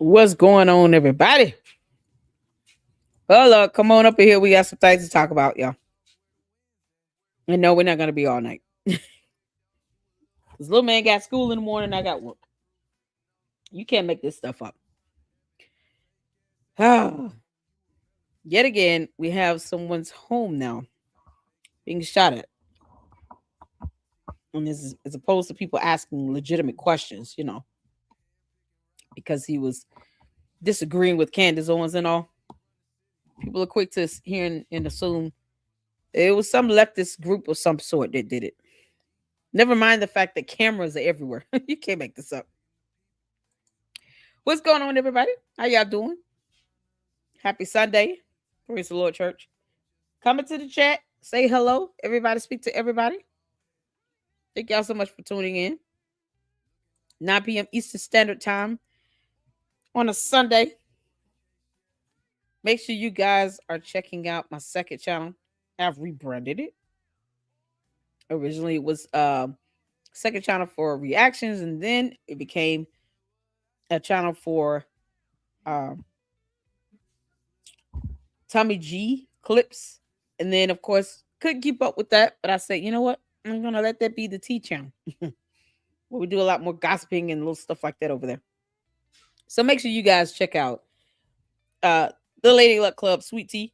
What's going on, everybody? Well, come on up in here. We got some things to talk about, y'all. And no, we're not gonna be all night. This little man got school in the morning. I got work. You can't make this stuff up. Yet again, we have someone's home now being shot at, and this is as opposed to people asking legitimate questions, because he was disagreeing with Candace Owens and all. People are quick to hear and assume it was some leftist group of some sort that did it. Never mind the fact that cameras are everywhere. You can't make this up. What's going on, everybody? How y'all doing? Happy Sunday. Praise the Lord, church. Come into the chat. Say hello. Everybody speak to everybody. Thank y'all so much for tuning in. 9 p.m. Eastern Standard Time on a Sunday. Make sure you guys are checking out my second channel. I've rebranded it. Originally, it was second channel for reactions, and then it became a channel for Tommy G clips. And then, of course, couldn't keep up with that. But I said, you know what? I'm going to let that be the T channel. Where we do a lot more gossiping and little stuff like that over there. So make sure you guys check out the Lady Luck Club Sweet Tea.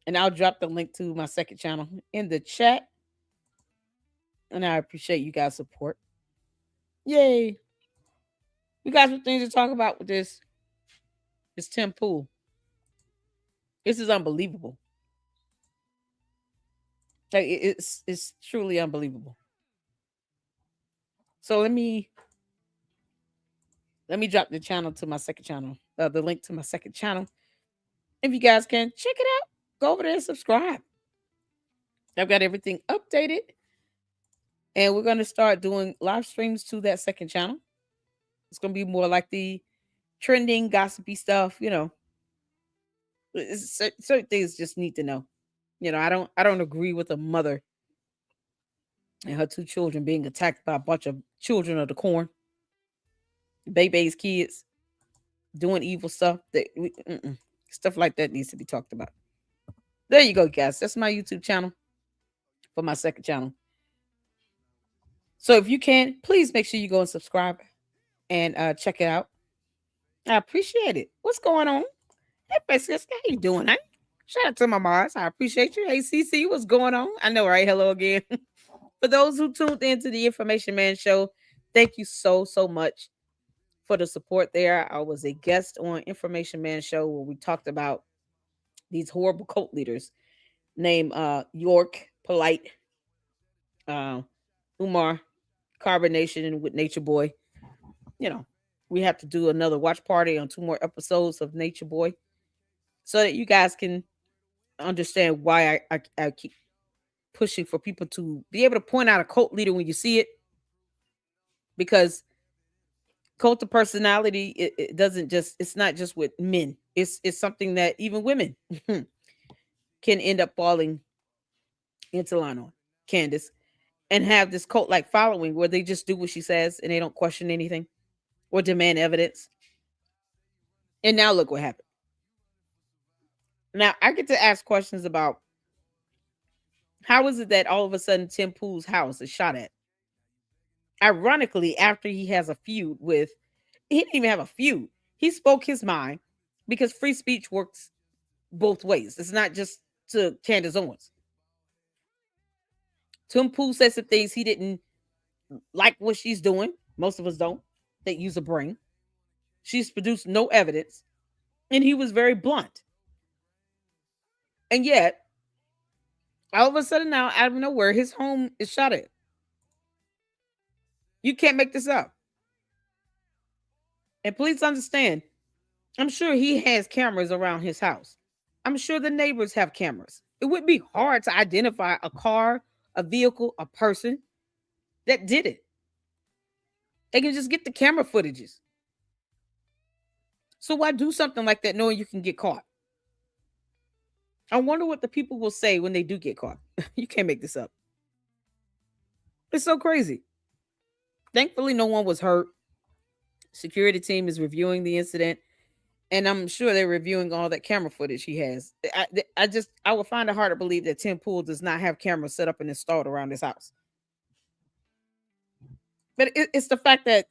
And I'll drop the link to my second channel in the chat. And I appreciate you guys' support. Yay. We got some things to talk about with this. It's Tim Pool. This is unbelievable. Like, it's truly unbelievable. So let me drop the channel to my second channel. The link to my second channel. If you guys can check it out, go over there and subscribe. I've got everything updated. And we're going to start doing live streams to that second channel. It's going to be more like the trending, gossipy stuff, certain things just need to know. I don't agree with a mother and her 2 children being attacked by a bunch of children of the corn. Baby's kids doing evil stuff. Stuff like that needs to be talked about. There you go, guys. That's my YouTube channel for my second channel. So if you can, please make sure you go and subscribe and check it out. I appreciate it. What's going on? Hey, Francisca, how you doing? Hey? Shout out to my Mars. I appreciate you. Hey, CC, what's going on? I know, right? Hello again. For those who tuned into the Information Man Show, thank you so much for the support there. I was a guest on Information Man Show where we talked about these horrible cult leaders named York, Polite, Umar, Carbonation, and with Nature Boy. We have to do another watch party on 2 more episodes of Nature Boy so that you guys can understand why I keep pushing for people to be able to point out a cult leader when you see it. Because cult of personality, it doesn't just, it's not just with men. It's something that even women can end up falling into line on. Candace, and have this cult-like following where they just do what she says and they don't question anything or demand evidence. And now look what happened. Now I get to ask questions about how is it that all of a sudden Tim Pool's house is shot at? Ironically, after he has a feud with, he didn't even have a feud. He spoke his mind because free speech works both ways. It's not just to Candace Owens. Tim Pool said some things he didn't like what she's doing. Most of us don't. They use a brain. She's produced no evidence. And he was very blunt. And yet, all of a sudden now, out of nowhere, his home is shot at. You can't make this up. And please understand, I'm sure he has cameras around his house. I'm sure the neighbors have cameras. It would be hard to identify a car, a vehicle, a person that did it. They can just get the camera footages. So why do something like that knowing you can get caught? I wonder what the people will say when they do get caught. You can't make this up. It's so crazy. Thankfully, no one was hurt. Security team is reviewing the incident, and I'm sure they're reviewing all that camera footage he has. I would find it hard to believe that Tim Pool does not have cameras set up and installed around his house. But it's the fact that,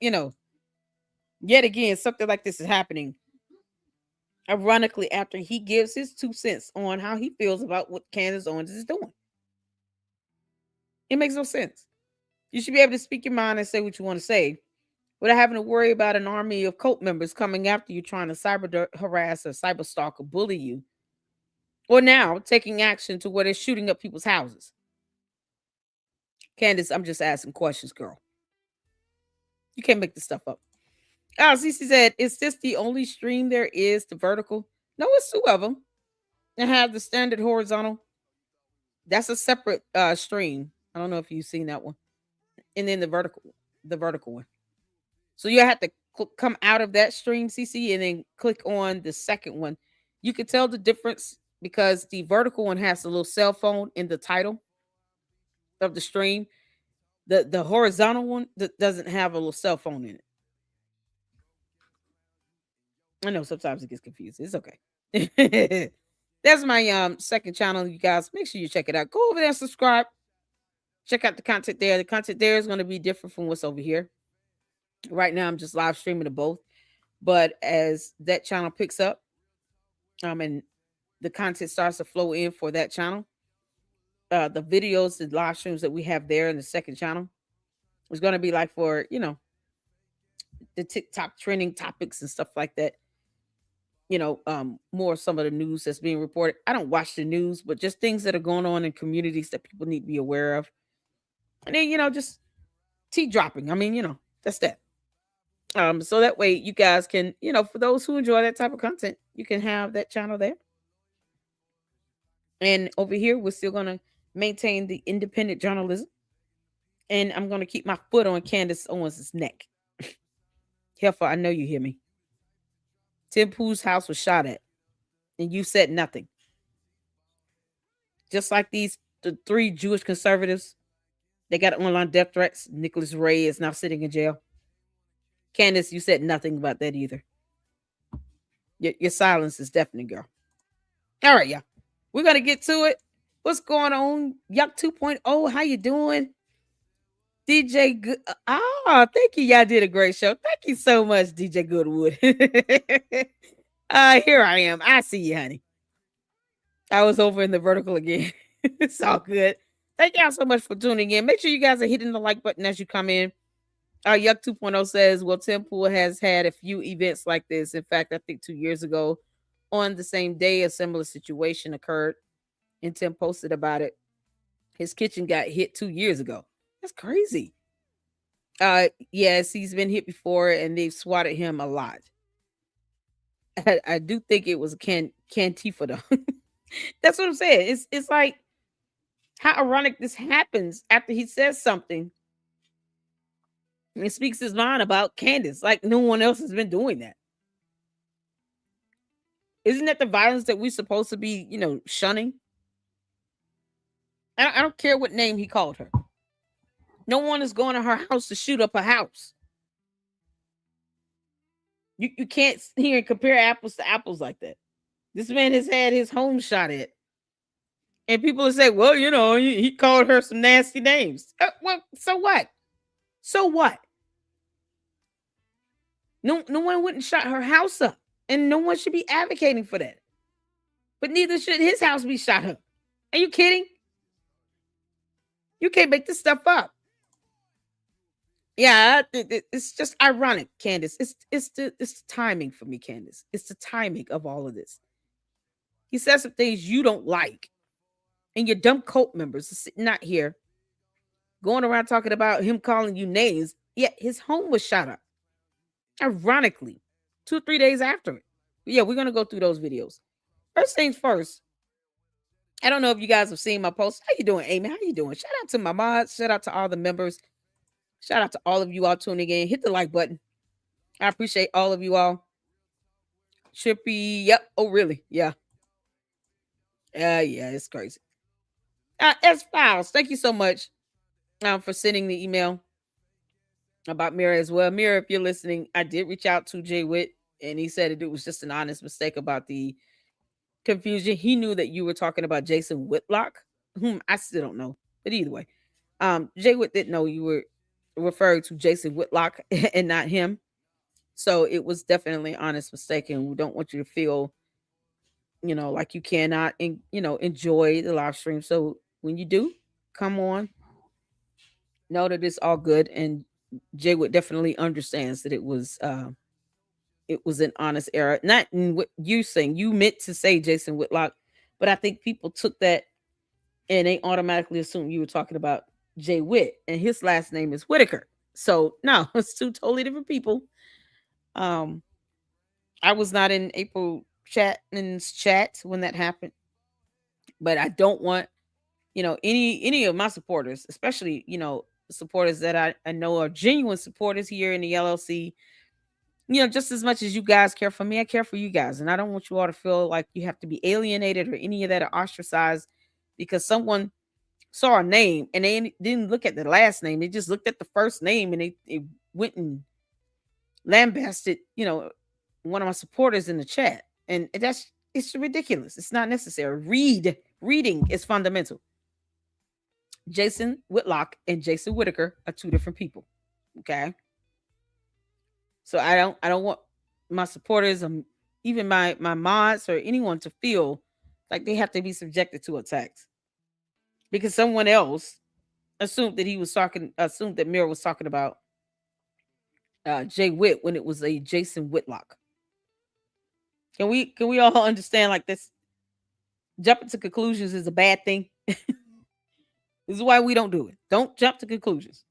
yet again, something like this is happening. Ironically, after he gives his 2 cents on how he feels about what Candace Owens is doing, it makes no sense. You should be able to speak your mind and say what you want to say without having to worry about an army of cult members coming after you, trying to cyber harass or cyber stalk or bully you, or now taking action to where they're shooting up people's houses. Candace, I'm just asking questions, girl. You can't make this stuff up. Oh, Cece said, is this the only stream there is to vertical? No, it's two of them. They have the standard horizontal. That's a separate stream. I don't know if you've seen that one. And then the vertical one. So you have to come out of that stream, CC, and then click on the second one. You can tell the difference because the vertical one has a little cell phone in the title of the stream. The horizontal one doesn't have a little cell phone in it. I know sometimes it gets confused. It's okay. That's my second channel, you guys. Make sure you check it out. Go over there and subscribe. Check out the content there. The content there is going to be different from what's over here. Right now, I'm just live streaming to both. But as that channel picks up, and the content starts to flow in for that channel, the videos, the live streams that we have there in the second channel is going to be like for, the TikTok trending topics and stuff like that. More some of the news that's being reported. I don't watch the news, but just things that are going on in communities that people need to be aware of. And then, just tea dropping. I mean, that's that. So that way you guys can, for those who enjoy that type of content, you can have that channel there. And over here, we're still gonna maintain the independent journalism. And I'm gonna keep my foot on Candace Owens' neck. Heifer, I know you hear me. Tim Poo's house was shot at, and you said nothing. Just like the three Jewish conservatives, they got online death threats. Nicholas Ray is now sitting in jail. Candace, you said nothing about that either. Your silence is deafening, girl. All right, y'all. We're gonna get to it. What's going on? Yuck 2.0. How you doing? DJ Good. Thank you. Y'all did a great show. Thank you so much, DJ Goodwood. Here I am. I see you, honey. I was over in the vertical again. It's all good. Thank y'all so much for tuning in. Make sure you guys are hitting the like button as you come in. Yuck 2.0 says, well, Tim Pool has had a few events like this. In fact, I think 2 years ago, on the same day, a similar situation occurred, and Tim posted about it. His kitchen got hit 2 years ago. That's crazy. Yes, he's been hit before, and they've swatted him a lot. I do think it was a Cantifa, though. That's what I'm saying. It's like how ironic this happens after he says something and speaks his mind about Candace. Like no one else has been doing that. Isn't that the violence that we're supposed to be, shunning? I don't care what name he called her. No one is going to her house to shoot up her house. You can't here and compare apples to apples like that. This man has had his home shot at. And people will say, well, he called her some nasty names. Well, so what? So what? No one wouldn't shot her house up. And no one should be advocating for that. But neither should his house be shot up. Are you kidding? You can't make this stuff up. Yeah, it's just ironic, Candace. It's the timing for me, Candace. It's the timing of all of this. He says some things you don't like. And your dumb cult members are sitting out here going around talking about him calling you names. Yet his home was shot up. Ironically, 2 or 3 days after it. But yeah, we're going to go through those videos. First things first. I don't know if you guys have seen my post. How you doing, Amy? How you doing? Shout out to my mods. Shout out to all the members. Shout out to all of you all tuning in. Hit the like button. I appreciate all of you all. Trippy. Yep. Oh, really? Yeah. Yeah, it's crazy. S Files, thank you so much for sending the email. about Mira as well. Mira, if you're listening, I did reach out to Jay Witt, and he said it was just an honest mistake about the confusion. He knew that you were talking about Jason Whitlock, whom I still don't know. But either way, Jay Witt didn't know you were referring to Jason Whitlock and not him. So it was definitely an honest mistake, and we don't want you to feel, like you cannot, enjoy the live stream. So when you do come on, know that it's all good, and Jay Witt definitely understands that it was an honest error. Not in what you saying. You meant to say Jason Whitlock, but I think people took that and they automatically assumed you were talking about Jay Witt, and his last name is Whitaker. So no, it's two totally different people. Um, I was not in April Chapman's chat when that happened, but I don't want any of my supporters, especially supporters that I know are genuine supporters here in the LLC. Just as much as you guys care for me, I care for you guys. And I don't want you all to feel like you have to be alienated or any of that, or ostracized because someone saw a name and they didn't look at the last name. They just looked at the first name and they went and lambasted, one of my supporters in the chat. And it's ridiculous. It's not necessary. Reading is fundamental. Jason Whitlock and Jason Whitaker are two different people. Okay. So I don't want my supporters, even my mods or anyone to feel like they have to be subjected to attacks because someone else assumed that Mira was talking about Jay Witt when it was a Jason Whitlock. Can we all understand like this? Jumping to conclusions is a bad thing. This is why we don't do it. Don't jump to conclusions.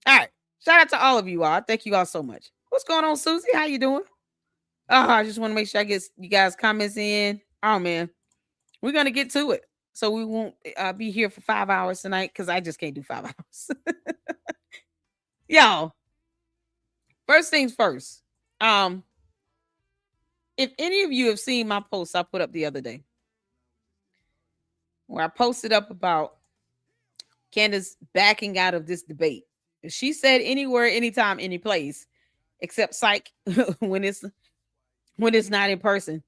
All right. Shout out to all of you all. Thank you all so much. What's going on, Susie? How you doing? Oh, I just want to make sure I get you guys comments in. Oh man, we're gonna get to it. So we won't be here for 5 hours tonight because I just can't do 5 hours. Y'all, first things first. If any of you have seen my post I put up the other day, where I posted up about Candace backing out of this debate. She said anywhere, anytime, any place, except psych when it's not in person.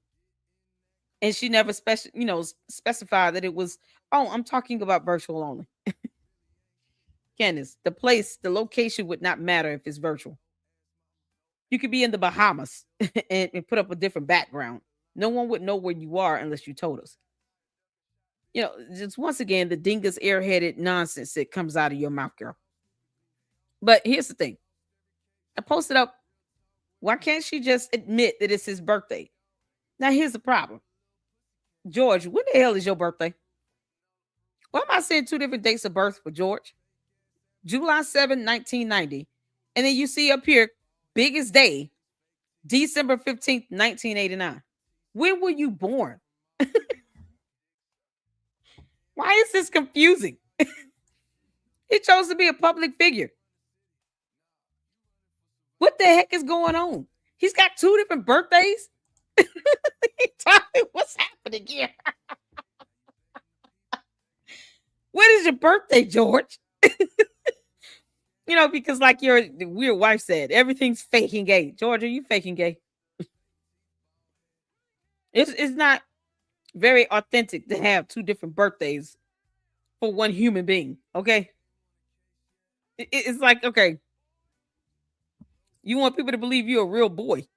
And she never specified that it was, oh, I'm talking about virtual only. Candace, the location would not matter if it's virtual. You could be in the Bahamas and put up a different background. No one would know where you are unless you told us. Just once again, the dingus airheaded nonsense that comes out of your mouth, girl. But here's the thing. I posted up, why can't she just admit that it's his birthday? Now, here's the problem. George, when the hell is your birthday? Why am I saying two different dates of birth for George? July 7, 1990. And then you see up here, biggest day, December 15th, 1989. When were you born? Why is this confusing? He chose to be a public figure. What the heck is going on? He's got two different birthdays? What's happening here? When is your birthday, George? Because like your weird wife said, everything's faking gay. George, are you faking gay? It's not very authentic to have two different birthdays for one human being. Okay. It's like, okay, you want people to believe you're a real boy.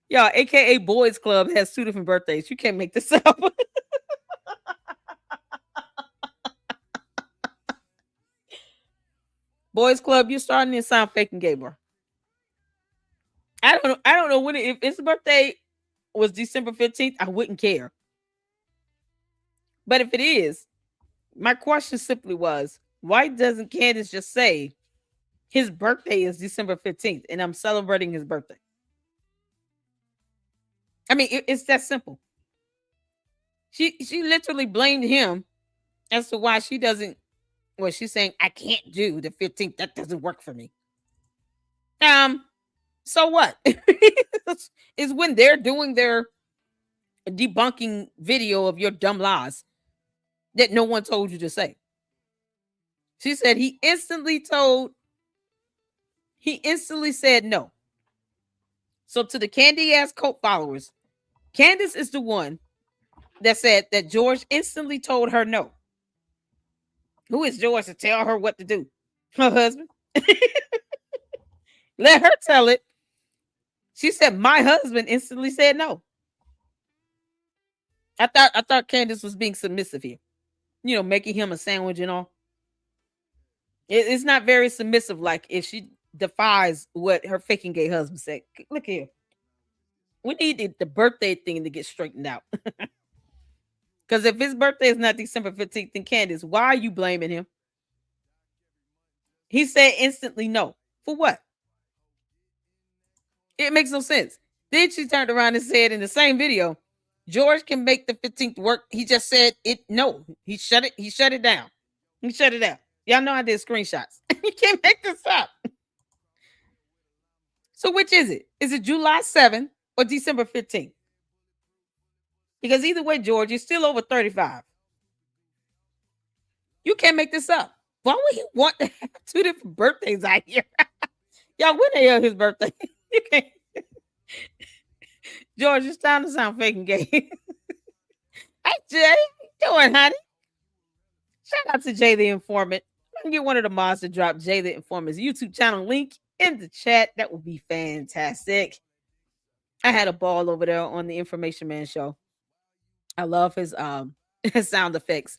Y'all, AKA Boys Club has two different birthdays. You can't make this up. Boys Club, you're starting to sound faking gay, bro. I don't know when if his birthday was December 15th, I wouldn't care. But if it is, my question simply was, why doesn't Candace just say his birthday is December 15th and I'm celebrating his birthday? I mean, it's that simple. She literally blamed him as to why she doesn't. Well, she's saying I can't do the 15th. That doesn't work for me. So what? Is when they're doing their debunking video of your dumb lies that no one told you to say. She said he instantly said no. So to the Candy ass cult followers, Candace is the one that said that George instantly told her no. Who is George to tell her what to do? Her husband. Let her tell it. She said my husband instantly said no. I thought Candace was being submissive here. Making him a sandwich and all. It's not very submissive. Like if she defies what her faking gay husband said. Look here. We need the birthday thing to get straightened out. Because if his birthday is not December 15th, then Candace, why are you blaming him? He said instantly no. For what? It makes no sense. Then she turned around and said in the same video, George can make the 15th work. He just said it no. He shut it down. He shut it down. Y'all know I did screenshots. You can't make this up. So which is it? Is it July 7th or December 15th? Because either way, George, you're still over 35. You can't make this up. Why would he want to have two different birthdays out here? Y'all, when the hell his birthday? You can't. George, it's time to sound fake and gay. Hey, Jay, how you doing, honey? Shout out to Jay the Informant. I can get one of the mods to drop Jay the Informant's YouTube channel link in the chat. That would be fantastic. I had a ball over there on the Information Man show. I love his his sound effects.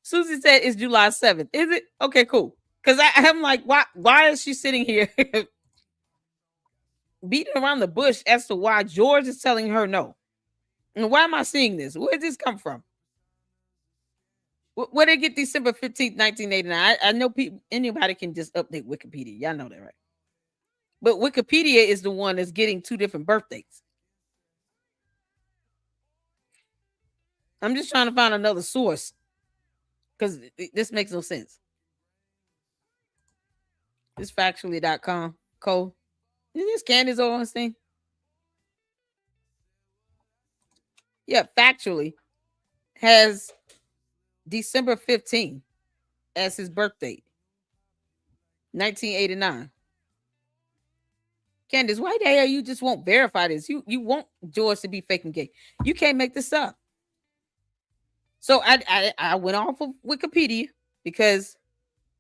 Susie said it's July 7th. Is it? Okay, cool. Because I'm like, why is she sitting here beating around the bush as to why George is telling her no? And why am I seeing this? Where did this come from? Where did they get December 15th, 1989? I know anybody can just update Wikipedia. Y'all know that, right? But Wikipedia is the one that's getting two different birthdays. I'm just trying to find another source because this makes no sense. This factually.com code. Is this Candace Owens thing? Yeah, factually has December 15th as his birthday. 1989. Candace, why the hell you just won't verify this? You want George to be fake and gay. You can't make this up. So I went off of Wikipedia because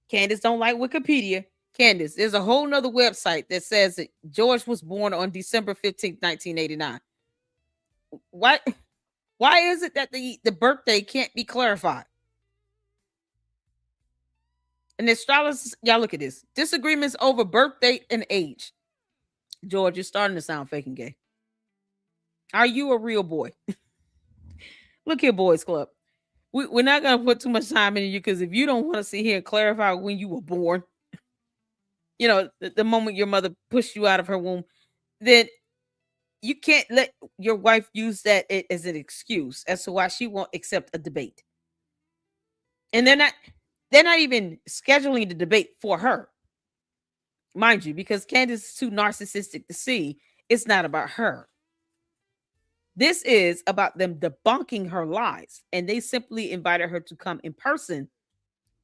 Candace don't like Wikipedia. Candace, there's a whole nother website that says that George was born on December 15th, 1989. Why is it that the birthday can't be clarified? And the astrologers, y'all look at this. Disagreements over birth date and age. George, you're starting to sound fake and gay. Are you a real boy? Look here, Boys Club. We're not going to put too much time into you because if you don't want to sit here and clarify when you were born, the moment your mother pushed you out of her womb, then you can't let your wife use that as an excuse as to why she won't accept a debate. And they're not even scheduling the debate for her. Mind you, because Candace is too narcissistic to see it's not about her. This is about them debunking her lies. And they simply invited her to come in person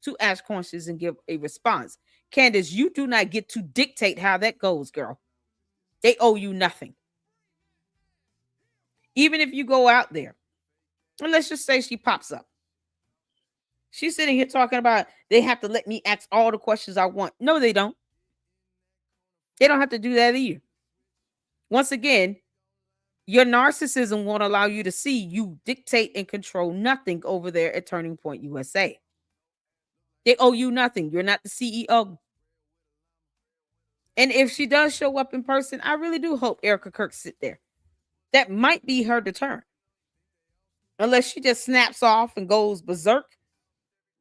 to ask questions and give a response. Candace, you do not get to dictate how that goes, girl. They owe you nothing. Even if you go out there, and let's just say she pops up. She's sitting here talking about they have to let me ask all the questions I want. No, they don't. They don't have to do that either. Once again, your narcissism won't allow you to see you dictate and control nothing over there at Turning Point USA. They owe you nothing. You're not the CEO. And if she does show up in person, I really do hope Erica Kirk sit there. That might be her deterrent. Unless she just snaps off and goes berserk.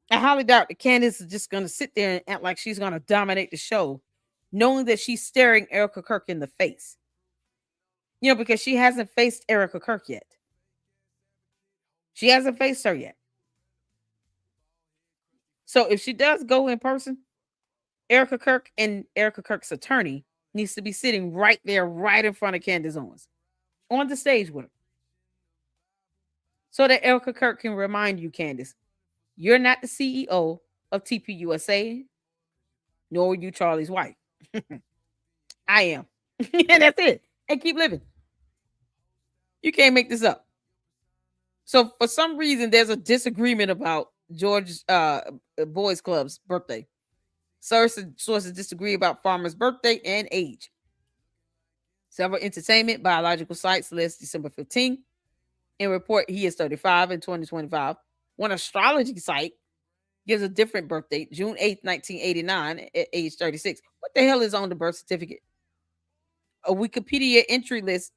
I highly doubt that Candace is just going to sit there and act like she's going to dominate the show, knowing that she's staring Erica Kirk in the face. Because she hasn't faced Erica Kirk yet. She hasn't faced her yet. So if she does go in person, Erica Kirk and Erica Kirk's attorney needs to be sitting right there, right in front of Candace Owens, on the stage with her. So that Erica Kirk can remind you, Candace, you're not the CEO. of TPUSA, nor are you Charlie's wife. I am. And that's it. And keep living. You can't make this up. So for some reason, there's a disagreement about George's Boys Club's birthday. Sources disagree about Farmer's birthday and age. Several entertainment biological sites list December 15th and report he is 35 in 2025. One astrology site gives a different birth date, June 8th, 1989, at age 36. What the hell is on the birth certificate? A Wikipedia entry list,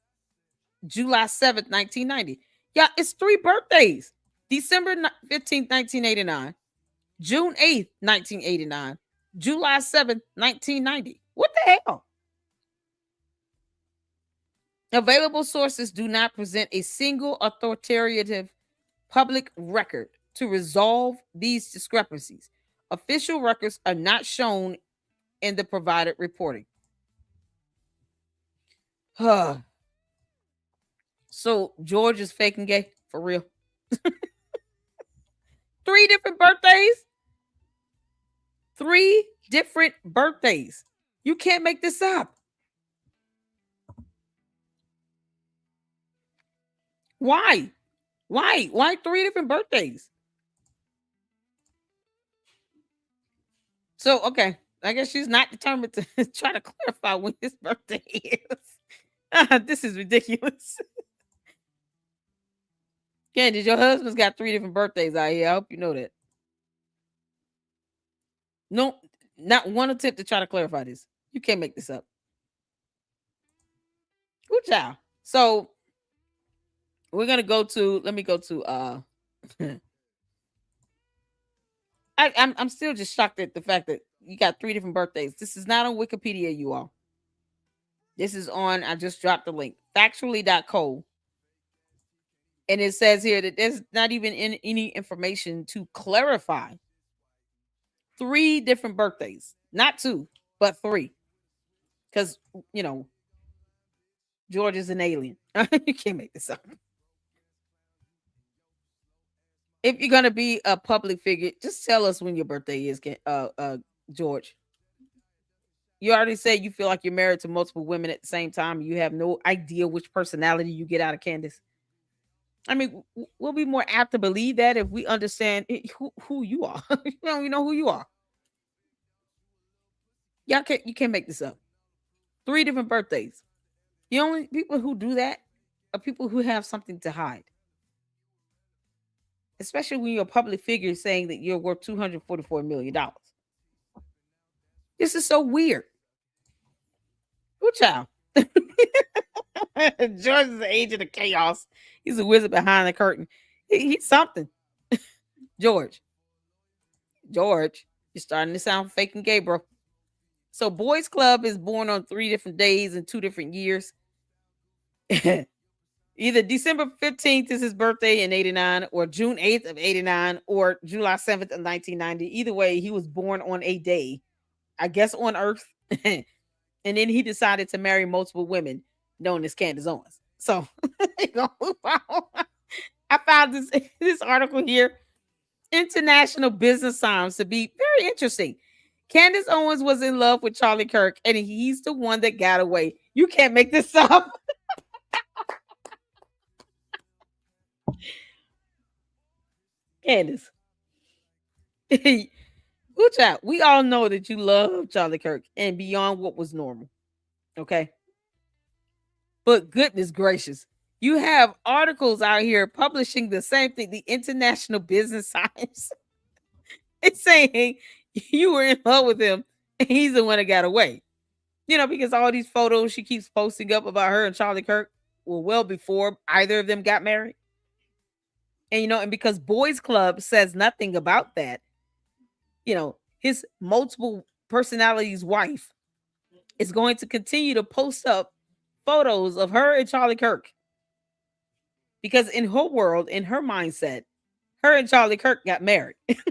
July 7th, 1990. Yeah, it's 3 birthdays. December 15th, 1989, June 8th, 1989, July 7th, 1990. What the hell? Available sources do not present a single authoritative public record to resolve these discrepancies. Official records are not shown in the provided reporting. So George is faking gay for real. 3 different birthdays. 3 different birthdays. You can't make this up. Why? Why 3 different birthdays? So, okay. I guess she's not determined to try to clarify when his birthday is. This is ridiculous. Candace, your husband's got 3 different birthdays out here. I hope you know that. No, not one attempt to try to clarify this. You can't make this up. Good job. So we're gonna go to. Let me go to. I'm still just shocked at the fact that you got 3 different birthdays. This is not on Wikipedia, you all. This is on. I just dropped the link. Factually.co. And it says here that there's not even any information to clarify 3 different birthdays, not 2, but 3. Because George is an alien. You can't make this up. If you're gonna be a public figure, just tell us when your birthday is, George. You already said you feel like you're married to multiple women at the same time. You have no idea which personality you get out of Candace. I mean, we'll be more apt to believe that if we understand who you are. You know who you are. You can't make this up. 3 different birthdays. The only people who do that are people who have something to hide. Especially when you're a public figure saying that you're worth $244 million. This is so weird. Good child. George is the agent of chaos. He's a wizard behind the curtain. He's something. George, you're starting to sound fake and gay, bro. So Boys Club is born on 3 different days in 2 different years. Either December 15th is his birthday in 89, or June 8th of 89, or July 7th of 1990. Either way, he was born on a day, I guess on Earth. And then he decided to marry multiple women, known as Candace Owens. So I found this article here, International Business Times, to be very interesting. Candace Owens was in love with Charlie Kirk, and he's the one that got away. You can't make this up. Candace. Good job. We all know that you love Charlie Kirk and beyond what was normal. Okay. But goodness gracious, you have articles out here publishing the same thing. The International Business Times. It's saying you were in love with him and he's the one that got away. Because all these photos she keeps posting up about her and Charlie Kirk were well before either of them got married. And and because Boys Club says nothing about that, his multiple personalities wife is going to continue to post up photos of her and Charlie Kirk. Because in her world, in her mindset, her and Charlie Kirk got married. Because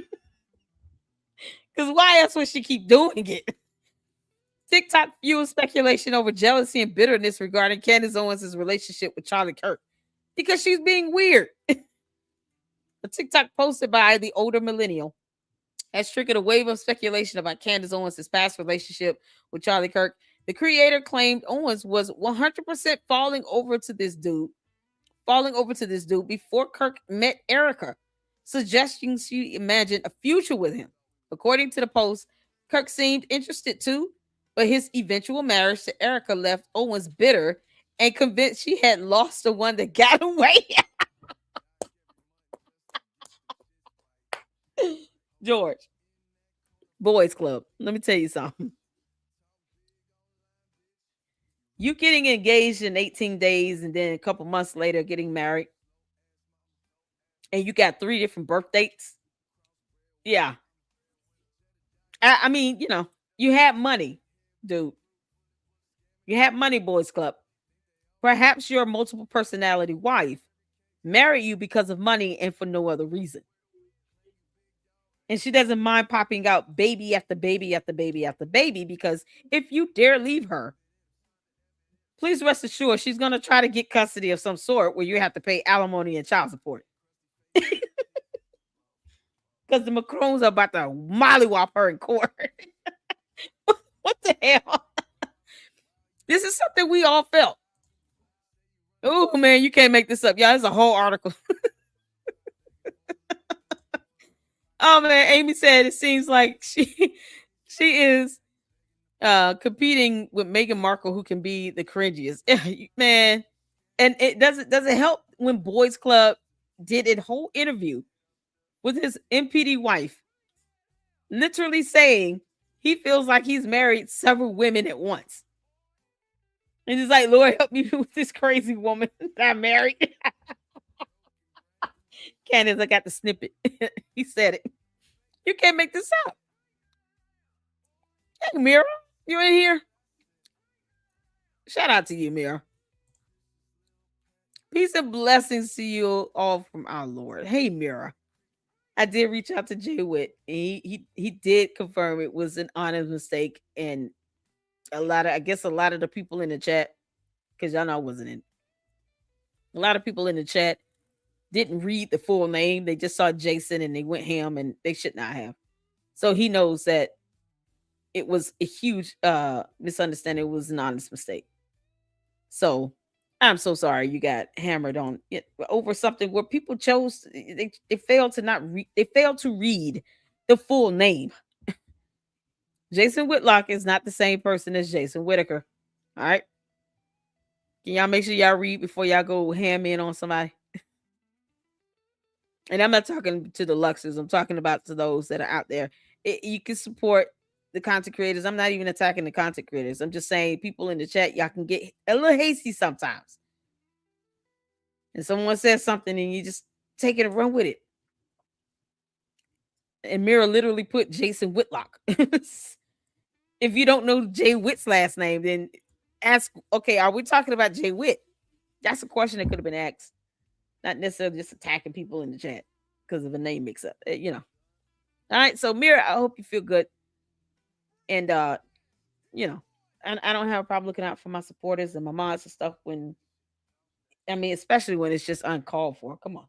why else would she keep doing it? TikTok fuels speculation over jealousy and bitterness regarding Candace Owens' relationship with Charlie Kirk. Because she's being weird. A TikTok posted by the older millennial has triggered a wave of speculation about Candace Owens' past relationship with Charlie Kirk. The creator claimed Owens was 100% falling over to this dude before Kirk met Erica, suggesting she imagined a future with him. According to the post, Kirk seemed interested too, but his eventual marriage to Erica left Owens bitter and convinced she had lost the one that got away. George, boys club. Let me tell you something. You getting engaged in 18 days and then a couple months later getting married, and you got three different birth dates. Yeah. I mean, you had money, dude. You had money, boys club. Perhaps your multiple personality wife married you because of money and for no other reason. And she doesn't mind popping out baby after baby after baby after baby because if you dare leave her, please rest assured she's going to try to get custody of some sort where you have to pay alimony and child support. Because the Macrons are about to mollywop her in court. What the hell? This is something we all felt. Oh man, you can't make this up. Yeah, there's a whole article. Oh man, Amy said it seems like she is competing with Meghan Markle, who can be the cringiest. Man. And it doesn't help when Boys Club did a whole interview with his MPD wife, literally saying he feels like he's married several women at once. And he's like, Lord, help me with this crazy woman that I married. Candace, I got the snippet. He said it. You can't make this up. Hey, Mira, you in here? Shout out to you, Mira. Peace and blessings to you all from our Lord. Hey, Mira. I did reach out to Jay Witt. And he did confirm it was an honest mistake. And a lot of the people in the chat, because y'all know I wasn't in. A lot of people in the chat didn't read the full name. They just saw Jason and they went ham, and they should not have. So he knows that it was a huge misunderstanding. It was an honest mistake. So I'm so sorry you got hammered on it over something where people chose they failed to not read they failed to read the full name. Jason Whitlock is not the same person as Jason Whitaker. All right. Can y'all make sure y'all read before y'all go ham in on somebody? And I'm not talking to the Luxers. I'm talking about to those that are out there. You can support the content creators. I'm not even attacking the content creators. I'm just saying people in the chat, y'all can get a little hasty sometimes. And someone says something and you just take it and run with it. And Mira literally put Jason Whitlock. If you don't know Jay Witt's last name, then ask, okay, are we talking about Jay Witt? That's a question that could have been asked. Not necessarily just attacking people in the chat because of a name mix up. All right. So Mira, I hope you feel good. And I don't have a problem looking out for my supporters and my mods and stuff especially when it's just uncalled for. Come on.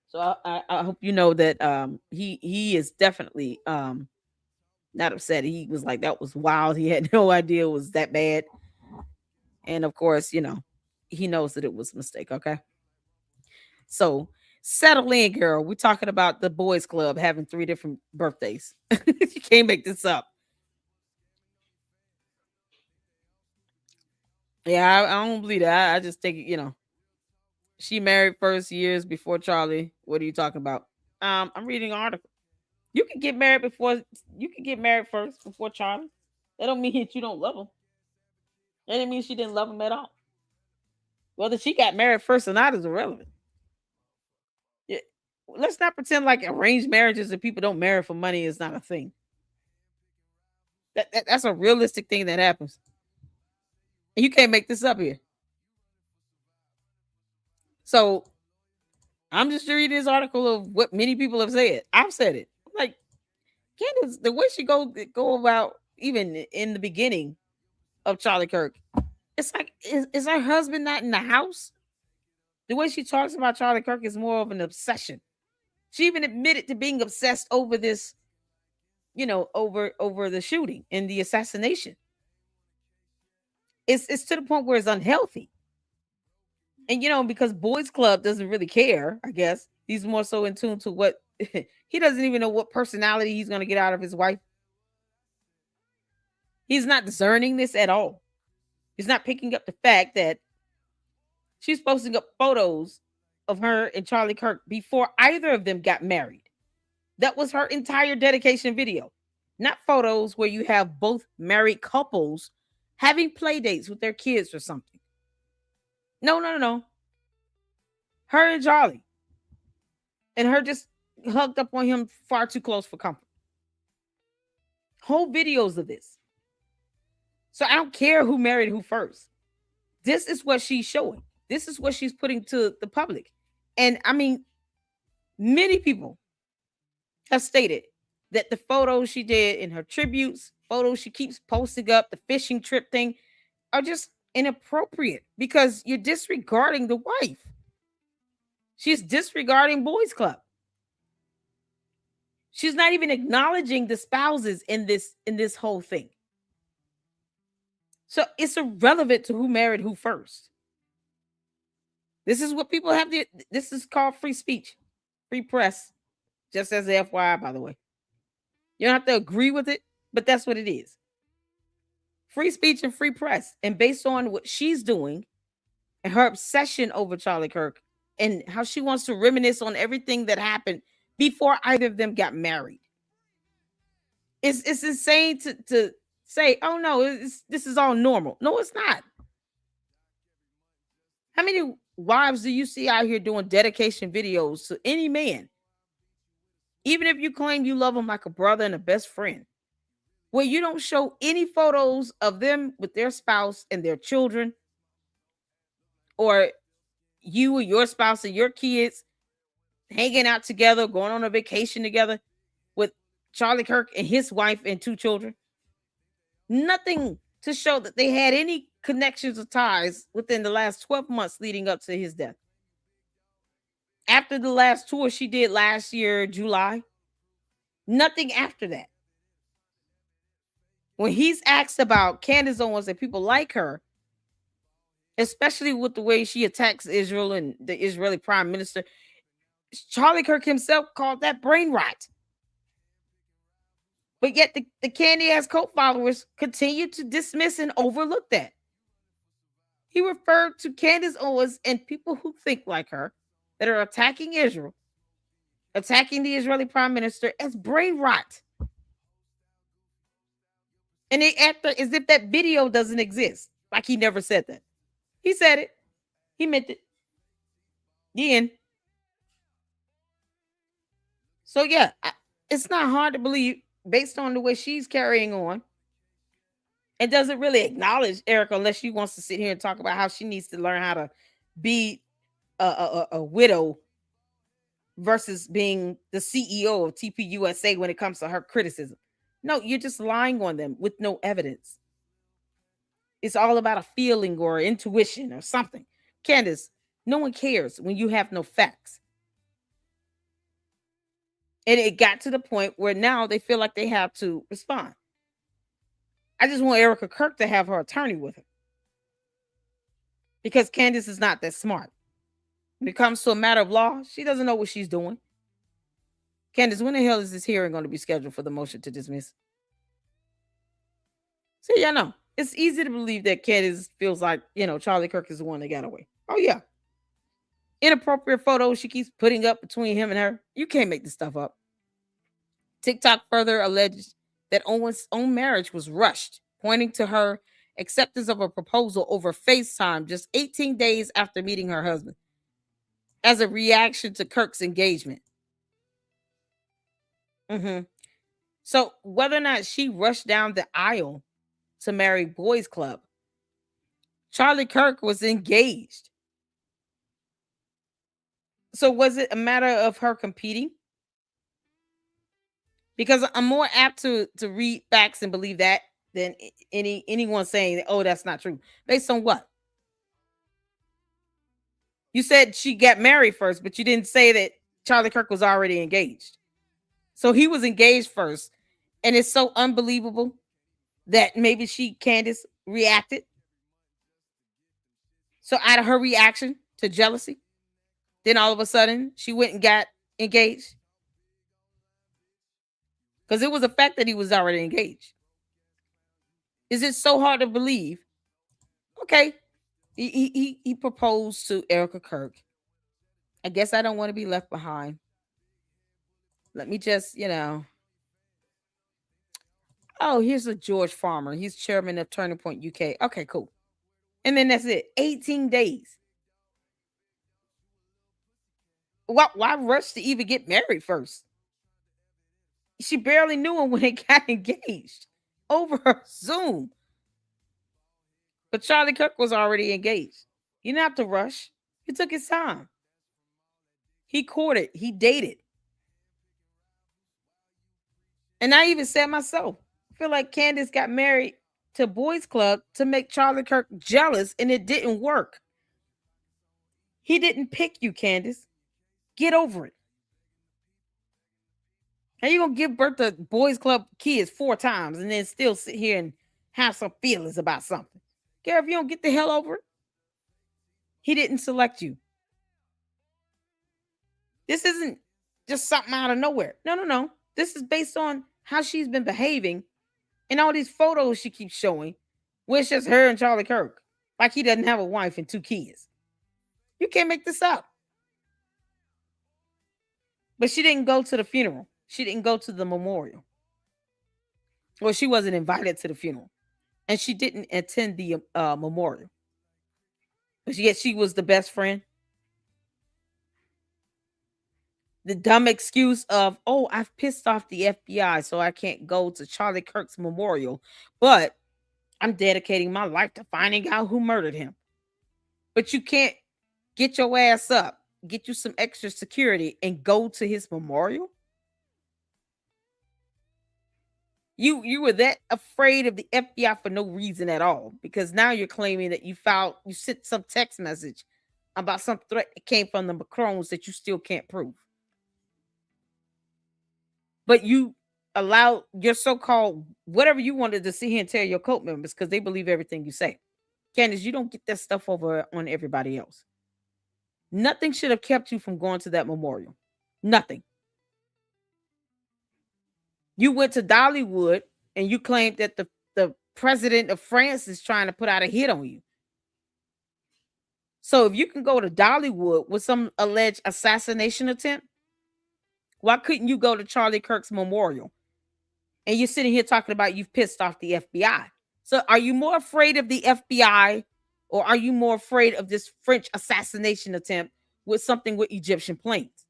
So I hope you know that he is definitely not upset. He was like, that was wild. He had no idea it was that bad. And of course, he knows that it was a mistake. Okay. So settle in, girl. We're talking about the boys club having 3 different birthdays. You can't make this up. Yeah, I don't believe that. I just think, she married first years before Charlie. What are you talking about? I'm reading an article. You can get married first before Charlie. That don't mean that you don't love him. That didn't mean she didn't love him at all. Whether she got married first or not is irrelevant. Yeah. Let's not pretend like arranged marriages and people don't marry for money is not a thing. That's a realistic thing that happens. And you can't make this up here. So I'm just reading this article of what many people have said. I've said it. Like, Candace, the way she go about even in the beginning of Charlie Kirk, it's like, is her husband not in the house? The way she talks about Charlie Kirk is more of an obsession. She even admitted to being obsessed over this, over the shooting and the assassination. It's to the point where it's unhealthy. And because Boys Club doesn't really care, I guess. He's more so in tune to what he doesn't even know what personality he's going to get out of his wife. He's not discerning this at all. He's not picking up the fact that she's posting up photos of her and Charlie Kirk before either of them got married. That was her entire dedication video. Not photos where you have both married couples having play dates with their kids or something. No, no, no, no. Her and Charlie. And her just hugged up on him far too close for comfort. Whole videos of this. So I don't care who married who first. This is what she's showing. This is what she's putting to the public. And I mean, many people have stated that the photos she did in her tributes, photos she keeps posting up, the fishing trip thing, are just inappropriate because you're disregarding the wife. She's disregarding Boys Club. She's not even acknowledging the spouses in this whole thing. So it's irrelevant to who married who first. This is what people have. This is called free speech, free press. Just as a FYI, by the way. You don't have to agree with it, but that's what it is. Free speech and free press. And based on what she's doing and her obsession over Charlie Kirk and how she wants to reminisce on everything that happened before either of them got married. It's insane to say, oh no, this is all normal. No, it's not. How many wives do you see out here doing dedication videos to any man? Even if you claim you love him like a brother and a best friend, where you don't show any photos of them with their spouse and their children, or you and your spouse and your kids hanging out together, going on a vacation together with Charlie Kirk and his wife and 2 children. Nothing to show that they had any connections or ties within the last 12 months leading up to his death. After the last tour she did last year, July, nothing after that. When he's asked about Candace Owens and people like her, especially with the way she attacks Israel and the Israeli prime minister, Charlie Kirk himself called that brain rot. But yet the candy ass cult followers continue to dismiss and overlook that. He referred to Candace Owens and people who think like her that are attacking Israel, attacking the Israeli prime minister as brain rot. And they act as if that video doesn't exist. Like he never said that. He said it. He meant it. The end. So yeah, it's not hard to believe based on the way she's carrying on. It doesn't really acknowledge Erica unless she wants to sit here and talk about how she needs to learn how to be a widow versus being the CEO of TPUSA when it comes to her criticism. No, you're just lying on them with no evidence. It's all about a feeling or intuition or something. Candace, no one cares when you have no facts. And it got to the point where now they feel like they have to respond. I just want Erica Kirk to have her attorney with her. Because Candace is not that smart. When it comes to a matter of law, she doesn't know what she's doing. Candace, when the hell is this hearing going to be scheduled for the motion to dismiss? So, yeah, no. It's easy to believe that Candace feels like, Charlie Kirk is the one that got away. Oh, yeah. Inappropriate photos she keeps putting up between him and her. You can't make this stuff up. TikTok further alleges that Owens' own marriage was rushed, pointing to her acceptance of a proposal over FaceTime just 18 days after meeting her husband as a reaction to Kirk's engagement. So whether or not she rushed down the aisle to marry Boys Club, Charlie Kirk was engaged. So was it a matter of her competing? Because I'm more apt to read facts and believe that than anyone saying, oh, that's not true. Based on what? You said she got married first, but you didn't say that Charlie Kirk was already engaged. So he was engaged first. And it's so unbelievable that maybe Candace, reacted. So out of her reaction to jealousy, then all of a sudden she went and got engaged. Because it was a fact that he was already engaged. Is it so hard to believe? Okay. He proposed to Erica Kirk. I guess I don't want to be left behind. Let me just, oh, here's a George Farmer. He's chairman of Turning Point UK. Okay, cool. And then that's it. 18 days. Why rush to even get married first? She barely knew him when they got engaged over Zoom. But Charlie Kirk was already engaged. You didn't have to rush. He took his time. He courted. He dated. And I even said myself, I feel like Candace got married to Boys Club to make Charlie Kirk jealous, and it didn't work. He didn't pick you, Candace. Get over it. How you gonna give birth to Boys Club kids 4 times and then still sit here and have some feelings about something? Girl, if you don't get the hell over it, he didn't select you. This isn't just something out of nowhere. No. This is based on how she's been behaving and all these photos she keeps showing where it's just her and Charlie Kirk. Like he doesn't have a wife and 2 kids. You can't make this up. But she didn't go to the funeral. She didn't go to the memorial. Well, she wasn't invited to the funeral. And she didn't attend the memorial. But yet she was the best friend. The dumb excuse of, oh, I've pissed off the FBI, so I can't go to Charlie Kirk's memorial, but I'm dedicating my life to finding out who murdered him. But you can't get your ass up, get you some extra security, and go to his memorial? You were that afraid of the FBI for no reason at all, because now you're claiming that you sent some text message about some threat that came from the Macrons that you still can't prove. But you allow your so-called whatever you wanted to sit here and tell your cult members because they believe everything you say. Candace, you don't get that stuff over on everybody else. Nothing should have kept you from going to that memorial. Nothing. You went to Dollywood and you claimed that the president of France is trying to put out a hit on you. So if you can go to Dollywood with some alleged assassination attempt, why couldn't you go to Charlie Kirk's memorial? And you're sitting here talking about you've pissed off the FBI. So are you more afraid of the FBI or are you more afraid of this French assassination attempt with something with Egyptian planes?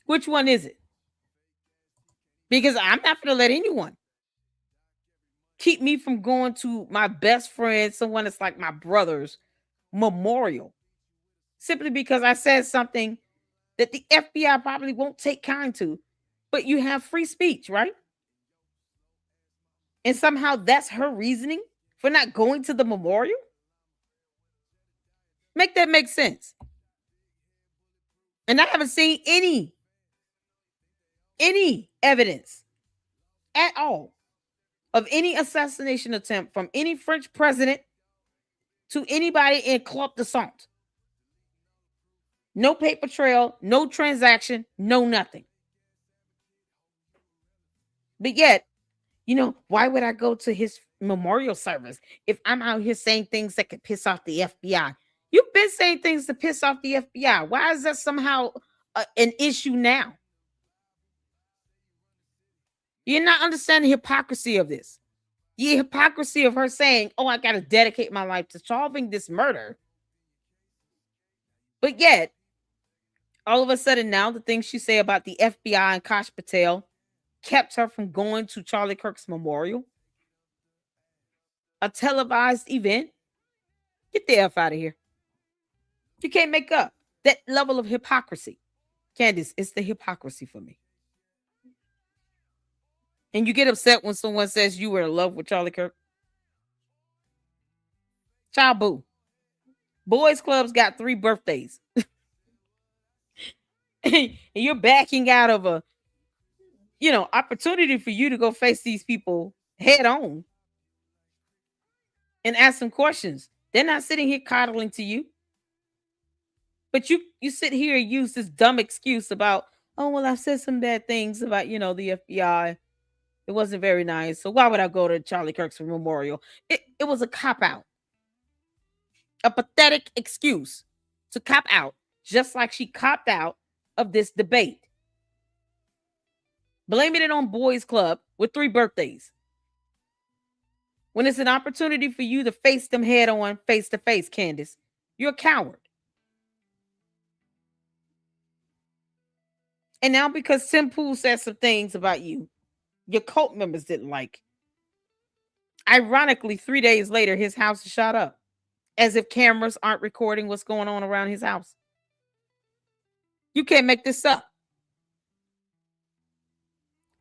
Which one is it? Because I'm not going to let anyone keep me from going to my best friend, someone that's like my brother's memorial, simply because I said something that the FBI probably won't take kind to. But you have free speech, right? And somehow that's her reasoning for not going to the memorial? Make that make sense. And I haven't seen any evidence at all of any assassination attempt from any French president to anybody in Club de Sang. No paper trail, no transaction, no nothing. But yet, why would I go to his memorial service if I'm out here saying things that could piss off the FBI? You've been saying things to piss off the FBI. Why is that somehow an issue now? You're not understanding the hypocrisy of this. The hypocrisy of her saying, oh, I got to dedicate my life to solving this murder. But yet, all of a sudden now, the things she say about the FBI and Kash Patel kept her from going to Charlie Kirk's memorial. A televised event. Get the F out of here. You can't make up that level of hypocrisy. Candace, it's the hypocrisy for me. And you get upset when someone says you were in love with Charlie Kirk. Child boo. Boys Club's got 3 birthdays. and you're backing out of a, opportunity for you to go face these people head on and ask some questions. They're not sitting here coddling to you, but you sit here and use this dumb excuse about, oh well, I said some bad things about the FBI. It wasn't very nice, so why would I go to Charlie Kirk's memorial? It was a cop out, a pathetic excuse to cop out, just like she copped out of this debate, blaming it on Boys Club with 3 birthdays. When it's an opportunity for you to face them head on, face to face, Candace, you're a coward. And now because Tim Pool said some things about you, your cult members didn't like. Ironically, 3 days later, his house is shot up, as if cameras aren't recording what's going on around his house. You can't make this up.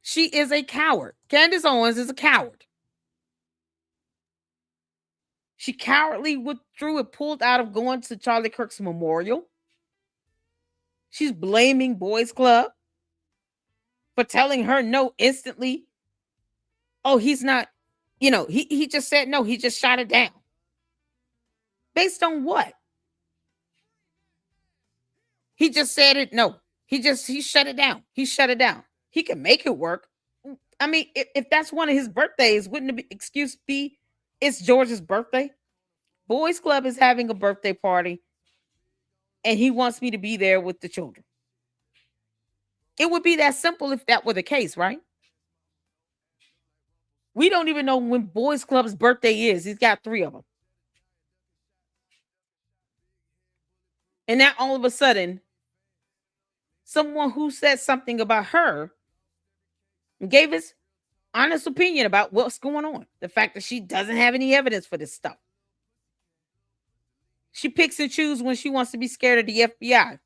She is a coward. Candace Owens is a coward. She cowardly withdrew and pulled out of going to Charlie Kirk's memorial. She's blaming Boys Club for telling her no instantly. Oh, he's not, he just said no, he just shot it down. Based on what? He just said it, no. He shut it down. He shut it down. He can make it work. I mean, if that's one of his birthdays, wouldn't the excuse be it's George's birthday? Boys Club is having a birthday party, and he wants me to be there with the children. It would be that simple if that were the case, right? We don't even know when Boys Club's birthday is. He's got 3 of them. And now all of a sudden, someone who said something about her gave his honest opinion about what's going on. The fact that she doesn't have any evidence for this stuff. She picks and chooses when she wants to be scared of the FBI.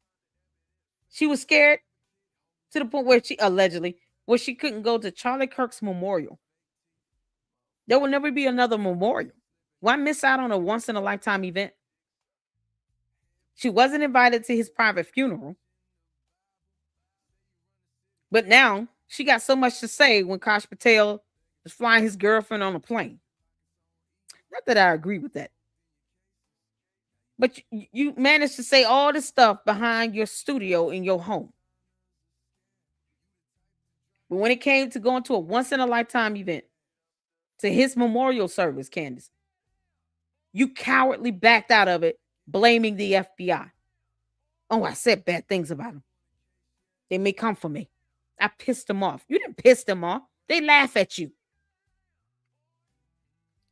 She was scared to the point where she couldn't go to Charlie Kirk's memorial. There will never be another memorial. Why miss out on a once in a lifetime event? She wasn't invited to his private funeral. But now she got so much to say when Kash Patel is flying his girlfriend on a plane. Not that I agree with that. But you managed to say all this stuff behind your studio in your home. But when it came to going to a once in a lifetime event, to his memorial service, Candace, you cowardly backed out of it, blaming the FBI. Oh, I said bad things about them. They may come for me. I pissed them off. You didn't piss them off. They laugh at you.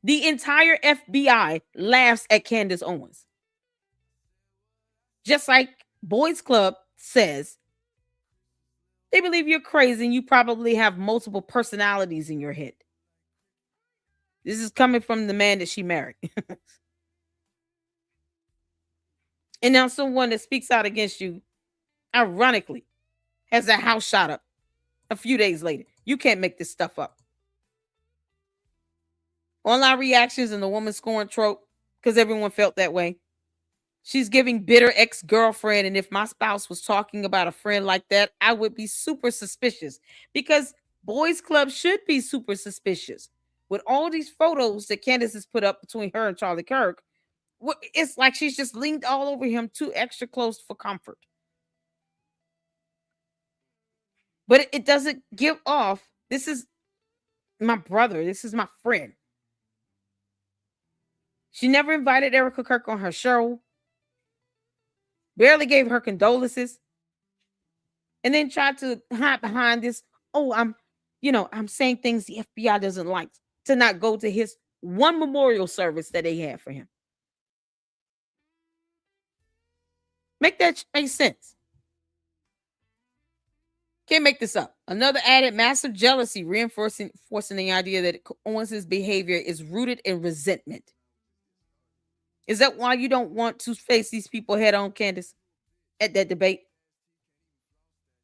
The entire FBI laughs at Candace Owens. Just like Boys Club says, they believe you're crazy and you probably have multiple personalities in your head. This is coming from the man that she married. And now someone that speaks out against you, ironically, has their house shot up a few days later. You can't make this stuff up. Online reactions and the woman scorn trope, because everyone felt that way. She's giving bitter ex-girlfriend, and if my spouse was talking about a friend like that, I would be super suspicious, because Boys Club should be super suspicious. With all these photos that Candace has put up between her and Charlie Kirk, it's like she's just leaned all over him too extra close for comfort. But it doesn't give off, this is my brother, this is my friend. She never invited Erica Kirk on her show, barely gave her condolences, and then tried to hide behind this, oh, I'm saying things the FBI doesn't like, to not go to his one memorial service that they had for him. Make that make sense. Can't make this up. Another added massive jealousy, reinforcing the idea that Owens' behavior is rooted in resentment. Is that why you don't want to face these people head on, Candace, at that debate?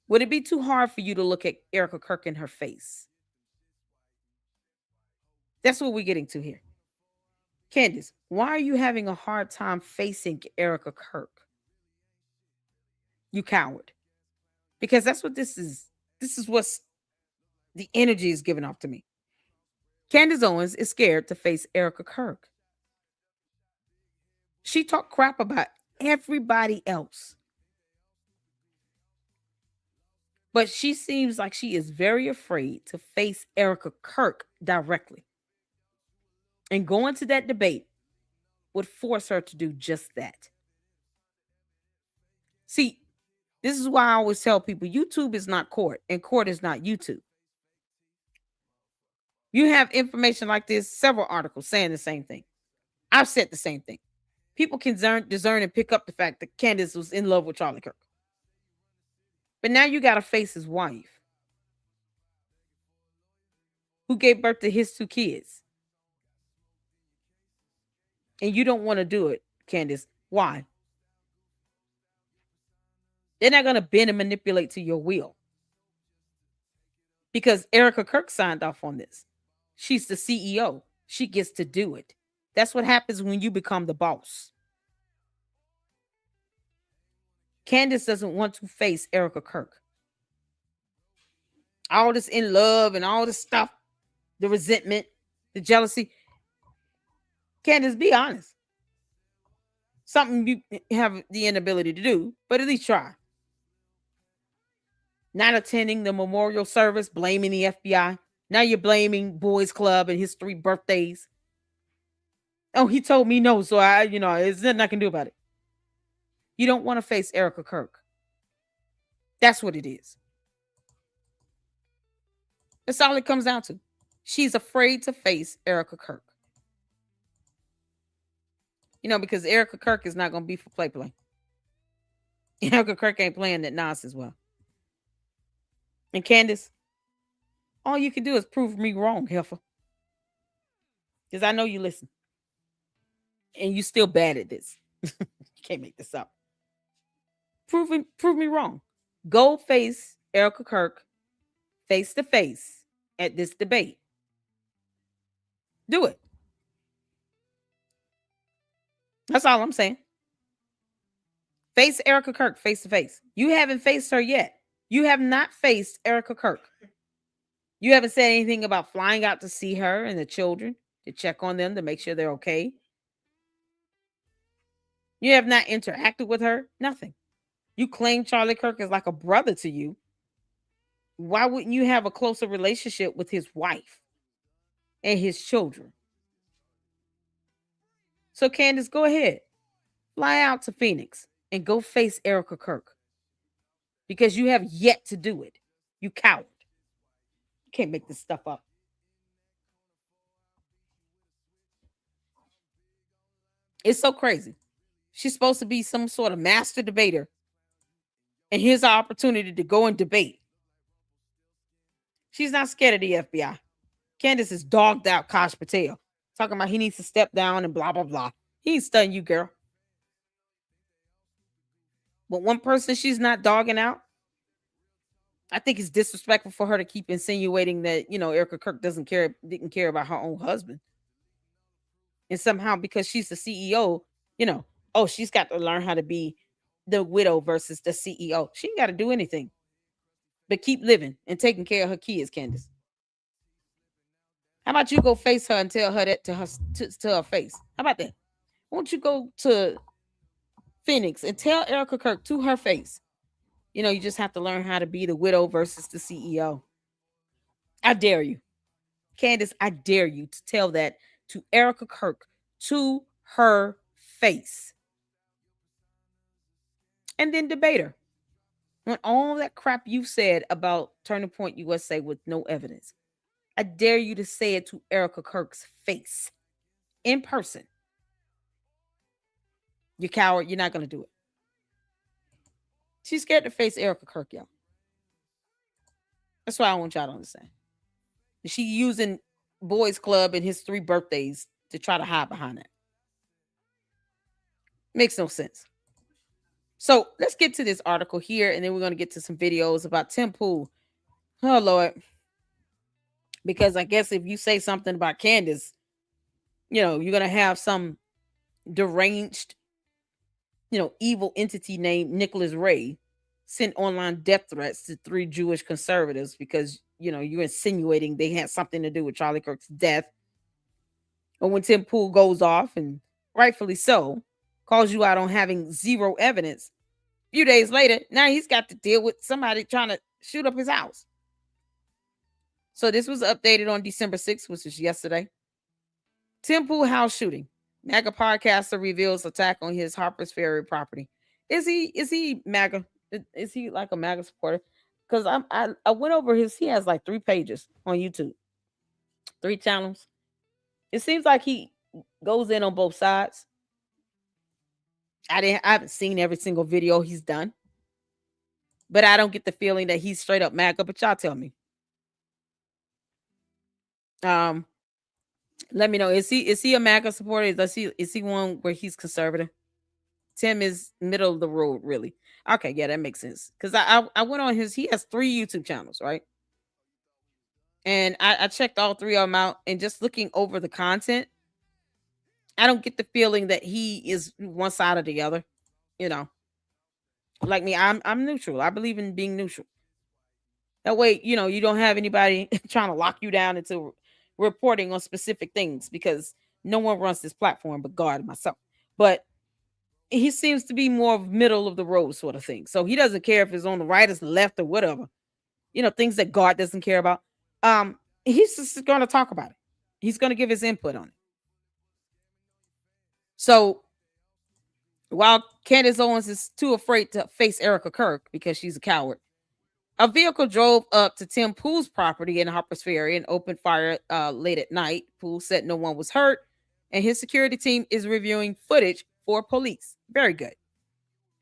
Would it be too hard for you to look at Erica Kirk in her face? That's what we're getting to here. Candace, why are you having a hard time facing Erica Kirk? You coward. because that's what this is. This is what's the energy is giving off to me. Candace Owens is scared to face Erica Kirk. She talked crap about everybody else, but she seems like she is very afraid to face Erica Kirk directly. And going to that debate would force her to do just that. See, this is why I always tell people YouTube is not court and court is not YouTube. You have information like this, several articles saying the same thing. I've said the same thing. People can discern and pick up the fact that Candace was in love with Charlie Kirk. But now you got to face his wife, who gave birth to his two kids. And you don't want to do it, Candace. Why? They're not going to bend and manipulate to your will. Because Erica Kirk signed off on this. She's the CEO. She gets to do it. That's what happens when you become the boss. Candace doesn't want to face Erica Kirk. All this in love and all this stuff, the resentment, the jealousy. Candace, be honest. Something you have the inability to do, but at least try. Not attending the memorial service, blaming the FBI. Now you're blaming Boys Club and his 3 birthdays. Oh, he told me no, so there's nothing I can do about it. You don't want to face Erica Kirk. That's what it is. That's all it comes down to. She's afraid to face Erica Kirk. Because Erica Kirk is not going to be for play. Erica Kirk ain't playing that nonsense well. And Candace, all you can do is prove me wrong, heifer. Because I know you listen. And you still bad at this. You can't make this up. Prove me wrong. Go face Erica Kirk face to face at this debate. Do it. That's all I'm saying. Face Erica Kirk face to face. You haven't faced her yet. You have not faced Erica Kirk. You haven't said anything about flying out to see her and the children, to check on them, to make sure they're okay. You have not interacted with her. Nothing. You claim Charlie Kirk is like a brother to you. Why wouldn't you have a closer relationship with his wife and his children? So Candace, go ahead. Fly out to Phoenix and go face Erica Kirk. Because you have yet to do it. You coward. You can't make this stuff up. It's so crazy. She's supposed to be some sort of master debater. And here's our opportunity to go and debate. She's not scared of the FBI. Candace is dogged out Kosh Patel. Talking about he needs to step down and blah, blah, blah. He ain't studying you, girl. But one person she's not dogging out, I think it's disrespectful for her to keep insinuating that, Erica Kirk didn't care about her own husband. And somehow because she's the CEO, she's got to learn how to be the widow versus the CEO. She ain't got to do anything but keep living and taking care of her kids, Candace. How about you go face her and tell her that to her face? How about that? Why don't you go to Phoenix and tell Erica Kirk to her face? You just have to learn how to be the widow versus the CEO. I dare you. Candace, I dare you to tell that to Erica Kirk to her face. And then debate her on all that crap you've said about Turning Point USA with no evidence. I dare you to say it to Erica Kirk's face in person. You coward, you're not going to do it. She's scared to face Erica Kirk, y'all. That's why I want y'all to understand. She using Boys Club and his 3 birthdays to try to hide behind that. Makes no sense. So let's get to this article here, and then we're going to get to some videos about Tim Pool. Oh, Lord. Because I guess if you say something about Candace, you're going to have some deranged, evil entity named Nicholas Ray sent online death threats to three Jewish conservatives because, you're insinuating they had something to do with Charlie Kirk's death. Or when Tim Pool goes off, and rightfully so, calls you out on having zero evidence. A few days later, now he's got to deal with somebody trying to shoot up his house. So this was updated on December 6th, which was yesterday. Tim Pool house shooting. MAGA podcaster reveals attack on his Harper's Ferry property. Is he MAGA? Is he like a MAGA supporter? Because I went over he has like 3 pages on YouTube, 3 channels. It seems like he goes in on both sides. I haven't seen every single video he's done, but I don't get the feeling that he's straight up MAGA. But y'all tell me. Let me know. Is he a MAGA supporter? Is he one where he's conservative? Tim is middle of the road, really. Okay, yeah, that makes sense. Because I went on he has 3 YouTube channels, right? And I checked all 3 of them out, and just looking over the content, I don't get the feeling that he is one side or the other. You know, like me, I'm neutral. I believe in being neutral. That way, you don't have anybody trying to lock you down into reporting on specific things, because no one runs this platform but God and myself. But he seems to be more of middle of the road sort of thing. So he doesn't care if it's on the right or the left or whatever. Things that God doesn't care about. He's just going to talk about it. He's going to give his input on it. So while Candace Owens is too afraid to face Erica Kirk because she's a coward, a vehicle drove up to Tim Pool's property in Harper's Ferry and opened fire late at night. Pool said no one was hurt, and his security team is reviewing footage for police. Very good.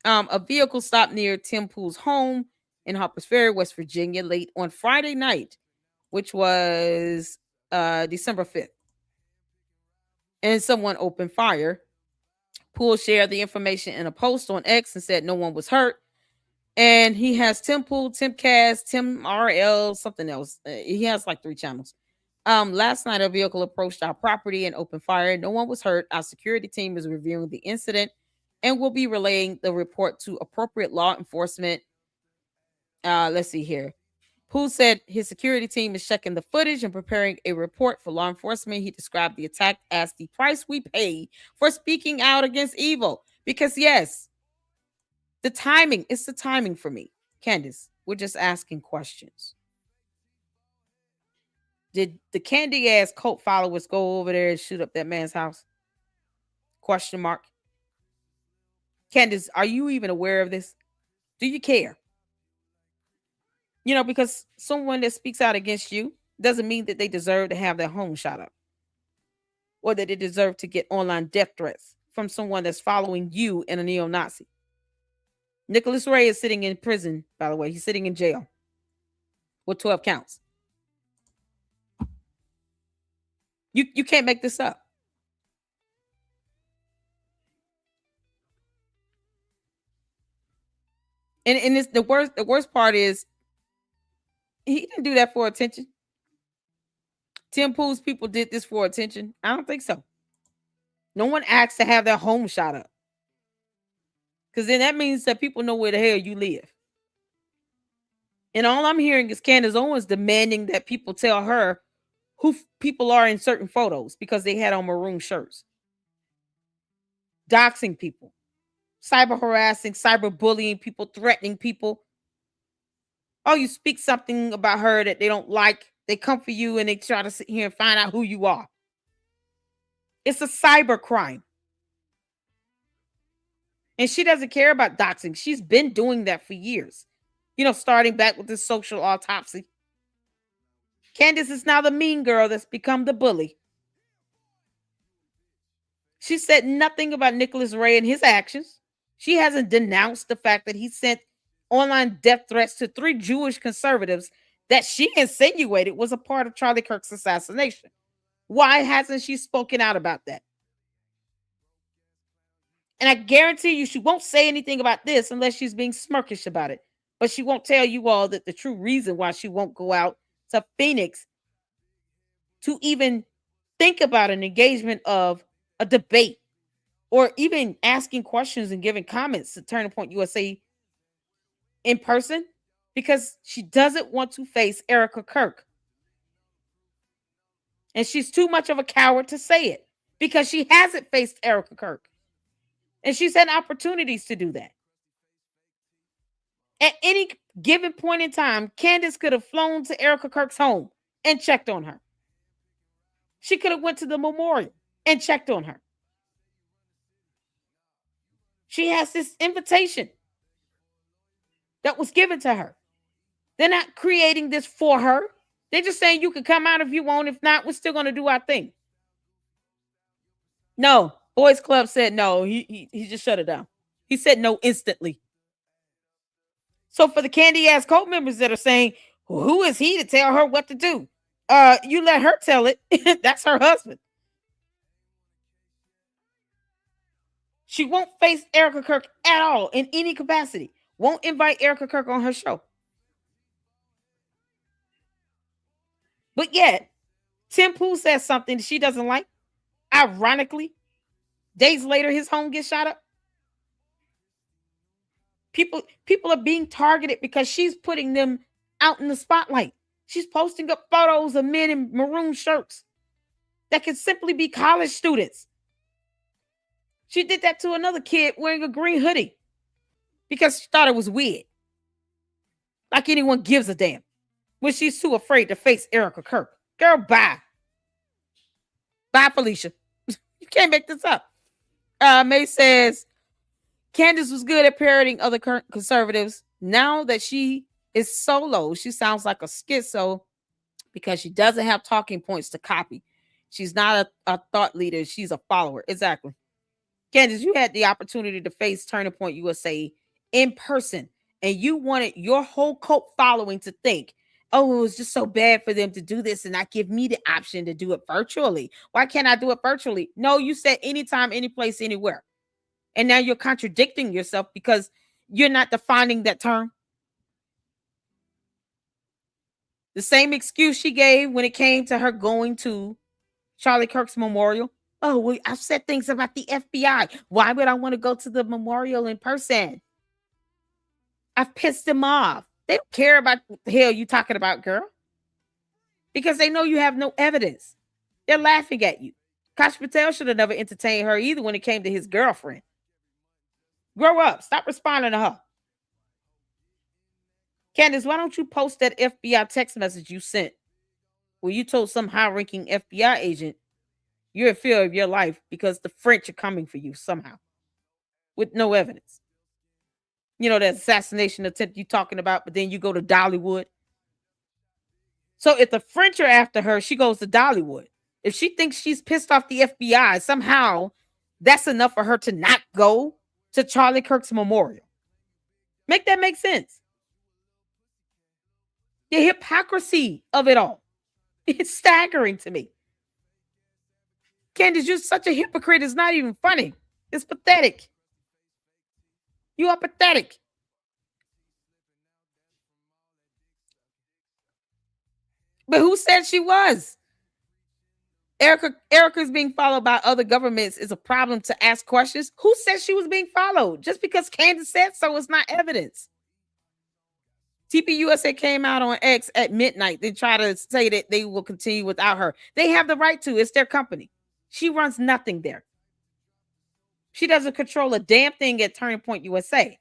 A vehicle stopped near Tim Pool's home in Harper's Ferry, West Virginia, late on Friday night, which was December 5th. And someone opened fire. Pool shared the information in a post on X and said no one was hurt. And he has Tim Pool, Tim Cass, Tim RL, something else. He has like 3 channels. Last night, a vehicle approached our property and opened fire. No one was hurt. Our security team is reviewing the incident and will be relaying the report to appropriate law enforcement. Let's see here. Poole said his security team is checking the footage and preparing a report for law enforcement. He described the attack as the price we pay for speaking out against evil. Because yes, it's the timing for me. Candace, we're just asking questions. Did the candy ass cult followers go over there and shoot up that man's house? Question mark. Candace, are you even aware of this? Do you care? Because someone that speaks out against you doesn't mean that they deserve to have their home shot up, or that they deserve to get online death threats from someone that's following you and a neo-Nazi. Nicholas Ray is sitting in prison, by the way. He's sitting in jail with 12 counts. You can't make this up. And it's the worst part is he didn't do that for attention. Tim Pool's people did this for attention. I don't think so. No one asked to have their home shot up. Because then that means that people know where the hell you live. And all I'm hearing is Candace Owens demanding that people tell her who people are in certain photos because they had on maroon shirts. Doxing people. Cyber harassing, cyber bullying people, threatening people. Oh, you speak something about her that they don't like. They come for you and they try to sit here and find out who you are. It's a cyber crime. And she doesn't care about doxing. She's been doing that for years. Starting back with the social autopsy. Candace is now the mean girl that's become the bully. She said nothing about Nicholas Ray and his actions. She hasn't denounced the fact that he sent online death threats to 3 Jewish conservatives that she insinuated was a part of Charlie Kirk's assassination. Why hasn't she spoken out about that? And I guarantee you she won't say anything about this unless she's being smirkish about it. But she won't tell you all that the true reason why she won't go out to Phoenix to even think about an engagement of a debate or even asking questions and giving comments to Turning Point USA in person because she doesn't want to face Erica Kirk. And she's too much of a coward to say it because she hasn't faced Erica Kirk. And she's had opportunities to do that. At any given point in time, Candace could have flown to Erica Kirk's home and checked on her. She could have went to the memorial and checked on her. She has this invitation that was given to her. They're not creating this for her. They're just saying you can come out if you want. If not, we're still going to do our thing. No, Boys Club said no. He just shut it down. He said no instantly. So for the candy ass cult members that are saying, well, who is he to tell her what to do? You let her tell it. That's her husband. She won't face Erica Kirk at all in any capacity. Won't invite Erica Kirk on her show. But yet, Tim Pool says something she doesn't like. Ironically, days later, his home gets shot up. People are being targeted because she's putting them out in the spotlight. She's posting up photos of men in maroon shirts that could simply be college students. She did that to another kid wearing a green hoodie because she thought it was weird. Like anyone gives a damn when she's too afraid to face Erica Kirk. Girl, bye. Bye, Felicia. You can't make this up. May says, Candace was good at parroting other conservatives. Now that she is solo, she sounds like a schizo because she doesn't have talking points to copy. She's not a thought leader. She's a follower. Exactly. Candace, you had the opportunity to face Turning Point USA in person, and you wanted your whole cult following to think, oh, it was just so bad for them to do this and not give me the option to do it virtually. Why can't I do it virtually? No, you said anytime, any place, anywhere. And now you're contradicting yourself because you're not defining that term. The same excuse she gave when it came to her going to Charlie Kirk's memorial. Oh, well, I've said things about the FBI. Why would I want to go to the memorial in person? I've pissed them off. They don't care about what the hell you talking about, girl. Because they know you have no evidence. They're laughing at you. Kash Patel should have never entertained her either when it came to his girlfriend. Grow up. Stop responding to her. Candace, why don't you post that FBI text message you sent where you told some high-ranking FBI agent you're in fear of your life because the French are coming for you somehow with no evidence? You know, that assassination attempt you talking about, but then you go to Dollywood. So if the French are after her, she goes to Dollywood. If she thinks she's pissed off the FBI, somehow that's enough for her to not go to Charlie Kirk's memorial. Make that make sense. The hypocrisy of it all. It's staggering to me. Candace, you're such a hypocrite. It's not even funny. It's pathetic. You are pathetic. But who said she was? Erica's being followed by other governments is a problem to ask questions. Who said she was being followed? Just because Candace said so is not evidence. TPUSA came out on X at midnight. They try to say that they will continue without her. They have the right to. It's their company. She runs nothing there. She doesn't control a damn thing at Turning Point USA.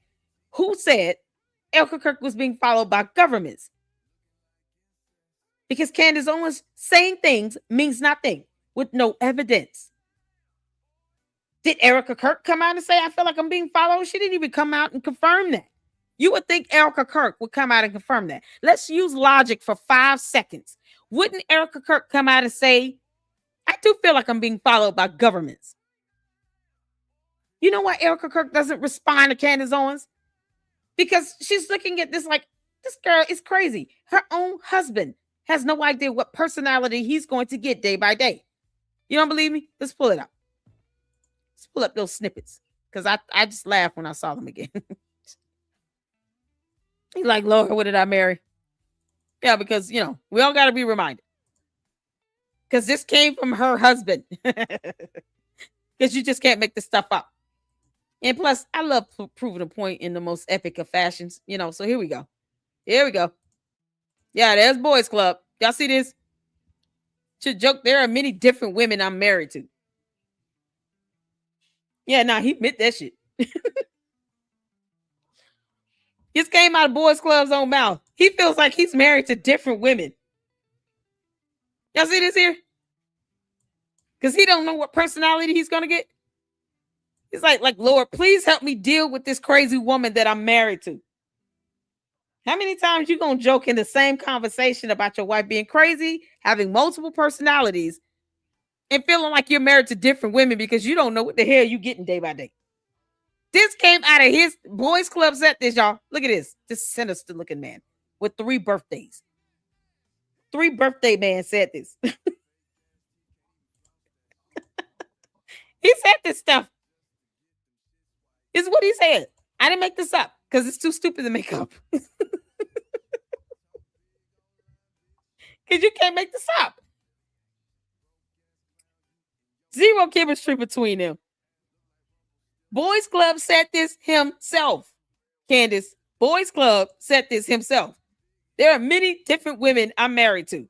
Who said Erica Kirk was being followed by governments? Because Candace Owens saying things means nothing with no evidence. Did Erica Kirk come out and say, I feel like I'm being followed? She didn't even come out and confirm that. You would think Erica Kirk would come out and confirm that. Let's use logic for 5 seconds. Wouldn't Erica Kirk come out and say, I do feel like I'm being followed by governments? You know why Erica Kirk doesn't respond to Candace Owens? Because she's looking at this like, this girl is crazy. Her own husband has no idea what personality he's going to get day by day. You don't believe me? Let's pull it up. Let's pull up those snippets. Because I just laughed when I saw them again. He's like, Lord, what did I marry? Yeah, because, you know, we all got to be reminded. Because this came from her husband. Because you just can't make this stuff up. And plus, I love proving a point in the most epic of fashions. So here we go. Here we go. Yeah, there's Boys Club. Y'all see this? To joke, there are many different women I'm married to. Yeah, nah, he admit that shit. This came out of Boys Club's own mouth. He feels like he's married to different women. Y'all see this here? Because he don't know what personality he's gonna get. He's like, Lord, please help me deal with this crazy woman that I'm married to. How many times you gonna joke in the same conversation about your wife being crazy, having multiple personalities, and feeling like you're married to different women because you don't know what the hell you getting day by day? This came out of his Boys Club set this, y'all. Look at this. This sinister looking man with 3 birthdays. 3 birthday man said this. He said this stuff. This is what he said. I didn't make this up because it's too stupid to make up. Because you can't make this up. Zero chemistry between them. Boys Club said this himself. Candace, Boys Club said this himself. There are many different women I'm married to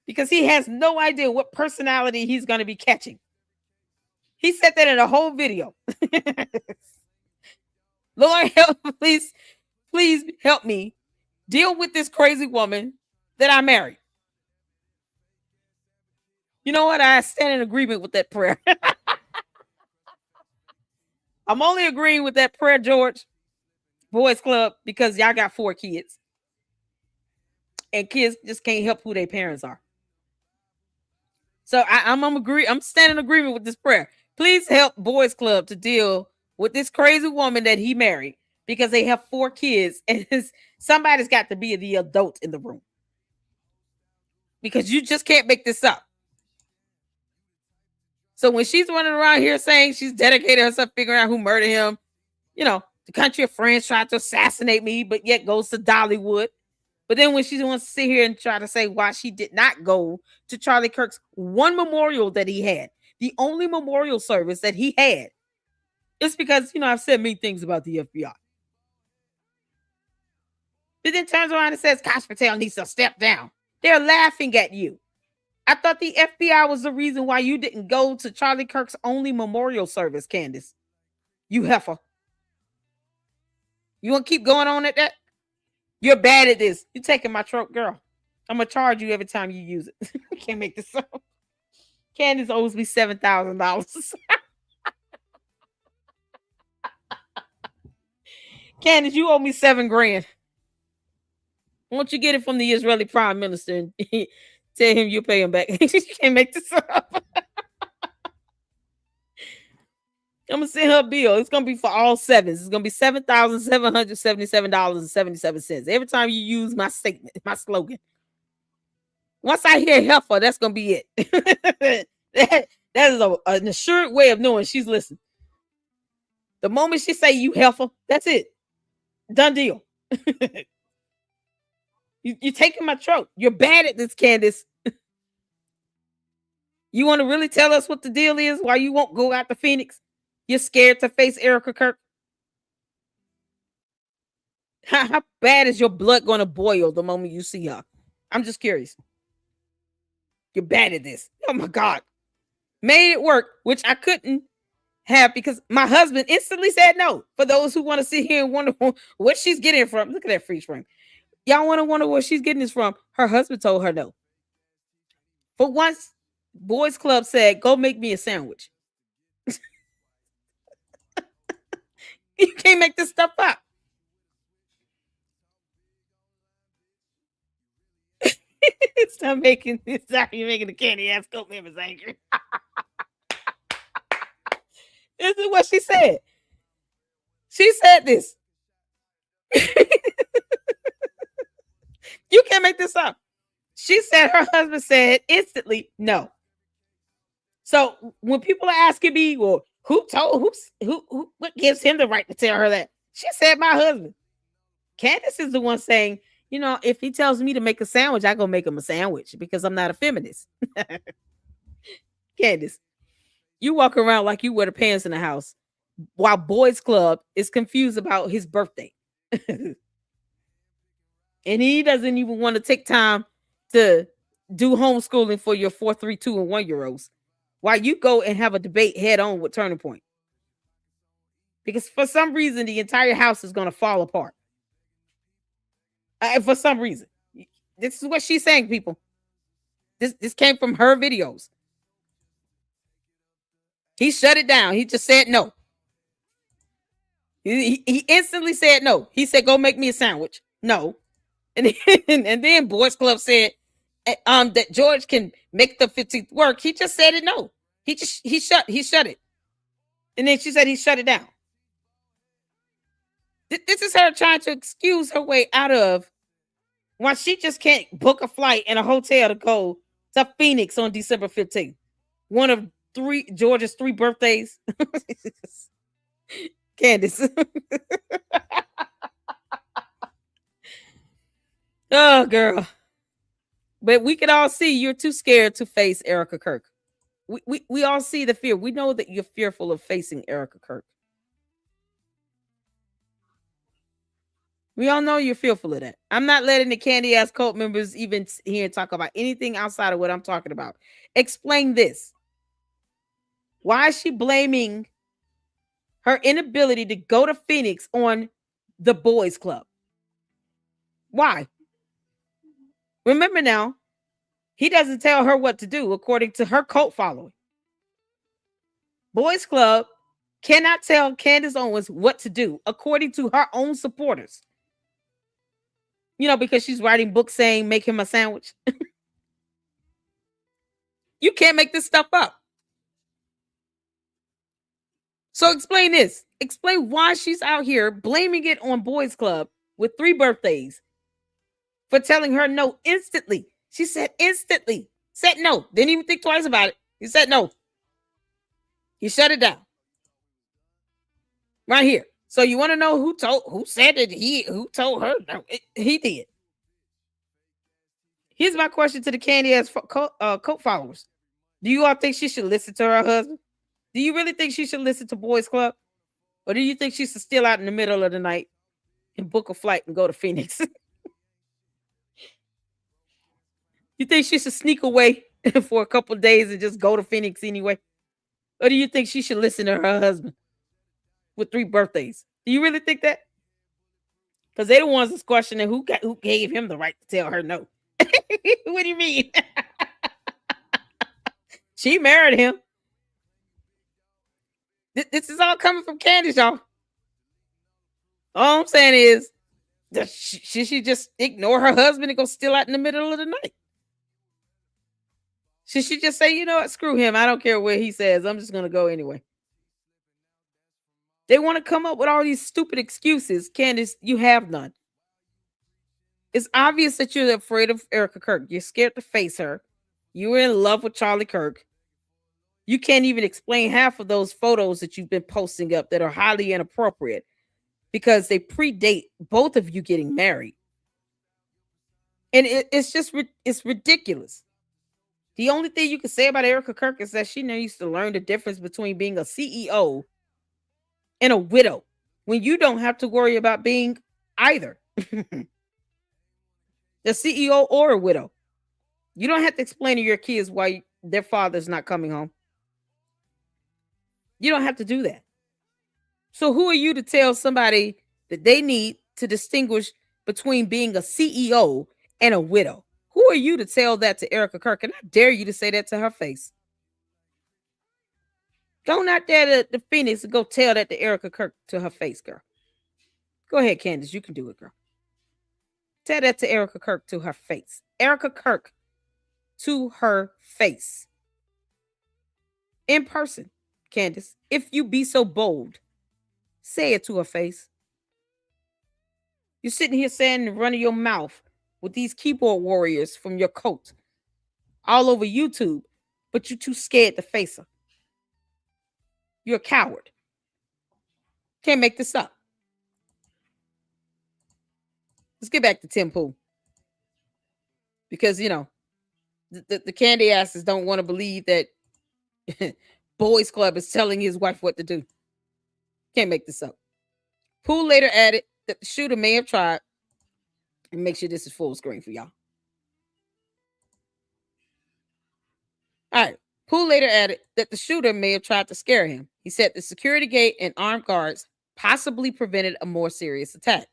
because he has no idea what personality he's going to be catching. He said that in a whole video. Lord, help, please help me deal with this crazy woman that I married. You know what? I stand in agreement with that prayer. I'm only agreeing with that prayer, George. Boys Club, because y'all got 4 kids. And kids just can't help who their parents are. So I'm standing in agreement with this prayer. Please help Boys Club to deal with this crazy woman that he married because they have 4 kids and somebody's got to be the adult in the room. Because you just can't make this up. So when she's running around here saying she's dedicated herself figuring out who murdered him, the country of France tried to assassinate me, but yet goes to Dollywood. But then when she wants to sit here and try to say why she did not go to Charlie Kirk's one memorial that he had, the only memorial service that he had, it's because, I've said many things about the FBI. But then turns around and says, Kash Patel needs to step down. They're laughing at you. I thought the FBI was the reason why you didn't go to Charlie Kirk's only memorial service, Candace. You heifer. You want to keep going on at that? You're bad at this. You're taking my trope, girl. I'm going to charge you every time you use it. You can't make this up. Candace owes me $7,000. Candace, you owe me $7,000. Won't you get it from the Israeli prime minister and tell him you pay him back? You can't make this up. I'm going to send her a bill. It's going to be for all 7s. It's going to be $7,777.77. Every time you use my statement, my slogan. Once I hear heifer, that's going to be it. that is an assured way of knowing she's listening. The moment she say you heifer, that's it. Done deal. You're taking my trope. You're bad at this, Candace. You want to really tell us what the deal is? Why you won't go out to Phoenix? You're scared to face Erica Kirk? How bad is your blood going to boil the moment you see her? I'm just curious. You're bad at this. Oh my God. Made it work, which I couldn't have because my husband instantly said no. For those who want to sit here and wonder what she's getting from. Look at that freeze frame. Y'all want to wonder where she's getting this from. Her husband told her no. For once, Boys Club said, go make me a sandwich. You can't make this stuff up. Stop making the candy ass goat members angry. This is what she said. She said this. You can't make this up. She said her husband said instantly no. So when people are asking me, well, who what gives him the right to tell her that? She said my husband. Candace is the one saying, if he tells me to make a sandwich, I go make him a sandwich because I'm not a feminist. Candace, you walk around like you wear the pants in the house. while Boys Club is confused about his birthday. And he doesn't even want to take time to do homeschooling for your 4, 3, 2, and 1 year olds. While you go and have a debate head on with Turning Point. Because for some reason, the entire house is going to fall apart. For some reason. This is what she's saying, people. This came from her videos. He shut it down. He just said no. He instantly said no. He said, go make me a sandwich. No. And then Boys Club said that George can make the 15th work. He just said it no. He shut it. And then she said he shut it down. This is her trying to excuse her way out of why she just can't book a flight and a hotel to go to Phoenix on December 15th. One of George's 3 birthdays. Candace. Oh, girl. But we can all see you're too scared to face Erica Kirk. We all see the fear. We know that you're fearful of facing Erica Kirk. We all know you're fearful of that. I'm not letting the candy ass cult members even here talk about anything outside of what I'm talking about. Explain this. Why is she blaming her inability to go to Phoenix on the Boys Club? Why? Remember now, he doesn't tell her what to do according to her cult following. Boys Club cannot tell Candace Owens what to do according to her own supporters. You know, because she's writing books saying, make him a sandwich. You can't make this stuff up. So explain this. Explain why she's out here blaming it on Boys Club with 3 birthdays for telling her no instantly. She said instantly. Said no. Didn't even think twice about it. He said no. He shut it down. Right here. So you want to know who said that who told her? No, he did. Here's my question to the candy ass cult followers. Do you all think she should listen to her husband? Do you really think she should listen to Boys Club? Or do you think she should steal out in the middle of the night and book a flight and go to Phoenix? You think she should sneak away for a couple of days and just go to Phoenix anyway? Or do you think she should listen to her husband with 3 birthdays? Do you really think that? Because they're the ones that's questioning who gave him the right to tell her no. What do you mean? She married him. This is all coming from Candace, y'all. All I'm saying is, should she just ignore her husband and go steal out in the middle of the night? Should she just say, you know what, screw him. I don't care what he says. I'm just going to go anyway. They want to come up with all these stupid excuses. Candace, you have none. It's obvious that you're afraid of Erica Kirk. You're scared to face her. You were in love with Charlie Kirk. You can't even explain half of those photos that you've been posting up that are highly inappropriate because they predate both of you getting married. And it's ridiculous. The only thing you can say about Erica Kirk is that she needs to learn the difference between being a CEO and a widow when you don't have to worry about being either. The CEO or a widow. You don't have to explain to your kids why their father's not coming home. You don't have to do that. So who are you to tell somebody that they need to distinguish between being a CEO and a widow? Who are you to tell that to Erica Kirk? And I dare you to say that to her face. Go not there to Phoenix and go tell that to Erica Kirk to her face, girl. Go ahead, Candace. You can do it, girl. Tell that to Erica Kirk to her face. Erica Kirk to her face. In person, Candace. If you be so bold, say it to her face. You're sitting here saying and running your mouth with these keyboard warriors from your cult all over YouTube, but you're too scared to face her. You're a coward. Can't make this up. Let's get back to Tim Pool. Because, you know, the candy asses don't want to believe that Boys Club is telling his wife what to do. Can't make this up. Poole later added that the shooter may have tried, and make sure this is full screen for y'all. All right. Poole later added that the shooter may have tried to scare him. He said the security gate and armed guards possibly prevented a more serious attack.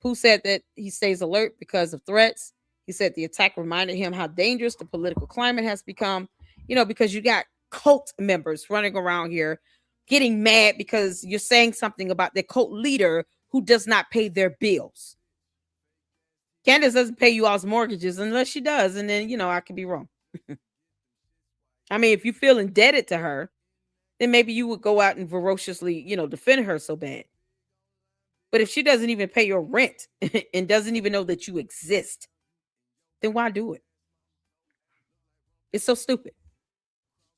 Poole said that he stays alert because of threats. He said the attack reminded him how dangerous the political climate has become, because you got cult members running around here getting mad because you're saying something about their cult leader who does not pay their bills. Candace doesn't pay you all's mortgages unless she does, and then, I could be wrong. I mean, if you feel indebted to her, then maybe you would go out and ferociously, defend her so bad. But if she doesn't even pay your rent and doesn't even know that you exist, then why do it? It's so stupid.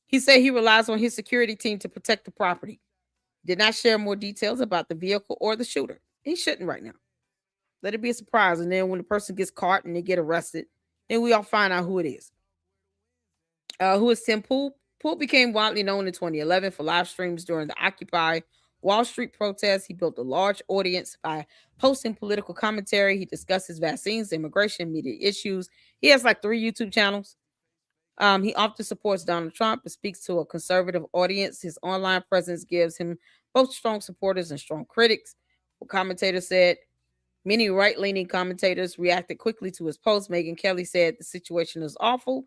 He said he relies on his security team to protect the property. Did not share more details about the vehicle or the shooter. He shouldn't right now. Let it be a surprise. And then when the person gets caught and they get arrested, then we all find out who it is. Who is Tim Poole? Poole became widely known in 2011 for live streams during the Occupy Wall Street protests. He built a large audience by posting political commentary. He discusses vaccines, immigration, media issues. He has like 3 YouTube channels. He often supports Donald Trump and speaks to a conservative audience. His online presence gives him both strong supporters and strong critics. A commentator said many right-leaning commentators reacted quickly to his post. Megyn Kelly said the situation is awful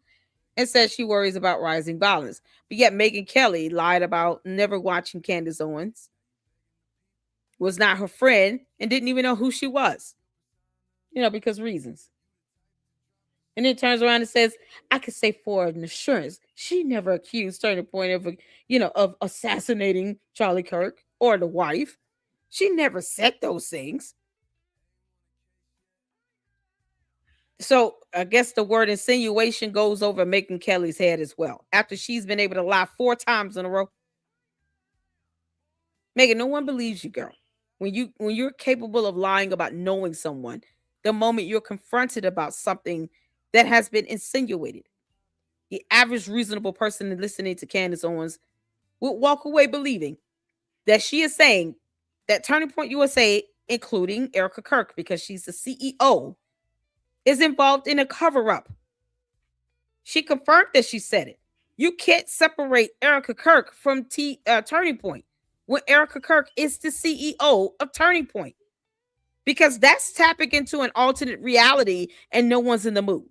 and said she worries about rising violence. But yet Megyn Kelly lied about never watching Candace Owens, was not her friend, and didn't even know who she was, because reasons. And then turns around and says, I could say for an assurance, she never accused Turning Point of assassinating Charlie Kirk or the wife. She never said those things. So I guess the word insinuation goes over Megyn Kelly's head as well. After she's been able to lie 4 times in a row. Megyn, no one believes you, girl. When you're capable of lying about knowing someone, the moment you're confronted about something that has been insinuated, the average reasonable person listening to Candace Owens would walk away believing that she is saying that Turning Point USA, including Erica Kirk, because she's the CEO, is involved in a cover-up. She confirmed that she said it. You can't separate Erica Kirk from Turning Point when Erica Kirk is the CEO of Turning Point, because that's tapping into an alternate reality and no one's in the mood.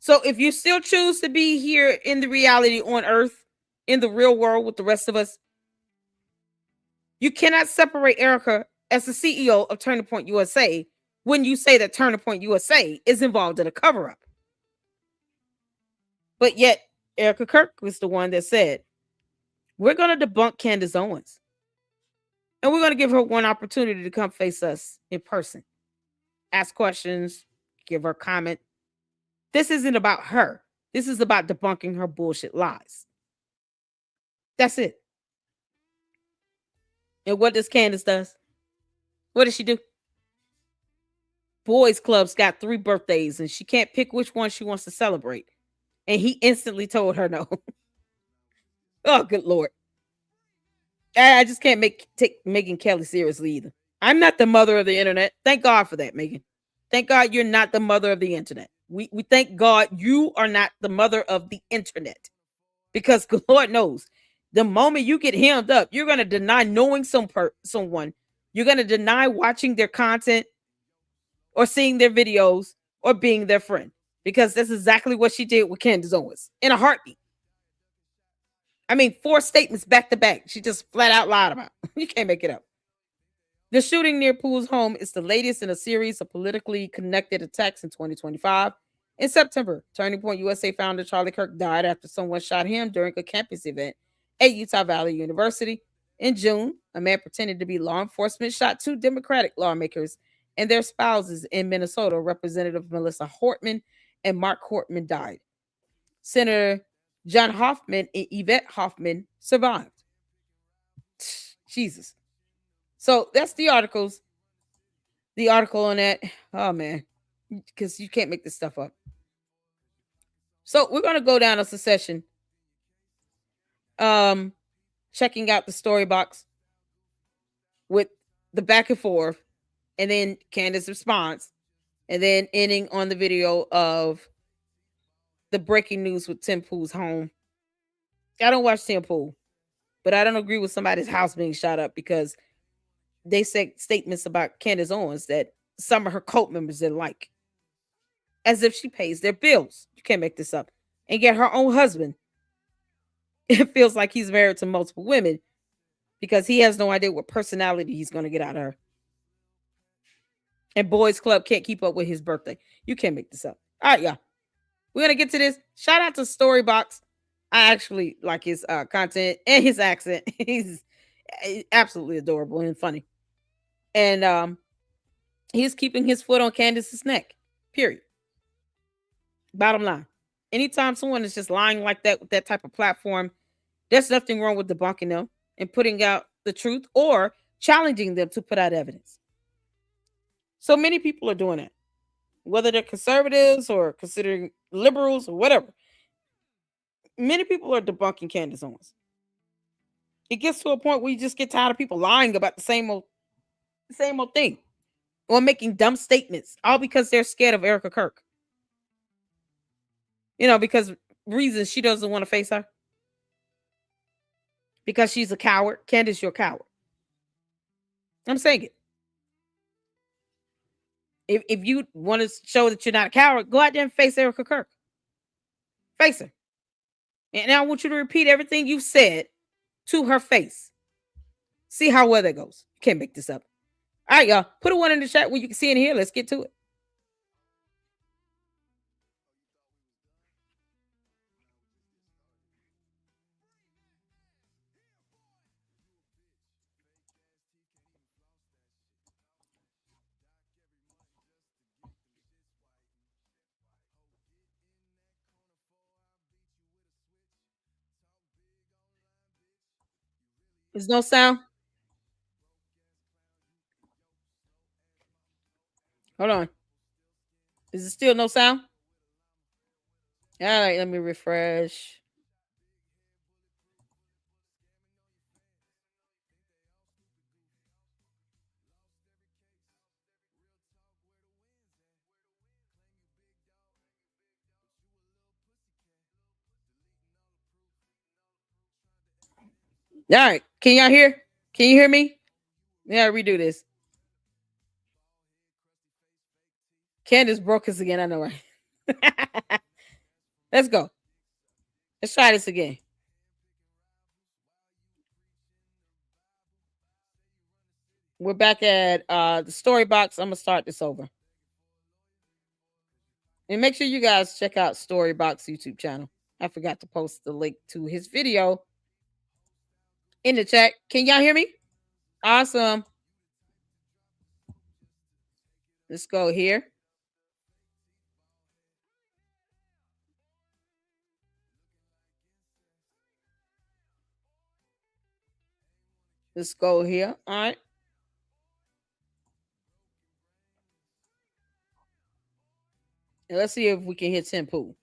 So if you still choose to be here in the reality on Earth, in the real world with the rest of us, you cannot separate Erica as the CEO of Turning Point USA when you say that Turning Point USA is involved in a cover-up. But yet, Erica Kirk was the one that said, we're going to debunk Candace Owens. And we're going to give her one opportunity to come face us in person. Ask questions, give her comment. This isn't about her. This is about debunking her bullshit lies. That's it. And what does Candace does? What does she do? Boys Club's got 3 birthdays and she can't pick which one she wants to celebrate. And he instantly told her no. Oh, good Lord. I just can't take Megyn Kelly seriously either. I'm not the mother of the internet. Thank God for that, Megyn. Thank God you're not the mother of the internet. We thank God you are not the mother of the internet. Because Lord knows, the moment you get hemmed up, you're going to deny knowing someone. You're going to deny watching their content or seeing their videos or being their friend. Because that's exactly what she did with Candace Owens in a heartbeat. I mean, 4 statements back to back. She just flat out lied about. You can't make it up. The shooting near Poole's home is the latest in a series of politically connected attacks in 2025. In September, Turning Point USA founder Charlie Kirk died after someone shot him during a campus event at Utah Valley University. In June, a man pretending to be law enforcement shot 2 Democratic lawmakers and their spouses in Minnesota. Representative Melissa Hortman and Mark Hortman died. Senator John Hoffman and Yvette Hoffman survived. Jesus. So that's the articles. The article on that. Oh, man. Because you can't make this stuff up. So we're going to go down a succession. checking out the story box with the back and forth, and then Candace's response, and then ending on the video of the breaking news with Tim Pool's home. I don't watch Tim Pool, but I don't agree with somebody's house being shot up because they said statements about Candace Owens that some of her cult members didn't like, as if she pays their bills. You can't make this up. And yet her own husband, it feels like he's married to multiple women because he has no idea what personality he's going to get out of her. And Boys Club can't keep up with his birthday. You can't make this up. All right, y'all. We're going to get to this. Shout out to Storybox. I actually like his content and his accent. He's absolutely adorable and funny. And he's keeping his foot on Candace's neck. Period. Bottom line. Anytime someone is just lying like that with that type of platform, there's nothing wrong with debunking them and putting out the truth or challenging them to put out evidence. So many people are doing that, whether they're conservatives or considering liberals or whatever. Many people are debunking Candace Owens. It gets to a point where you just get tired of people lying about the same old thing or making dumb statements, all because they're scared of Erica Kirk. Because reasons she doesn't want to face her. Because she's a coward. Candace, you're a coward. I'm saying it. If you want to show that you're not a coward, go out there and face Erica Kirk. Face her. And I want you to repeat everything you've said to her face. See how well that goes. You can't make this up. All right, y'all. Put a one in the chat where you can see and hear. Let's get to it. There's no sound. Hold on. Is it still no sound? All right, let me refresh. All right. Can y'all hear? Can you hear me? Yeah, redo this. Candace broke us again. I know, right? Let's go. Let's try this again. We're back at the story box. I'm gonna start this over. And make sure you guys check out Storybox YouTube channel. I forgot to post the link to his video in the chat. Can y'all hear me? Awesome. Let's go here. Let's go here. All right. And let's see if we can hear Tim Pool.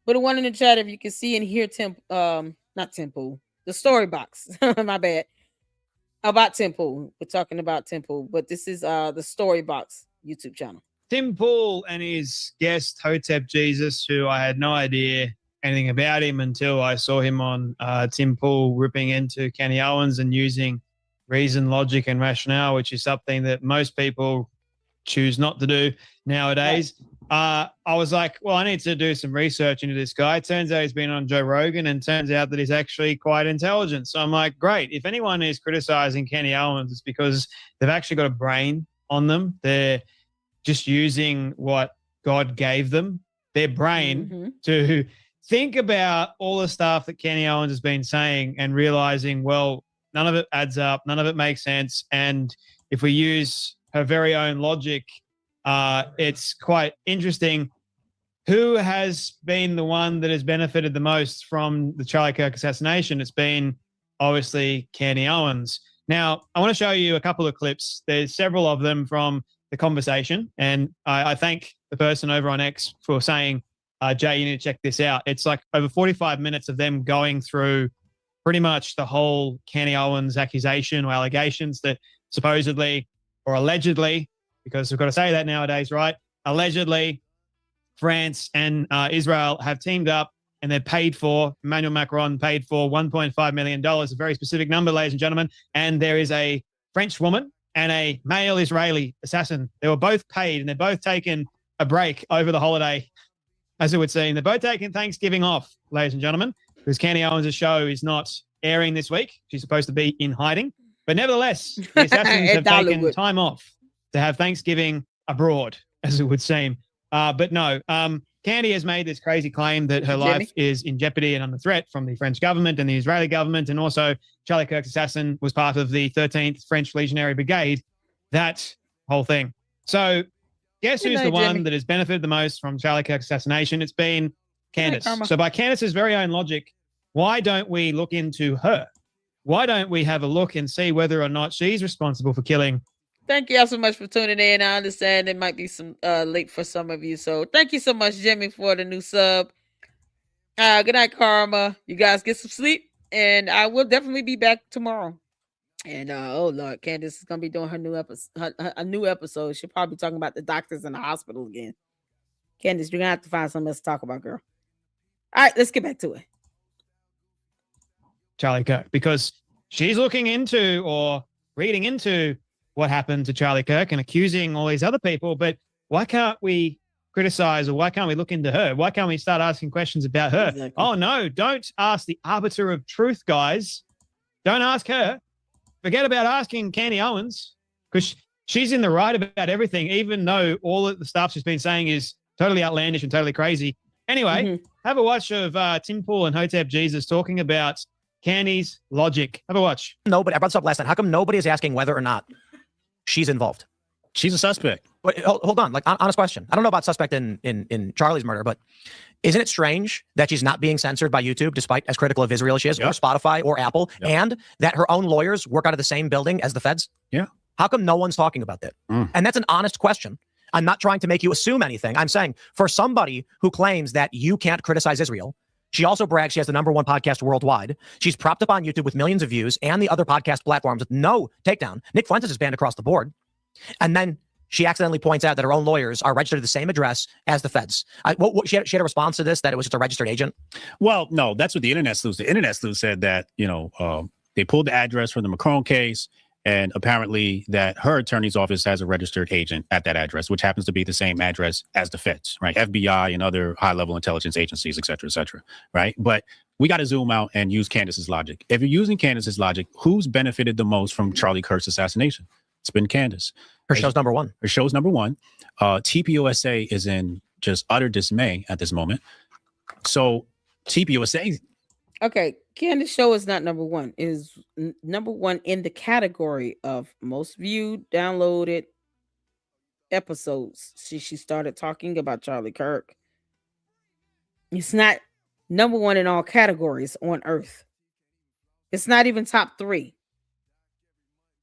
Put a one in the chat if you can see and hear not Tim Pool, the story box. My bad. About Tim Pool. We're talking about Tim Pool, but this is the story box YouTube channel. Tim Pool and his guest Hotep Jesus, who I had no idea anything about him until I saw him on Tim Pool ripping into Kenny Owens and using reason, logic, and rationale, which is something that most people choose not to do nowadays. Right. I was like, well, I need to do some research into this guy. Turns out he's been on Joe Rogan, and turns out that he's actually quite intelligent. So I'm like, great. If anyone is criticizing Kenny Owens, it's because they've actually got a brain on them. They're just using what God gave them, their brain, to think about all the stuff that Kenny Owens has been saying and realizing, well, none of it adds up. None of it makes sense. And if we use her very own logic, it's quite interesting. Who has been the one that has benefited the most from the Charlie Kirk assassination? It's been obviously Kenny Owens. Now, I want to show you a couple of clips. There's several of them from the conversation, and I thank the person over on X for saying, Jay, you need to check this out. It's like over 45 minutes of them going through pretty much the whole Candy Owens accusation or allegations that supposedly or allegedly, because we've got to say that nowadays, right? Allegedly, France and Israel have teamed up and they're paid for, Emmanuel Macron paid for $1.5 million, a very specific number, ladies and gentlemen. And there is a French woman and a male Israeli assassin. They were both paid and they're both taking a break over the holiday, as it would seem. They're both taking Thanksgiving off, ladies and gentlemen, because Candy Owens' show is not airing this week. She's supposed to be in hiding. But nevertheless, the assassins have taken time off to have Thanksgiving abroad, as it would seem. But no, Candy has made this crazy claim that her life is in jeopardy and under threat from the French government and the Israeli government. And also Charlie Kirk's assassin was part of the 13th French Legionary Brigade. That whole thing. So guess who's the one that has benefited the most from Charlie Kirk's assassination? It's been Candace. So by Candace's very own logic, why don't we look into her? Why don't we have a look and see whether or not she's responsible for killing? Thank you all so much for tuning in. I understand it might be some late for some of you. So thank you so much, Jimmy, for the new sub. Good night, Karma. You guys get some sleep. And I will definitely be back tomorrow. And oh Lord, Candace is gonna be doing her new episode. A new episode. She'll probably be talking about the doctors in the hospital again. Candace, you're gonna have to find something else to talk about, girl. All right, let's get back to it. Charlie Kirk, because she's looking into or reading into what happened to Charlie Kirk and accusing all these other people. But why can't we criticize, or why can't we look into her? Why can't we start asking questions about her? Exactly. Oh no, don't ask the arbiter of truth, guys. Don't ask her. Forget about asking Candy Owens, because she's in the right about everything, even though all of the stuff she's been saying is totally outlandish and totally crazy. Anyway, have a watch of Tim Pool and Hotep Jesus talking about Candy's logic. Have a watch. Nobody, I brought this up last night. How come nobody is asking whether or not she's involved? She's a suspect. But hold on, like honest question. I don't know about suspect in Charlie's murder, but isn't it strange that she's not being censored by YouTube, despite as critical of Israel she is, or Spotify or Apple, and that her own lawyers work out of the same building as the feds? Yeah. How come no one's talking about that? And that's an honest question. I'm not trying to make you assume anything. I'm saying for somebody who claims that you can't criticize Israel, she also brags she has the #1 podcast worldwide. She's propped up on YouTube with millions of views and the other podcast platforms with no takedown. Nick Fuentes is banned across the board. And then she accidentally points out that her own lawyers are registered at the same address as the feds. She had a response to this, that it was just a registered agent? Well, no, that's what the internet sleuth. The internet sleuth said that, they pulled the address from the Macron case, and apparently that her attorney's office has a registered agent at that address, which happens to be the same address as the feds, right? FBI and other high-level intelligence agencies, et cetera, right? But we got to zoom out and use Candace's logic. If you're using Candace's logic, who's benefited the most from Charlie Kirk's assassination? It's been Candace. Her show's #1. Her show's #1. TPUSA is in just utter dismay at this moment. So TPUSA. Okay, Candace's show is not #1. It is #1 in the category of most viewed, downloaded episodes. She started talking about Charlie Kirk. It's not #1 in all categories on Earth. It's not even top 3.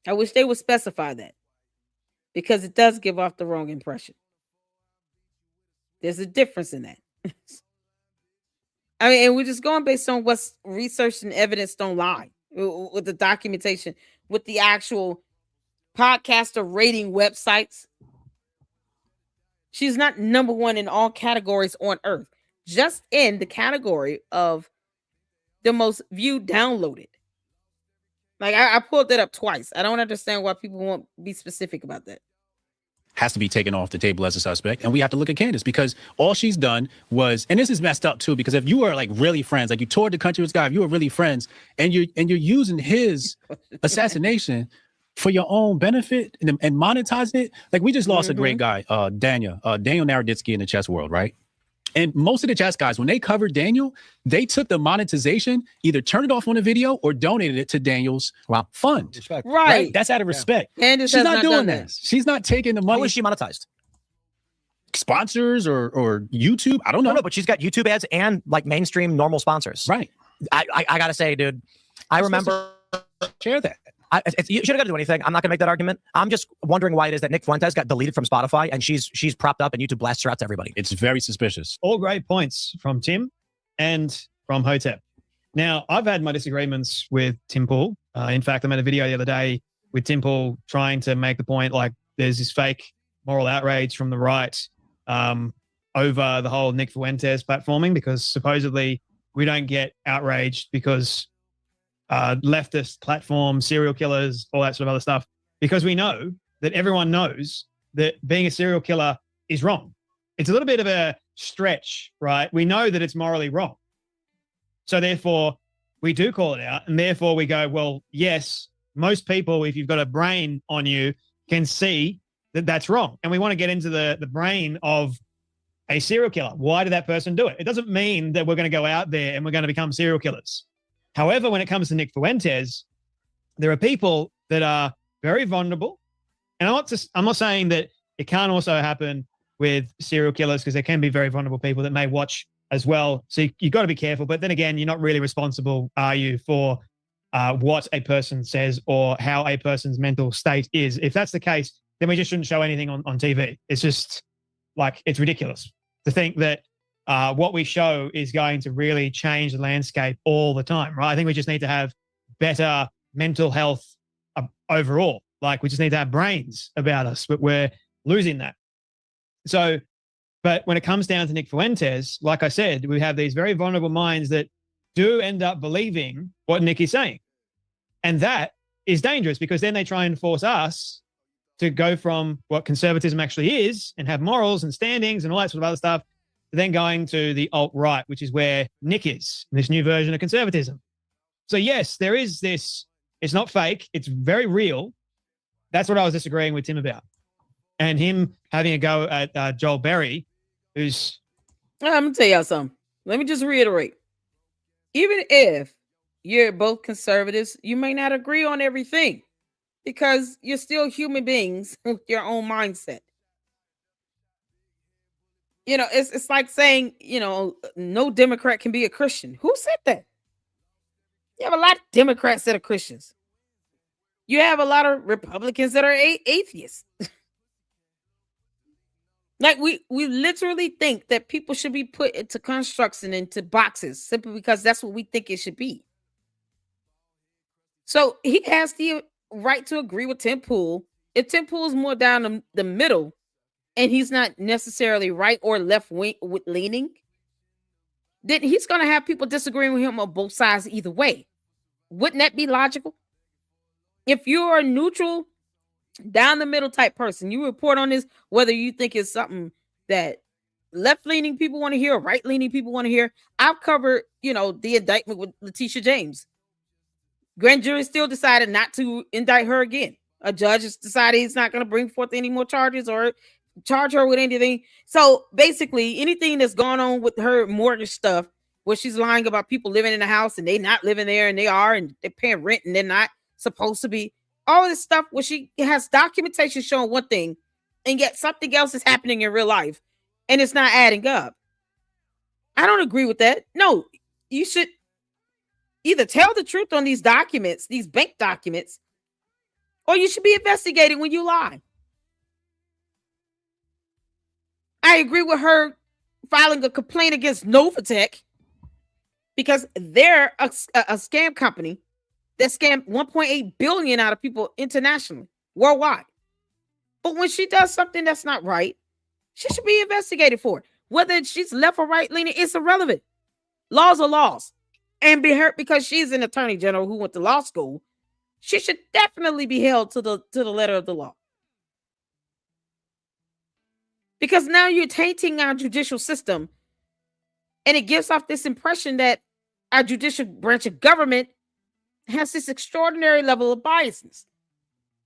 I wish they would specify that, because it does give off the wrong impression. There's a difference in that. I mean, and we're just going based on what's research and evidence don't lie, with the documentation, with the actual podcaster rating websites. She's not #1 in all categories on Earth, just in the category of the most viewed, downloaded. Like, I pulled that up twice. I don't understand why people won't be specific about that. Has to be taken off the table as a suspect. And we have to look at Candace, because all she's done was, and this is messed up too, because if you were like really friends, like you toured the country with this guy, if you were really friends and you're using his assassination for your own benefit and monetizing it, like we just lost a great guy, Daniel Naroditsky in the chess world, right? And most of the chess guys, when they covered Daniel, they took the monetization, either turned it off on a video or donated it to Daniel's fund. Right. That's out of respect. Candace She's not doing that. She's not taking the money. How is she monetized? Sponsors or YouTube? I don't know. No, but she's got YouTube ads and like mainstream normal sponsors. Right. I gotta say, dude, I remember. Share that. You shouldn't got to do anything. I'm not going to make that argument. I'm just wondering why it is that Nick Fuentes got deleted from Spotify and she's propped up and YouTube blasts her out to everybody. It's very suspicious. All great points from Tim and from Hotep. Now, I've had my disagreements with Tim Pool. In fact, I made a video the other day with Tim Pool trying to make the point like there's this fake moral outrage from the right over the whole Nick Fuentes platforming, because supposedly we don't get outraged because leftist platforms, serial killers, all that sort of other stuff, because we know that everyone knows that being a serial killer is wrong. It's a little bit of a stretch, right? We know that it's morally wrong. So therefore, we do call it out. And therefore, we go, well, yes, most people, if you've got a brain on you, can see that that's wrong. And we want to get into the brain of a serial killer. Why did that person do it? It doesn't mean that we're going to go out there and we're going to become serial killers. However, when it comes to Nick Fuentes, there are people that are very vulnerable. And I'm not saying that it can't also happen with serial killers, because there can be very vulnerable people that may watch as well. So you've got to be careful. But then again, you're not really responsible, are you, for what a person says or how a person's mental state is. If that's the case, then we just shouldn't show anything on TV. It's just like, it's ridiculous to think that what we show is going to really change the landscape all the time, right? I think we just need to have better mental health overall. Like, we just need to have brains about us, but we're losing that. So, but when it comes down to Nick Fuentes, like I said, we have these very vulnerable minds that do end up believing what Nick is saying. And that is dangerous, because then they try and force us to go from what conservatism actually is and have morals and standings and all that sort of other stuff, to then going to the alt-right, which is where Nick is, this new version of conservatism. So yes, there is this, it's not fake, it's very real. That's what I was disagreeing with Tim about. And him having a go at Joel Berry, who's... I'm going to tell y'all something. Let me just reiterate. Even if you're both conservatives, you may not agree on everything, because you're still human beings with your own mindset. You know, it's like saying, you know, no Democrat can be a Christian. Who said that? You have a lot of Democrats that are Christians. You have a lot of Republicans that are atheists. Like, we literally think that people should be put into constructs and into boxes simply because that's what we think it should be. So he has the right to agree with Tim Pool. If Tim Pool is more down the middle and he's not necessarily right or left wing leaning, then he's going to have people disagreeing with him on both sides either way. Wouldn't that be logical? If you're a neutral, down the middle type person, you report on this, whether you think it's something that left leaning people want to hear or right leaning people want to hear. I've covered, you know, the indictment with Letitia James. Grand jury still decided not to indict her again. A judge has decided he's not going to bring forth any more charges or charge her with anything. So basically, anything that's gone on with her mortgage stuff, where she's lying about people living in the house and they not living there and they are, and they're paying rent and they're not supposed to be. All this stuff where she has documentation showing one thing, and yet something else is happening in real life, and it's not adding up. I don't agree with that. No, you should either tell the truth on these documents, these bank documents, or you should be investigated when you lie. I agree with her filing a complaint against Novatech because they're a scam company that scammed 1.8 billion out of people internationally, worldwide. But when she does something that's not right, she should be investigated for it. Whether she's left or right leaning, it's irrelevant. Laws are laws. And because she's an attorney general who went to law school, she should definitely be held to the letter of the law. Because now you're tainting our judicial system, and it gives off this impression that our judicial branch of government has this extraordinary level of biasness.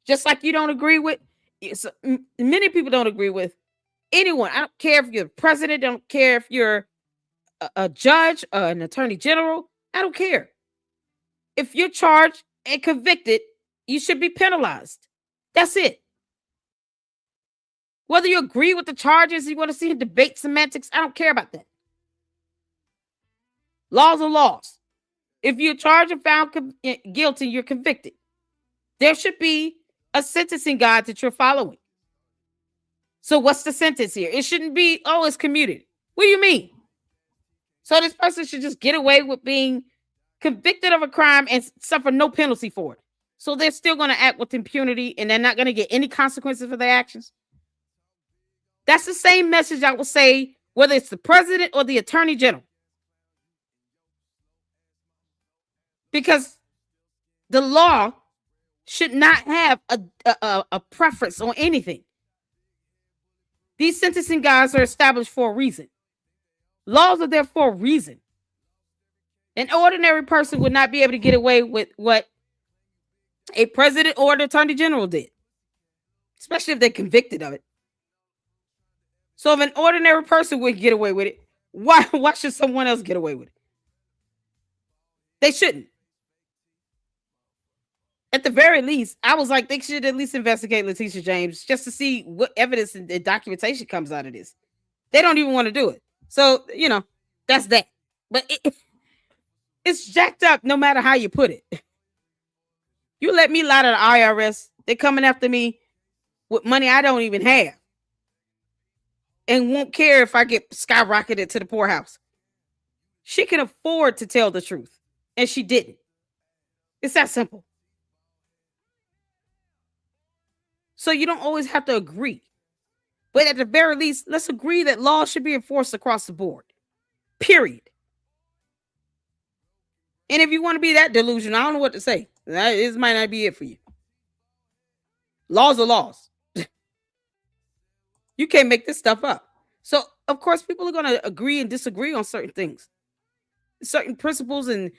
Just like you don't agree with, many people don't agree with anyone. I don't care if you're the president, I don't care if you're a judge, an attorney general, I don't care. If you're charged and convicted, you should be penalized. That's it. Whether you agree with the charges, you want to see in debate semantics, I don't care about that. Laws are laws. If you're charged and found guilty, you're convicted. There should be a sentencing guide that you're following. So what's the sentence here? It shouldn't be, oh, it's commuted. What do you mean? So this person should just get away with being convicted of a crime and suffer no penalty for it. So they're still going to act with impunity and they're not going to get any consequences for their actions. That's the same message I would say, whether it's the president or the attorney general. Because the law should not have a preference on anything. These sentencing guides are established for a reason. Laws are there for a reason. An ordinary person would not be able to get away with what a president or an attorney general did, especially if they're convicted of it. So if an ordinary person would get away with it, why should someone else get away with it? They shouldn't. At the very least, I was like, they should at least investigate Letitia James just to see what evidence and documentation comes out of this. They don't even want to do it. So, that's that. But it's jacked up no matter how you put it. You let me lie to the IRS, they're coming after me with money I don't even have. And won't care if I get skyrocketed to the poorhouse. She can afford to tell the truth. And she didn't. It's that simple. So you don't always have to agree. But at the very least, let's agree that laws should be enforced across the board. Period. And if you want to be that delusional, I don't know what to say. This might not be it for you. Laws are laws. You can't make this stuff up. So, of course, people are going to agree and disagree on certain things. Certain principles and,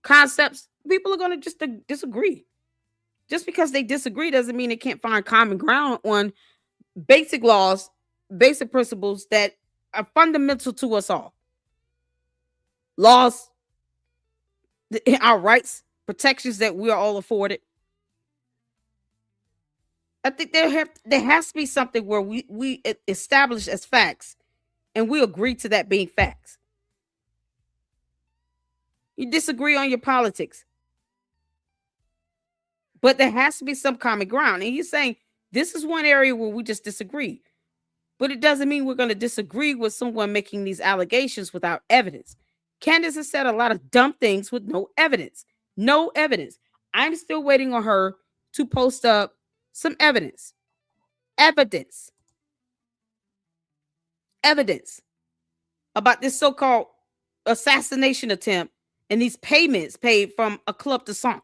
concepts. People are going to just disagree. Just because they disagree doesn't mean they can't find common ground on basic laws, basic principles that are fundamental to us all. Laws, our rights, protections that we are all afforded. I think there has to be something where we establish as facts and we agree to that being facts. You disagree on your politics, but there has to be some common ground. And you're saying this is one area where we just disagree, but it doesn't mean we're going to disagree with someone making these allegations without evidence. Candace has said a lot of dumb things with no evidence. No evidence. I'm still waiting on her to post up some evidence about this so-called assassination attempt and these payments paid from a club de sang.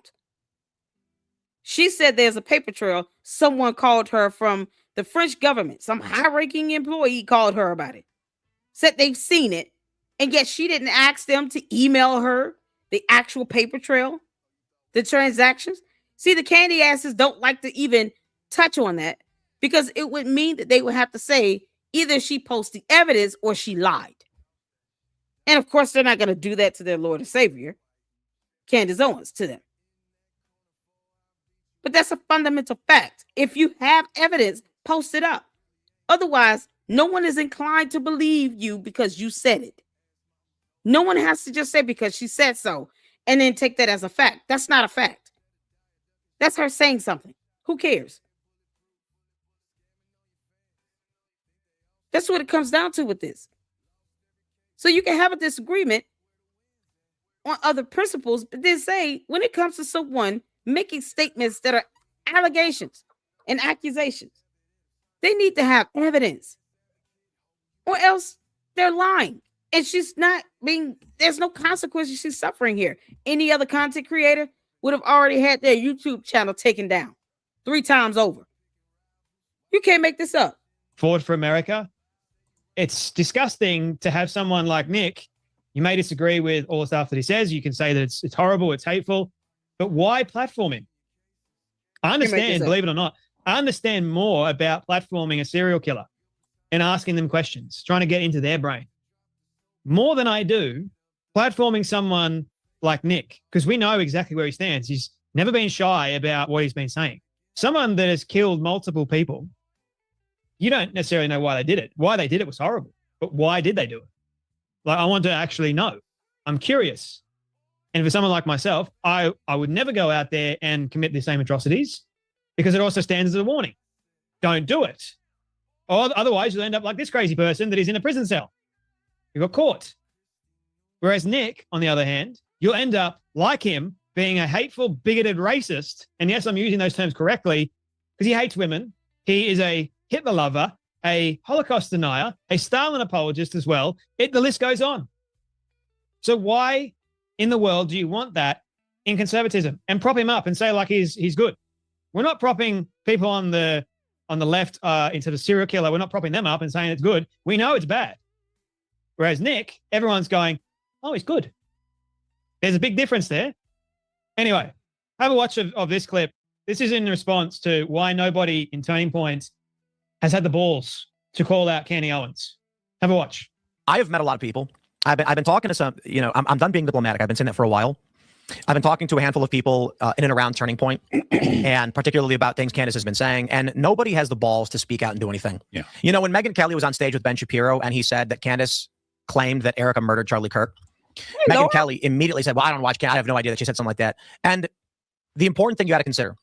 She said there's a paper trail. Someone called her from the French government. Some high-ranking employee called her about it. Said they've seen it, and yet she didn't ask them to email her the actual paper trail, the transactions. See, the candy asses don't like to even touch on that because it would mean that they would have to say either she posted evidence or she lied. And of course, they're not going to do that to their Lord and Savior, Candace Owens, to them. But that's a fundamental fact. If you have evidence, post it up. Otherwise, no one is inclined to believe you because you said it. No one has to just say because she said so and then take that as a fact. That's not a fact. That's her saying something. Who cares? That's what it comes down to with this. So you can have a disagreement on other principles, but then say when it comes to someone making statements that are allegations and accusations, they need to have evidence or else they're lying. And there's no consequences she's suffering here. Any other content creator would have already had their YouTube channel taken down 3 times over. You can't make this up. Forward for America. It's disgusting to have someone like Nick. You may disagree with all the stuff that he says. You can say that it's horrible, it's hateful, but why platform him? I understand, believe it or not, I understand more about platforming a serial killer and asking them questions, trying to get into their brain. More than I do platforming someone like Nick, because we know exactly where he stands. He's never been shy about what he's been saying. Someone that has killed multiple people, you don't necessarily know why they did it. Why they did it was horrible, but why did they do it? Like, I want to actually know. I'm curious. And for someone like myself, I would never go out there and commit the same atrocities because it also stands as a warning. Don't do it. Or otherwise you'll end up like this crazy person that is in a prison cell. You got caught. Whereas Nick, on the other hand, you'll end up, like him, being a hateful, bigoted racist. And yes, I'm using those terms correctly because he hates women. He is a Hitler lover, a Holocaust denier, a Stalin apologist as well. The list goes on. So why in the world do you want that in conservatism and prop him up and say like he's good? We're not propping people on the left into the serial killer. We're not propping them up and saying it's good. We know it's bad. Whereas Nick, everyone's going, oh, he's good. There's a big difference there. Anyway, have a watch of this clip. This is in response to why nobody in Turning Point has had the balls to call out Candy Owens. Have a watch. I have met a lot of people. I've been talking to some, I'm done being diplomatic. I've been saying that for a while. I've been talking to a handful of people in and around Turning Point, and particularly about things Candace has been saying, and nobody has the balls to speak out and do anything. Yeah. When Megyn Kelly was on stage with Ben Shapiro and he said that Candace claimed that Erica murdered Charlie Kirk, Megyn Kelly immediately said, well, I don't watch Candace. I have no idea that she said something like that. And the important thing you got to consider,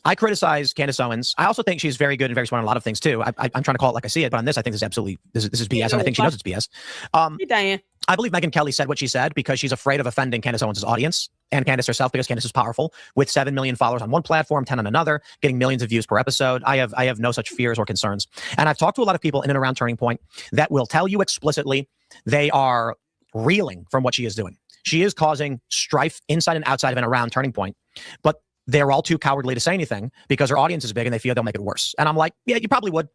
I criticize Candace Owens. I also think she's very good and very smart on a lot of things too. I'm trying to call it like I see it, but on this, I think this is absolutely, this is BS, and I think she knows it's BS. Hey, Diane. I believe Megyn Kelly said what she said because she's afraid of offending Candace Owens' audience and Candace herself, because Candace is powerful with 7 million followers on one platform, 10 on another, getting millions of views per episode. I have no such fears or concerns. And I've talked to a lot of people in and around Turning Point that will tell you explicitly they are reeling from what she is doing. She is causing strife inside and outside of and around Turning Point, but they're all too cowardly to say anything because her audience is big and they feel they'll make it worse. And I'm like, yeah, you probably would.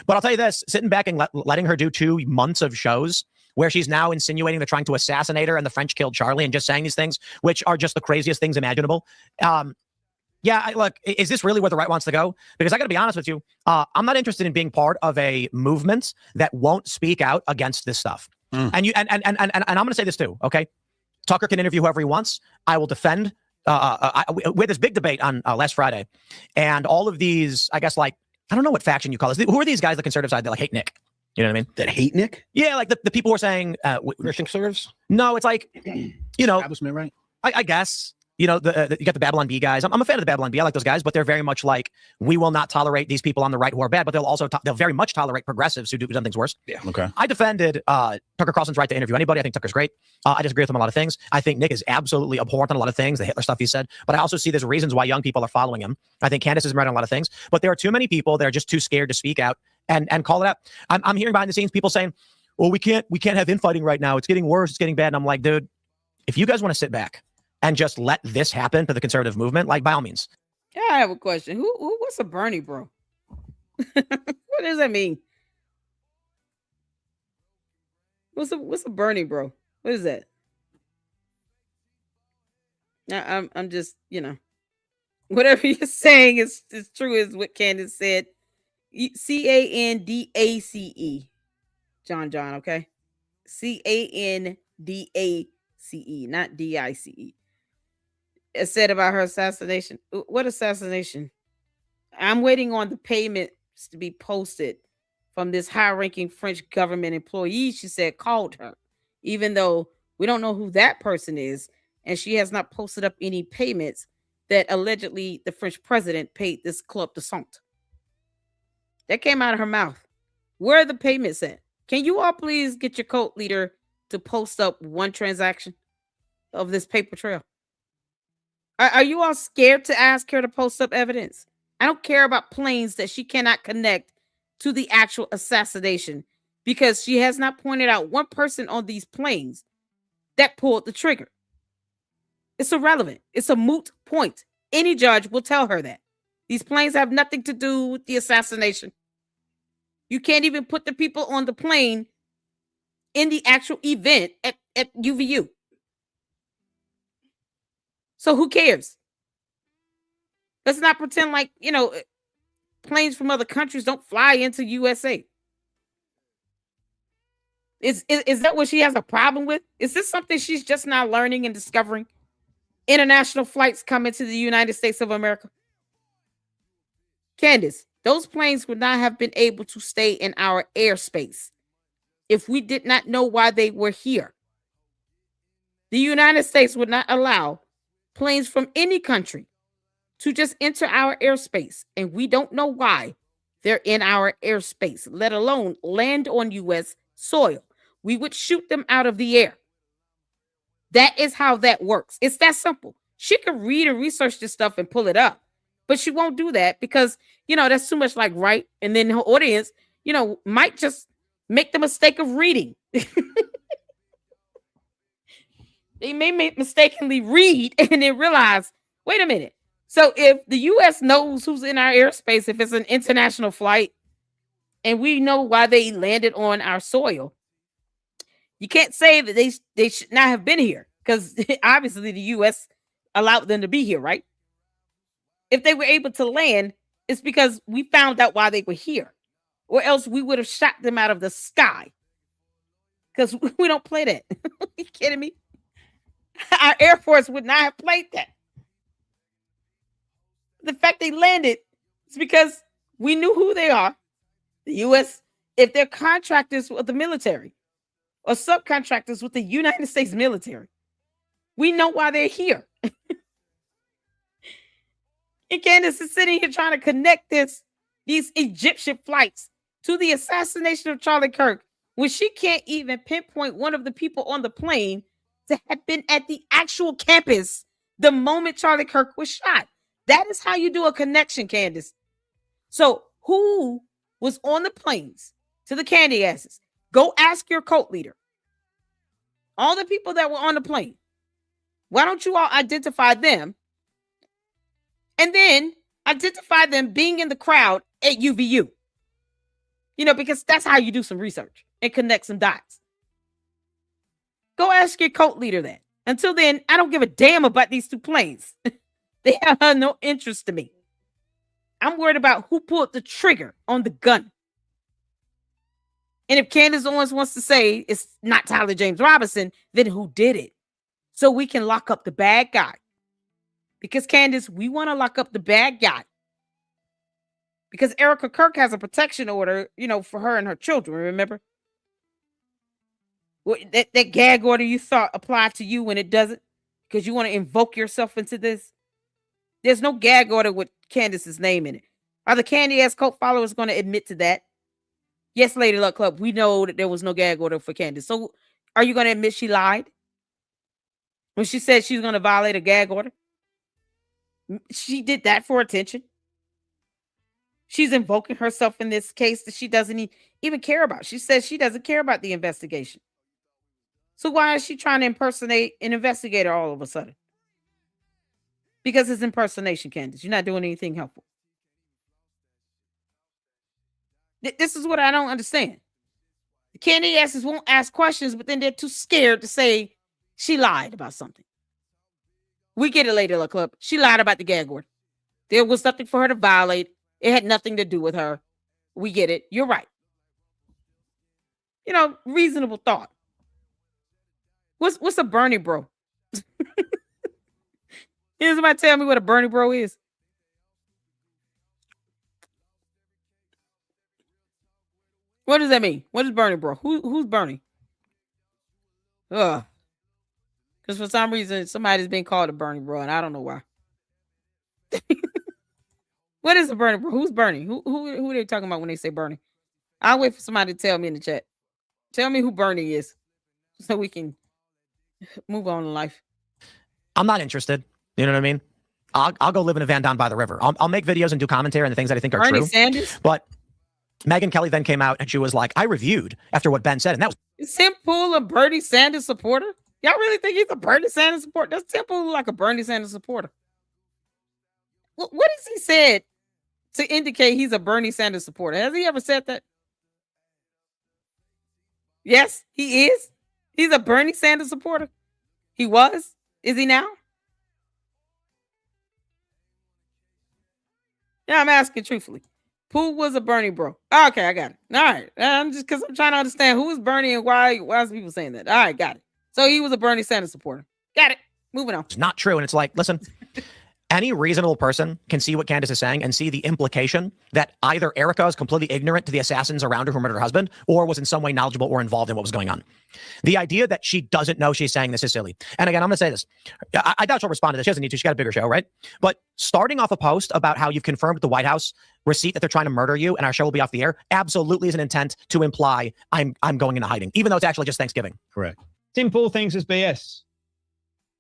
But I'll tell you this, sitting back and letting her do 2 months of shows where she's now insinuating they're trying to assassinate her and the French killed Charlie and just saying these things, which are just the craziest things imaginable. Look, is this really where the right wants to go? Because I got to be honest with you, I'm not interested in being part of a movement that won't speak out against this stuff. And I'm going to say this too, okay? Tucker can interview whoever he wants. I will defend. We had this big debate on last Friday, and all of these, I guess, like, I don't know what faction you call this. Who are these guys, the conservative side, that like hate Nick? You know what I mean? That hate Nick? Yeah, like the people who are saying Christian conservatives? No, it's like, Establishment, right? I guess. You got the Babylon Bee guys. I'm a fan of the Babylon Bee. I like those guys, but they're very much like, we will not tolerate these people on the right who are bad, but they'll very much tolerate progressives who've done things worse. Yeah. Okay. I defended Tucker Carlson's right to interview anybody. I think Tucker's great. I disagree with him on a lot of things. I think Nick is absolutely abhorrent on a lot of things, the Hitler stuff he said, but I also see there's reasons why young people are following him. I think Candace is right on a lot of things, but there are too many people that are just too scared to speak out and call it out. I'm hearing behind the scenes people saying, well, we can't have infighting right now. It's getting worse. It's getting bad. And I'm like, dude, if you guys want to sit back and just let this happen to the conservative movement, like, by all means. Yeah, I have a question. What's a Bernie bro? What does that mean? What's a Bernie bro? What is that? I'm just, whatever you're saying is true, is what Candace said. Candace, John, okay? Candace, not Dice. It said about her assassination. What assassination? I'm waiting on the payments to be posted from this high-ranking French government employee, she said, called her, even though we don't know who that person is, and she has not posted up any payments that allegedly the French president paid this club de sang. That came out of her mouth. Where are the payments at? Can you all please get your cult leader to post up one transaction of this paper trail? Are you all scared to ask her to post up evidence? I don't care about planes that she cannot connect to the actual assassination, because she has not pointed out one person on these planes that pulled the trigger. It's irrelevant. It's a moot point. Any judge will tell her that. These planes have nothing to do with the assassination. You can't even put the people on the plane in the actual event at UVU. So who cares? Let's not pretend like, planes from other countries don't fly into USA. Is that what she has a problem with? Is this something she's just now learning and discovering? International flights coming to the United States of America. Candace, those planes would not have been able to stay in our airspace if we did not know why they were here. The United States would not allow planes from any country to just enter our airspace, and we don't know why they're in our airspace, let alone land on U.S. soil. We would shoot them out of the air. That is how that works. It's that simple. She could read and research this stuff and pull it up, but she won't do that because, that's too much like right. And then her audience, might just make the mistake of reading. They may mistakenly read and then realize, wait a minute. So if the U.S. knows who's in our airspace, if it's an international flight, and we know why they landed on our soil, you can't say that they should not have been here because obviously the U.S. allowed them to be here, right? If they were able to land, it's because we found out why they were here, or else we would have shot them out of the sky because we don't play that. Are you kidding me? Our Air Force would not have played that. The fact they landed is because we knew who they are. The U.S., if they're contractors with the military or subcontractors with the United States military, we know why they're here. And Candace is sitting here trying to connect these Egyptian flights to the assassination of Charlie Kirk when she can't even pinpoint one of the people on the plane to have been at the actual campus the moment Charlie Kirk was shot. That is how you do a connection, Candace. So who was on the planes to the candy asses? Go ask your cult leader. All the people that were on the plane. Why don't you all identify them? And then identify them being in the crowd at UVU. Because that's how you do some research and connect some dots. Go ask your cult leader that. Until then, I don't give a damn about these two planes. They have no interest to me. I'm worried about who pulled the trigger on the gun. And if Candace Owens wants to say it's not Tyler James Robinson, then who did it? So we can lock up the bad guy. Because Candace, we want to lock up the bad guy. Because Erica Kirk has a protection order, for her and her children, remember? That gag order you thought applied to you when it doesn't? Because you want to invoke yourself into this? There's no gag order with Candace's name in it. Are the candy ass cult followers going to admit to that? Yes, Lady Luck Club, we know that there was no gag order for Candace. So are you going to admit she lied? When she said she was going to violate a gag order? She did that for attention. She's invoking herself in this case that she doesn't even care about. She says she doesn't care about the investigation. So why is she trying to impersonate an investigator all of a sudden? Because it's impersonation, Candace. You're not doing anything helpful. This is what I don't understand. The candy asses won't ask questions, but then they're too scared to say she lied about something. We get it, Lady Luck Club. She lied about the gag order. There was nothing for her to violate. It had nothing to do with her. We get it. You're right. Reasonable thought. What's a Bernie bro? Can somebody tell me what a Bernie bro is? What does that mean? What is Bernie bro? Who's Bernie? Because for some reason somebody's been called a Bernie bro, and I don't know why. What is a Bernie bro? Who's Bernie? Who are they talking about when they say Bernie? I'll wait for somebody to tell me in the chat. Tell me who Bernie is, so we can move on in life. I'm not interested. You know what I mean? I'll go live in a van down by the river. I'll make videos and do commentary on the things that I think are Bernie true. Sanders? But Megyn Kelly then came out and she was like, I reviewed after what Ben said. And that was Is Tim Pool a Bernie Sanders supporter? Y'all really think he's a Bernie Sanders supporter? Does Tim Pool look like a Bernie Sanders supporter? What has he said to indicate he's a Bernie Sanders supporter? Has he ever said that? Yes, he is. He's a Bernie Sanders supporter. He was. Is he now? Yeah, I'm asking truthfully. Who was a Bernie bro? Okay, I got it. All right. I'm just because I'm trying to understand who is Bernie and why is people saying that. All right, got it. So he was a Bernie Sanders supporter. Got it. Moving on. It's not true. And it's like, listen, any reasonable person can see what Candace is saying and see the implication that either Erica is completely ignorant to the assassins around her who murdered her husband or was in some way knowledgeable or involved in what was going on. The idea that she doesn't know she's saying this is silly. And again, I'm going to say this. I doubt she'll respond to this. She doesn't need to. She's got a bigger show, right? But starting off a post about how you've confirmed with the White House receipt that they're trying to murder you and our show will be off the air absolutely is an intent to imply I'm going into hiding, even though it's actually just Thanksgiving. Correct. Tim Pool thinks it's BS.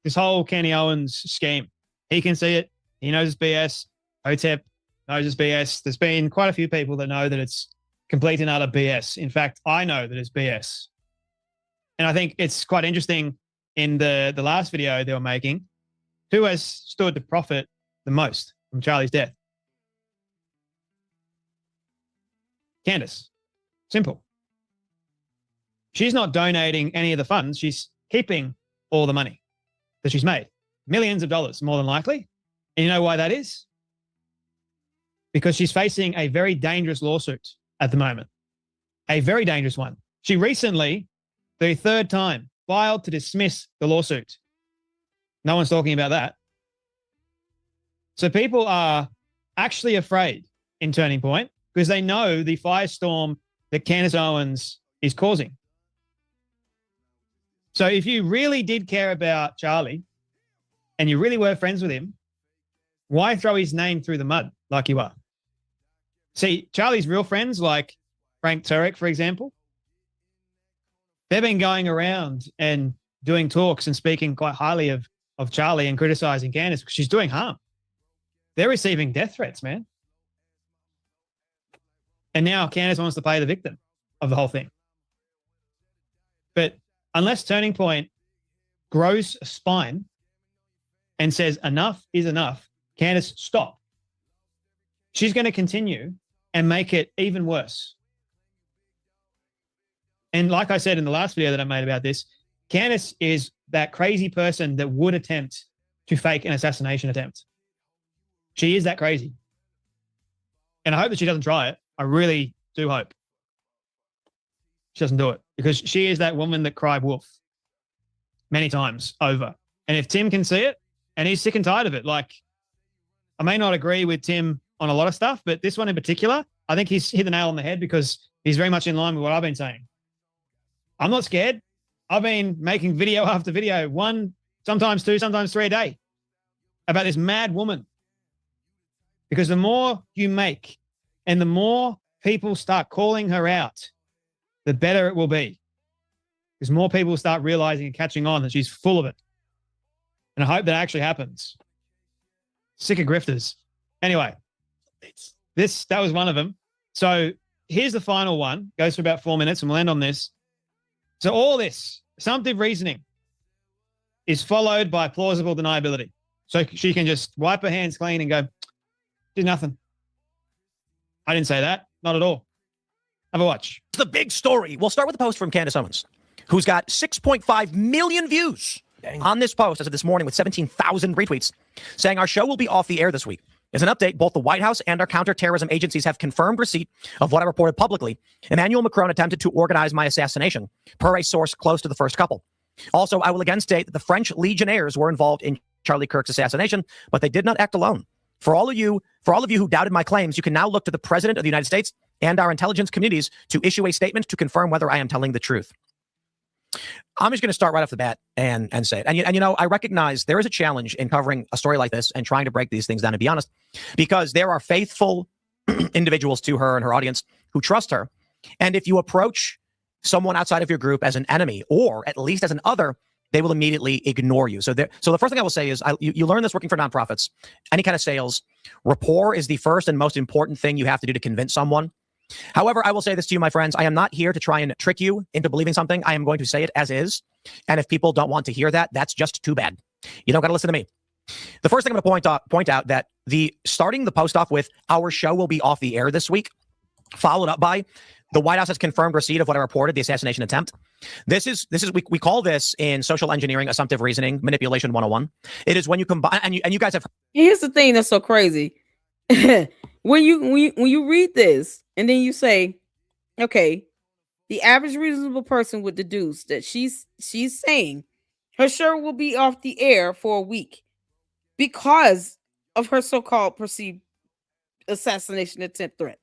this whole Kenny Owens scheme. He can see it. He knows it's BS. Hotep knows it's BS. There's been quite a few people that know that it's complete and utter BS. In fact, I know that it's BS. And I think it's quite interesting in the last video they were making, who has stood to profit the most from Charlie's death? Candace. Simple. She's not donating any of the funds. She's keeping all the money that she's made. Millions of dollars, more than likely. And you know why that is? Because she's facing a very dangerous lawsuit at the moment. A very dangerous one. She recently, the third time, filed to dismiss the lawsuit. No one's talking about that. So people are actually afraid in Turning Point because they know the firestorm that Candace Owens is causing. So if you really did care about Charlie and you really were friends with him, why throw his name through the mud like you are? See, Charlie's real friends, like Frank Turek, for example, they've been going around and doing talks and speaking quite highly of Charlie and criticizing Candace because she's doing harm. They're receiving death threats, man. And now Candace wants to play the victim of the whole thing. But unless Turning Point grows a spine and says enough is enough, Candace, stop. She's going to continue and make it even worse. And like I said in the last video that I made about this, Candace is that crazy person that would attempt to fake an assassination attempt. She is that crazy. And I hope that she doesn't try it. I really do hope she doesn't do it, because she is that woman that cried wolf many times over. And if Tim can see it, and he's sick and tired of it, like, I may not agree with Tim on a lot of stuff, but this one in particular, I think he's hit the nail on the head because he's very much in line with what I've been saying. I'm not scared. I've been making video after video, 1, sometimes 2, sometimes 3 a day about this mad woman. Because the more you make and the more people start calling her out, the better it will be. Because more people start realizing and catching on that she's full of it. And I hope that actually happens. Sick of grifters. Anyway, that was one of them. So here's the final one. Goes for about 4 minutes and we'll end on this. So all this assumptive reasoning is followed by plausible deniability. So she can just wipe her hands clean and go, did nothing. I didn't say that. Not at all. Have a watch. The big story. We'll start with the post from Candace Owens, who's got 6.5 million views on this post as of this morning with 17,000 retweets, saying our show will be off the air this week. As an update, both the White House and our counterterrorism agencies have confirmed receipt of what I reported publicly. Emmanuel Macron attempted to organize my assassination, per a source close to the first couple. Also, I will again state that the French legionnaires were involved in Charlie Kirk's assassination, but they did not act alone. For all of you who doubted my claims, you can now look to the President of the United States and our intelligence communities to issue a statement to confirm whether I am telling the truth. I'm just going to start right off the bat and say it. And you know, I recognize there is a challenge in covering a story like this and trying to break these things down, to be honest, because there are faithful individuals to her and her audience who trust her. And if you approach someone outside of your group as an enemy, or at least as an other, they will immediately ignore you. So the first thing I will say is you learn this working for nonprofits, any kind of sales. Rapport is the first and most important thing you have to do to convince someone. However, I will say this to you, my friends. I am not here to try and trick you into believing something. I am going to say it as is. And if people don't want to hear that, that's just too bad. You don't got to listen to me. The first thing I'm going to point out that starting the post off with our show will be off the air this week, followed up by the White House has confirmed receipt of what I reported, the assassination attempt. This is we call this in social engineering, assumptive reasoning, manipulation 101. It is when you combine, and you guys have. Here's the thing that's so crazy. when you read this and then you say, okay, the average reasonable person would deduce that she's saying her show will be off the air for a week because of her so-called perceived assassination attempt threat,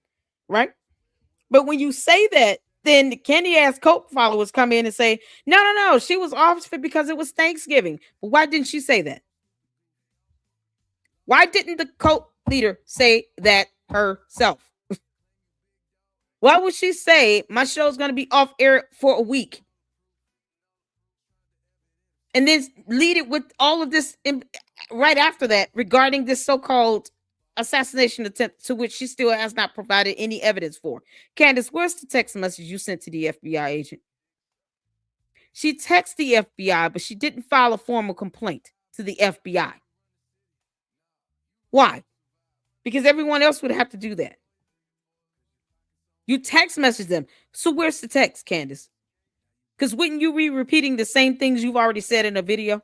right? But when you say that, then candy-ass cult followers come in and say, no, she was off because it was Thanksgiving. But why didn't she say that? Why didn't the cult leader say that herself? Why would she say my show's going to be off air for a week? And then lead it with all of this right after that regarding this so-called assassination attempt to which she still has not provided any evidence for. Candace, where's the text message you sent to the FBI agent? She texted the FBI, but she didn't file a formal complaint to the FBI. Why? Because everyone else would have to do that. You text message them. So where's the text, Candace? Because wouldn't you be repeating the same things you've already said in a video?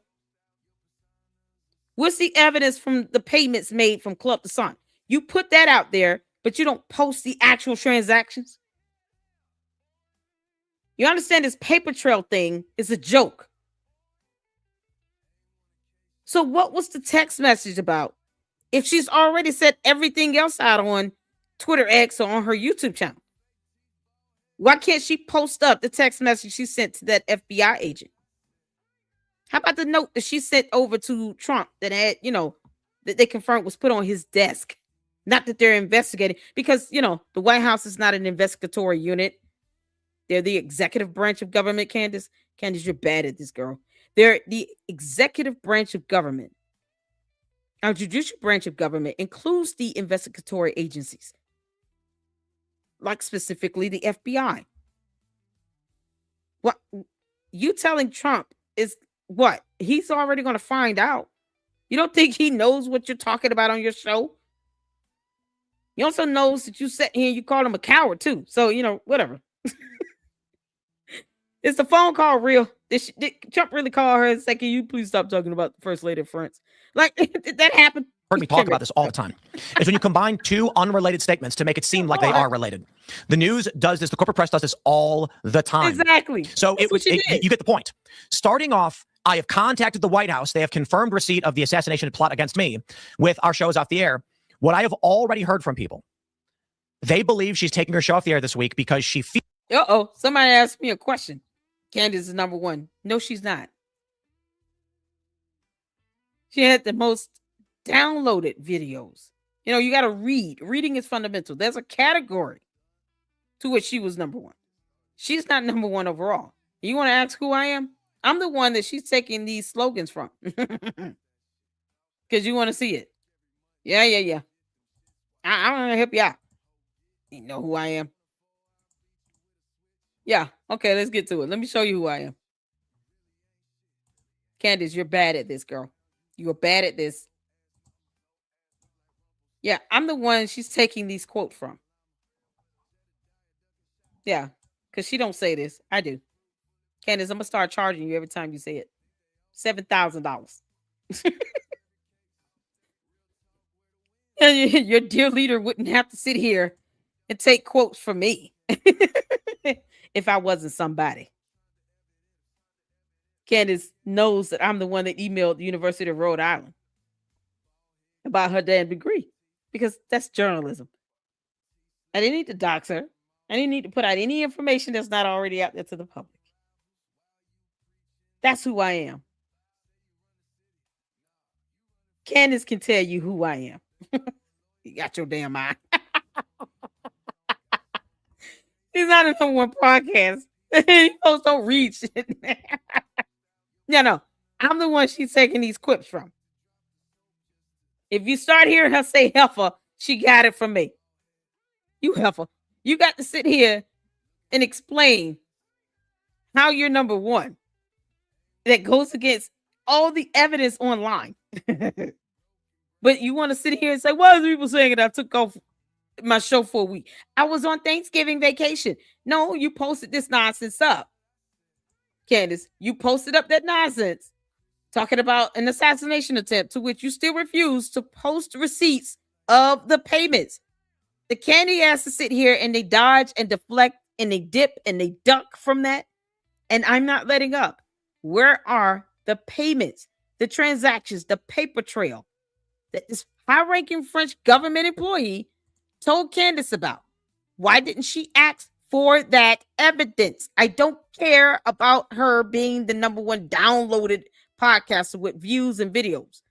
What's the evidence from the payments made from Club the Sun? You put that out there, but you don't post the actual transactions. You understand this paper trail thing is a joke. So what was the text message about? If she's already said everything else out on Twitter X or on her YouTube channel, why can't she post up the text message she sent to that FBI agent? How about the note that she sent over to Trump that had, that they confirmed was put on his desk? Not that they're investigating, because, the White House is not an investigatory unit. They're the executive branch of government, Candace. Candace, you're bad at this, girl. They're the executive branch of government. Our judicial branch of government includes the investigatory agencies, like specifically the FBI. What you telling Trump is what? He's already going to find out. You don't think he knows what you're talking about on your show? He also knows that you sat here and you called him a coward too. So, whatever. Is the phone call real? Did Trump really call her and say, can you please stop talking about the First Lady of France? Like, did that happen? Heard me talk about this all the time, is when you combine two unrelated statements to make it seem like they are related. The news does this. The corporate press does this all the time. Exactly. So you get the point. Starting off, I have contacted the White House. They have confirmed receipt of the assassination plot against me with our shows off the air. What I have already heard from people, they believe she's taking her show off the air this week because she feels. Uh-oh. Somebody asked me a question. Candace is number one. No, she's not. She had the most downloaded videos. You got to read. Reading is fundamental. There's a category to which she was number one. She's not number one overall. You want to ask who I am? I'm the one that she's taking these slogans from. Because you want to see it. Yeah. I want to help you out. You know who I am. Yeah. Okay, let's get to it. Let me show you who I am. Candace, you're bad at this, girl. You're bad at this. Yeah, I'm the one she's taking these quotes from. Yeah, because she don't say this. I do. Candace, I'm going to start charging you every time you say it. $7,000. And your dear leader wouldn't have to sit here and take quotes from me if I wasn't somebody. Candace knows that I'm the one that emailed the University of Rhode Island about her damn degree, because that's journalism. I didn't need to dox her. I didn't need to put out any information that's not already out there to the public. That's who I am. Candace can tell you who I am. You got your damn eye. He's not a number one podcast. Folks don't read shit. No. I'm the one she's taking these quips from. If you start hearing her say heifer, she got it from me. You heifer. You got to sit here and explain how you're number one. That goes against all the evidence online. But you want to sit here and say, why are people saying it? I took off my show for a week. I was on Thanksgiving vacation. No, you posted this nonsense up. Candace, you posted up that nonsense talking about an assassination attempt to which you still refuse to post receipts of the payments. The candy has to sit here and they dodge and deflect and they dip and they duck from that. And I'm not letting up. Where are the payments, the transactions, the paper trail that this high-ranking French government employee told Candace about? Why didn't she ask for that evidence? I don't care about her being the number one downloaded podcaster with views and videos,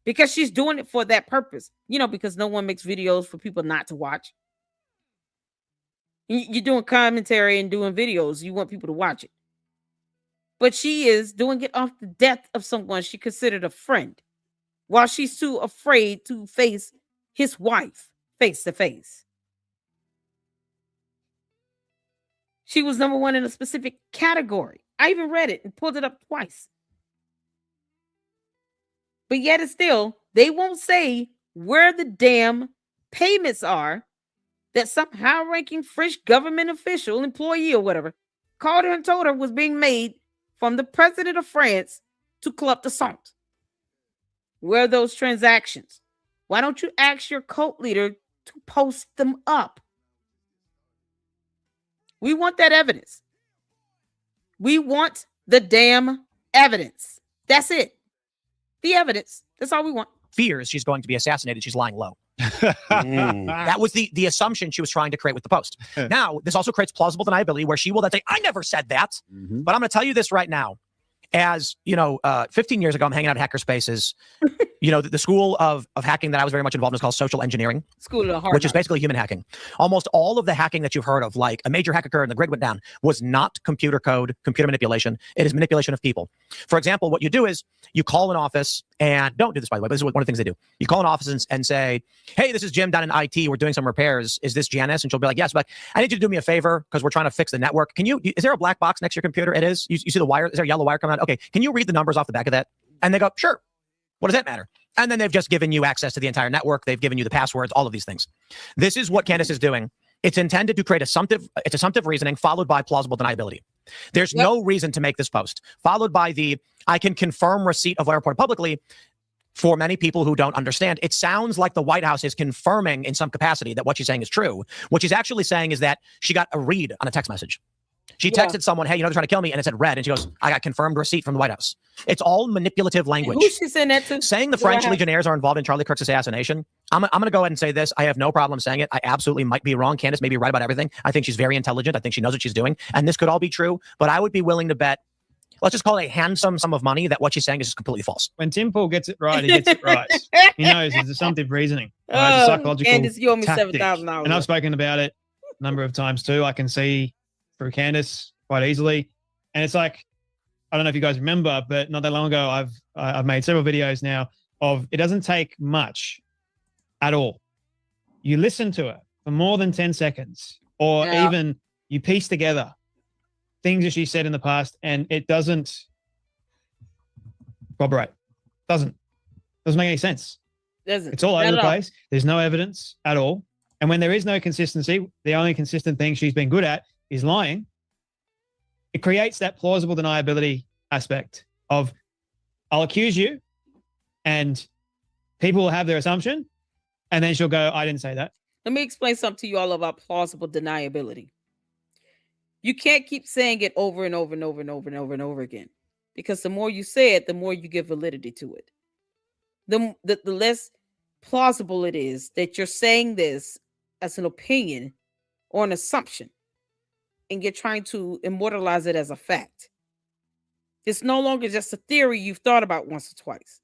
because she's doing it for that purpose. Because no one makes videos for people not to watch. You're doing commentary and doing videos. You want people to watch it. but she is doing it off the death of someone she considered a friend, while she's too afraid to face his wife face to face. She was number one in a specific category. I even read it and pulled it up twice. But yet it's still, they won't say where the damn payments are that some high-ranking French government official, employee or whatever, called her and told her was being made from the president of France to Club de Salt. Where are those transactions? Why don't you ask your cult leader to post them up? We want that evidence. We want the damn evidence. That's it. The evidence. That's all we want. Fears she's going to be assassinated. She's lying low. That was the assumption she was trying to create with the post. Now, this also creates plausible deniability where she will then say, I never said that. But I'm going to tell you this right now. As, 15 years ago, I'm hanging out at Hackerspaces. The school of hacking that I was very much involved in is called social engineering, School of Hard which is Knocks. basically human hacking. Almost all of the hacking that you've heard of, like a major hack occurred and the grid went down, was not computer code, computer manipulation. It is manipulation of people. For example, what you do is you call an office, and don't do this, by the way, but this is one of the things they do. You call an office and say, hey, this is Jim down in IT. We're doing some repairs. Is this Janice? And she'll be like, yes. But I need you to do me a favor because we're trying to fix the network. Is there a black box next to your computer? It is. You see the wire? Is there a yellow wire coming out? Okay. Can you read the numbers off the back of that? And they go, sure. What does that matter? And then they've just given you access to the entire network. They've given you the passwords, all of these things. This is what Candace is doing. It's intended to create assumptive reasoning followed by plausible deniability. There's no reason to make this post, followed by the, I can confirm receipt of what I reported publicly. For many people who don't understand, it sounds like the White House is confirming in some capacity that what she's saying is true. What she's actually saying is that she got a read on a text message. She texted someone, hey, they're trying to kill me. And it said red. And she goes, I got confirmed receipt from the White House. It's all manipulative language. Who's she saying that to? Saying the French Legionnaires are involved in Charlie Kirk's assassination. I'm going to go ahead and say this. I have no problem saying it. I absolutely might be wrong. Candace may be right about everything. I think she's very intelligent. I think she knows what she's doing. And this could all be true. But I would be willing to bet, let's just call it a handsome sum of money, that what she's saying is just completely false. When Tim Pool gets it right, he gets it right. He knows it's assumptive reasoning. It's a psychological Candace, you owe me tactic. $7,000. And I've spoken about it a number of times too. I can see through Candace quite easily. And it's like, I don't know if you guys remember, but not that long ago, I've made several videos now of it doesn't take much at all. You listen to it for more than 10 seconds, or even you piece together things that she said in the past, and it doesn't corroborate. Doesn't make any sense. It's all over the place. There's no evidence at all. And when there is no consistency, the only consistent thing she's been good at is lying. It creates that plausible deniability aspect of, I'll accuse you and people will have their assumption, and then she'll go, I didn't say that. Let me explain something to you all about plausible deniability. You can't keep saying it over and over and over and over and over and over again, because the more you say it, the more you give validity to it. The less plausible it is that you're saying this as an opinion or an assumption, and you're trying to immortalize it as a fact. It's no longer just a theory you've thought about once or twice.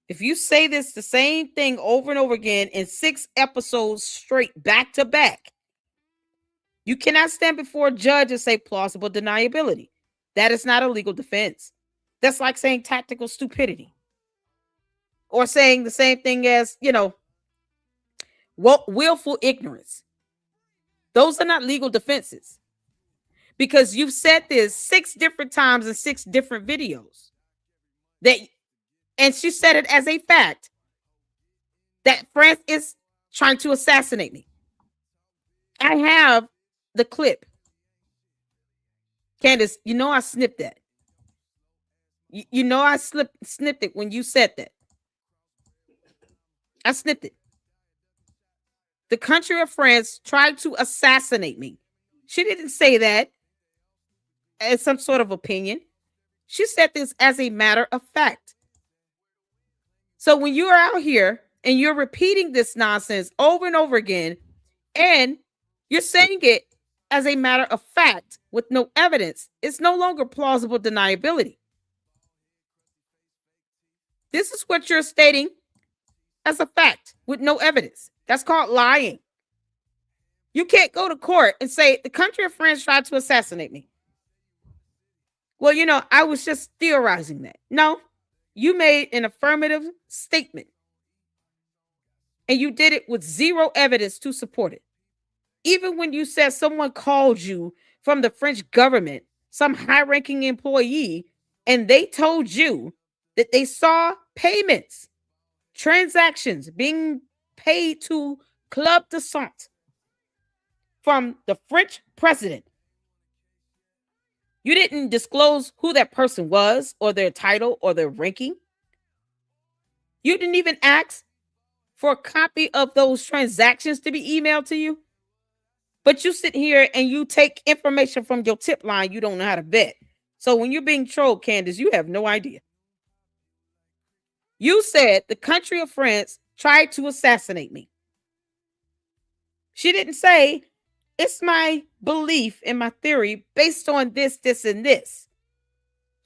If you say the same thing over and over again in 6 episodes straight, back to back, you cannot stand before a judge and say plausible deniability. That is not a legal defense. That's like saying tactical stupidity. Or saying the same thing as, willful ignorance. Those are not legal defenses. Because you've said this 6 different times in 6 different videos. And she said it as a fact that France is trying to assassinate me. I have the clip. Candace, I snipped that. I snipped it when you said that. I snipped it. The country of France tried to assassinate me. She didn't say that as some sort of opinion. She said this as a matter of fact. So when you're out here and you're repeating this nonsense over and over again, and you're saying it as a matter of fact with no evidence, it's no longer plausible deniability. This is what you're stating as a fact with no evidence. That's called lying. You can't go to court and say the country of France tried to assassinate me. Well, I was just theorizing that. No, you made an affirmative statement and you did it with zero evidence to support it. Even when you said someone called you from the French government, some high ranking employee, and they told you that they saw payments, transactions being paid to Club de Sant from the French president. You didn't disclose who that person was or their title or their ranking. You didn't even ask for a copy of those transactions to be emailed to you. But you sit here and you take information from your tip line you don't know how to vet. So when you're being trolled, Candace, you have no idea. You said the country of France tried to assassinate me. She didn't say, it's my belief and my theory based on this, this, and this.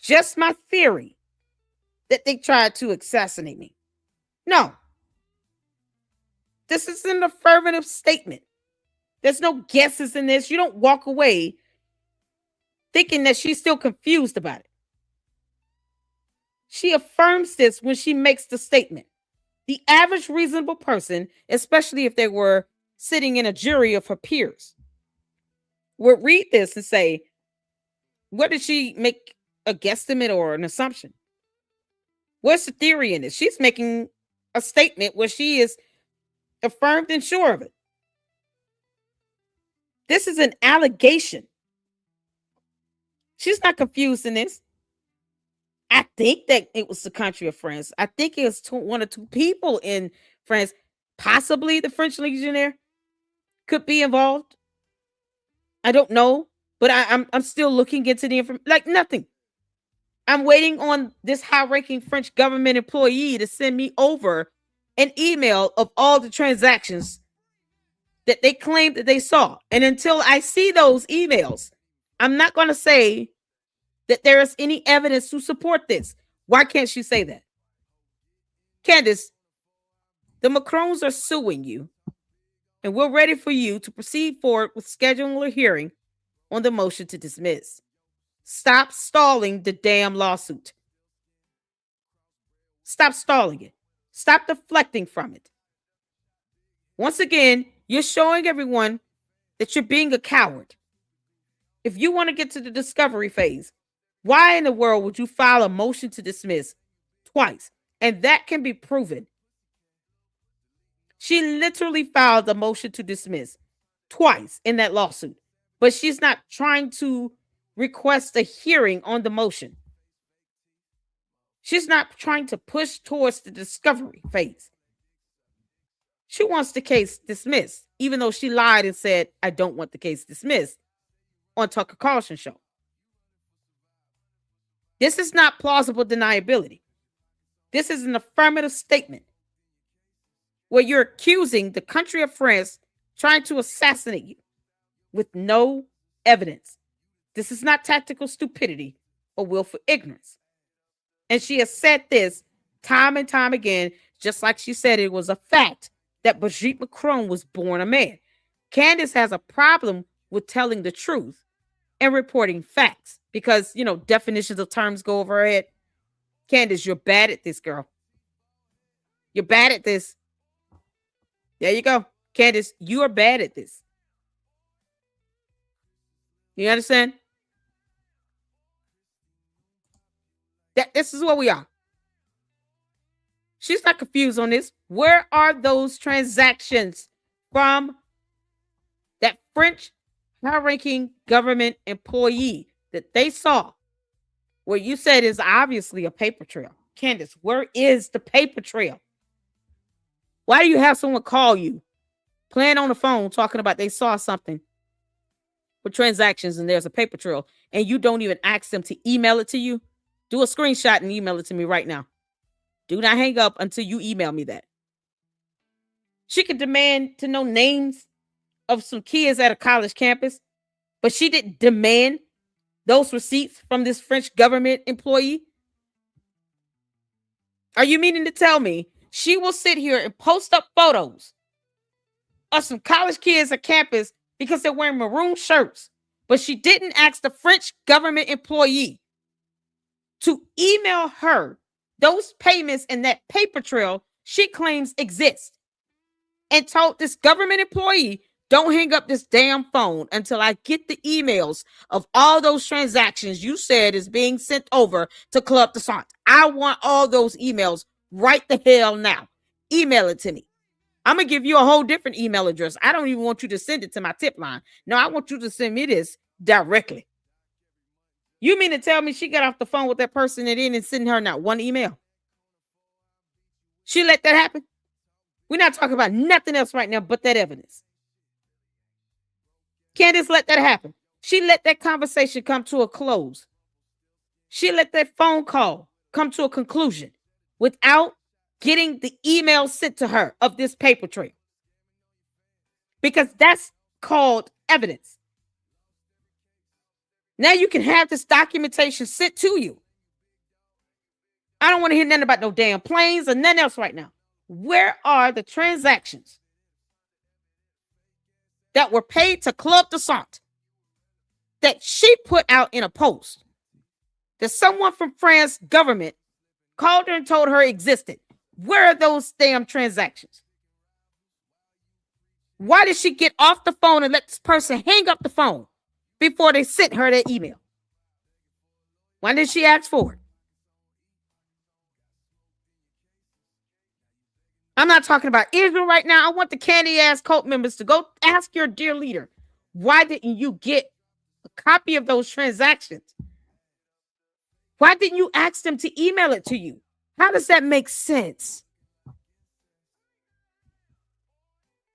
Just my theory that they tried to assassinate me. No. This is an affirmative statement. There's no guesses in this. You don't walk away thinking that she's still confused about it. She affirms this when she makes the statement. The average reasonable person, especially if they were sitting in a jury of her peers, would read this and say, what did she make a guesstimate or an assumption? What's the theory in this? She's making a statement where she is affirmed and sure of it. This is an allegation. She's not confused in this. I think that it was the country of France. I think it was one or two people in France. Possibly the French Legionnaire could be involved. I don't know, but I'm still looking into the information. Like nothing. I'm waiting on this high-ranking French government employee to send me over an email of all the transactions that they claimed that they saw. And until I see those emails, I'm not going to say that there is any evidence to support this. Why can't she say that? Candace, the Macrons are suing you, and we're ready for you to proceed forward with scheduling a hearing on the motion to dismiss. Stop stalling the damn lawsuit. Stop stalling it. Stop deflecting from it. Once again, you're showing everyone that you're being a coward. If you want to get to the discovery phase, why in the world would you file a motion to dismiss twice? And that can be proven. She literally filed a motion to dismiss twice in that lawsuit, but she's not trying to request a hearing on the motion. She's not trying to push towards the discovery phase. She wants the case dismissed, even though she lied and said, I don't want the case dismissed on Tucker Carlson show. This is not plausible deniability. This is an affirmative statement where you're accusing the country of France trying to assassinate you with no evidence. This is not tactical stupidity or willful ignorance. And she has said this time and time again, just like she said it was a fact that Brigitte Macron was born a man. Candace has a problem with telling the truth and reporting facts because, definitions of terms go over her head. Candace, you're bad at this, girl. You're bad at this. There you go. Candace, you are bad at this. You understand? This is what we are. She's not confused on this. Where are those transactions from that French high-ranking government employee that they saw where you said is obviously a paper trail? Candace, where is the paper trail? Why do you have someone call you, playing on the phone, talking about they saw something with transactions and there's a paper trail, and you don't even ask them to email it to you? Do a screenshot and email it to me right now. Do not hang up until you email me that. She could demand to know names of some kids at a college campus, but she didn't demand those receipts from this French government employee. Are you meaning to tell me she will sit here and post up photos of some college kids at campus because they're wearing maroon shirts, but she didn't ask the French government employee to email her those payments and that paper trail she claims exist, and told this government employee, don't hang up this damn phone until I get the emails of all those transactions you said is being sent over to Club Descent. I want all those emails right the hell now. Email it to me. I'm going to give you a whole different email address. I don't even want you to send it to my tip line. No, I want you to send me this directly. You mean to tell me she got off the phone with that person and didn't send her not one email? She let that happen? We're not talking about nothing else right now but that evidence. Candace let that happen. She let that conversation come to a close. She let that phone call come to a conclusion without getting the email sent to her of this paper trail. Because that's called evidence. Now you can have this documentation sent to you. I don't want to hear nothing about no damn planes or nothing else right now. Where are the transactions that were paid to Club Descent that she put out in a post that someone from France government called her and told her existed? Where are those damn transactions? Why did she get off the phone and let this person hang up the phone before they sent her that email? Why did she ask for it? I'm not talking about Israel right now. I want the candy ass cult members to go ask your dear leader, why didn't you get a copy of those transactions? Why didn't you ask them to email it to you? How does that make sense?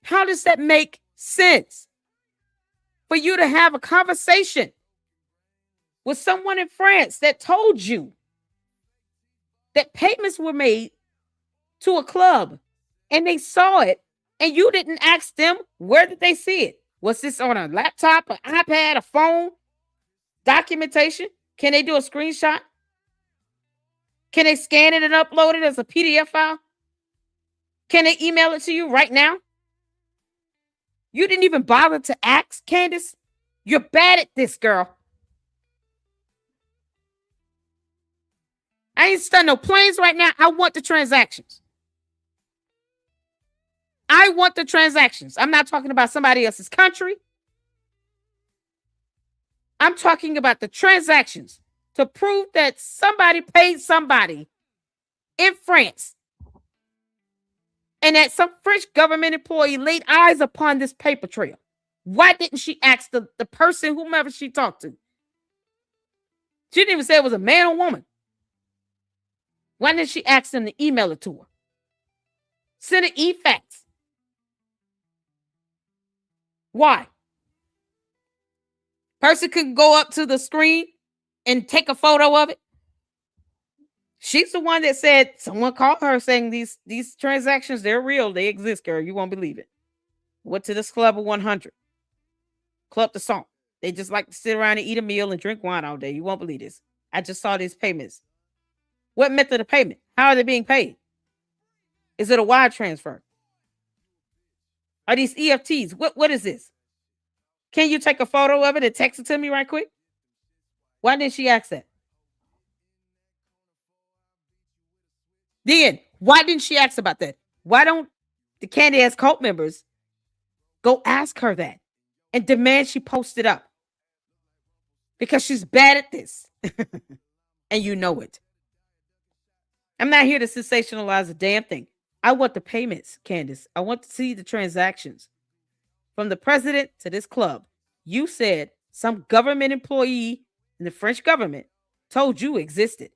How does that make sense for you to have a conversation with someone in France that told you that payments were made to a club and they saw it and you didn't ask them, where did they see it? Was this on a laptop, an iPad, a phone? Documentation? Can they do a screenshot? Can they scan it and upload it as a PDF file? Can they email it to you right now? You didn't even bother to ask, Candace. You're bad at this, girl. I ain't studying no planes right now. I want the transactions. I want the transactions. I'm not talking about somebody else's country. I'm talking about the transactions to prove that somebody paid somebody in France and that some French government employee laid eyes upon this paper trail. Why didn't she ask the person, whomever she talked to? She didn't even say it was a man or woman. Why didn't she ask them to email it to her? Send an e-fax. Why? Person could go up to the screen and take a photo of it. She's the one that said someone called her saying these transactions, they're real. They exist, girl. You won't believe it. Went to this club of 100. Club Descent. They just like to sit around and eat a meal and drink wine all day. You won't believe this. I just saw these payments. What method of payment? How are they being paid? Is it a wire transfer? Are these EFTs? What is this? Can you take a photo of it and text it to me right quick? Why didn't she ask that? Then, why didn't she ask about that? Why don't the candy ass cult members go ask her that and demand she post it up? Because she's bad at this. And you know it. I'm not here to sensationalize a damn thing. I want the payments, Candace. I want to see the transactions. From the president to this club, you said some government employee in the French government told you existed,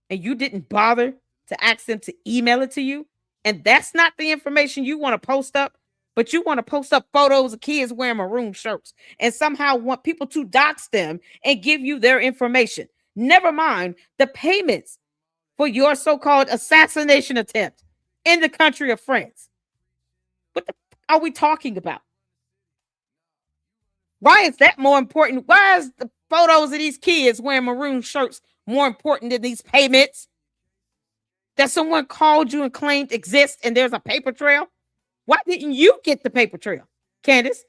and you didn't bother to ask them to email it to you. And that's not the information you want to post up, but you want to post up photos of kids wearing maroon shirts and somehow want people to dox them and give you their information. Never mind the payments for your so-called assassination attempt in the country of France. What the are we talking about? Why is that more important? Why is the photos of these kids wearing maroon shirts more important than these payments that someone called you and claimed exist and there's a paper trail? Why didn't you get the paper trail, Candace?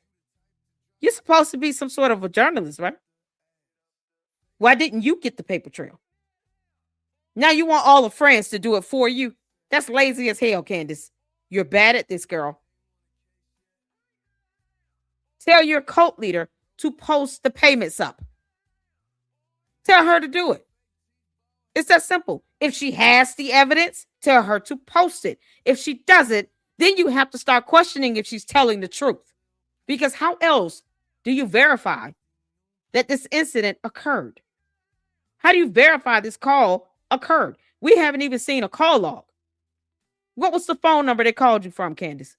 You're supposed to be some sort of a journalist, right? Why didn't you get the paper trail? Now you want all the friends to do it for you. That's lazy as hell, Candace. You're bad at this, girl. Tell your cult leader to post the payments up. Tell her to do it. It's that simple. If she has the evidence, tell her to post it. If she doesn't, then you have to start questioning if she's telling the truth. Because how else do you verify that this incident occurred? How do you verify this call occurred? We haven't even seen a call log. What was the phone number they called you from, Candace?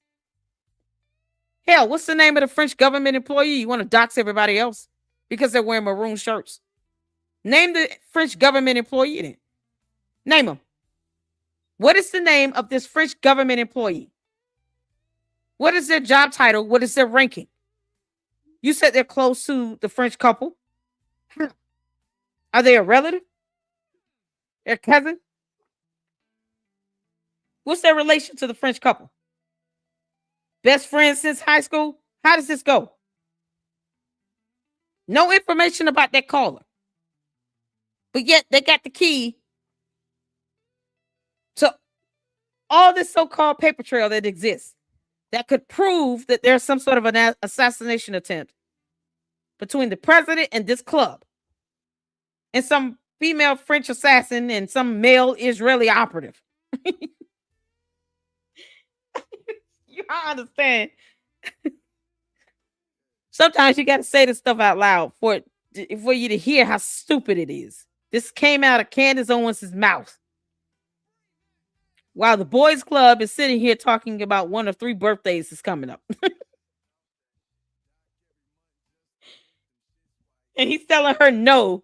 Hell, what's the name of the French government employee? You want to dox everybody else because they're wearing maroon shirts? Name the French government employee then. Name him. What is the name of this French government employee? What is their job title? What is their ranking? You said they're close to the French couple. Are they a relative? Their cousin? What's their relation to the French couple? Best friends since high school? How does this go? No information about that caller. But yet they got the key to all this so-called paper trail that exists that could prove that there's some sort of an assassination attempt between the president and this club and some female French assassin and some male Israeli operative. You understand? Sometimes you got to say this stuff out loud for you to hear how stupid it is. This came out of Candace Owens' mouth. While the boys club is sitting here talking about one of 3 birthdays is coming up. And he's telling her no.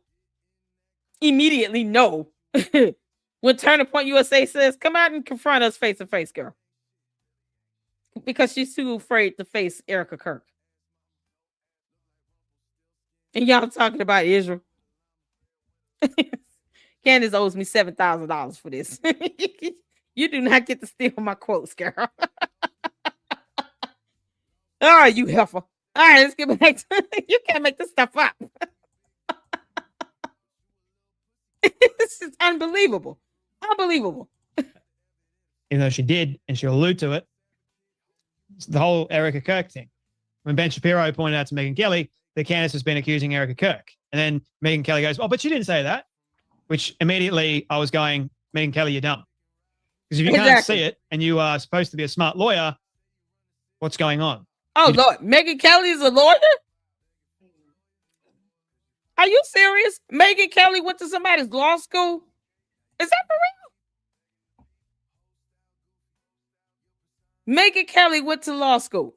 Immediately no. When Turning Point USA says, come out and confront us face to face, girl. Because she's too afraid to face Erica Kirk. And y'all talking about Israel. Candace owes me $7,000 for this. You do not get to steal my quotes, girl. All right, you heifer. All right, let's get back to you. Can't make this stuff up. This is unbelievable. Unbelievable. Even though she did, and she'll allude to it, it's the whole Erica Kirk thing. When Ben Shapiro pointed out to Megyn Kelly that Candace has been accusing Erica Kirk. And then Megyn Kelly goes, oh, but she didn't say that. Which immediately I was going, Megyn Kelly, you're dumb. Because if you can't see it and you are supposed to be a smart lawyer, what's going on? Oh, Lord. Megyn Kelly is a lawyer? Are you serious? Megyn Kelly went to somebody's law school? Is that for real? Megyn Kelly went to law school.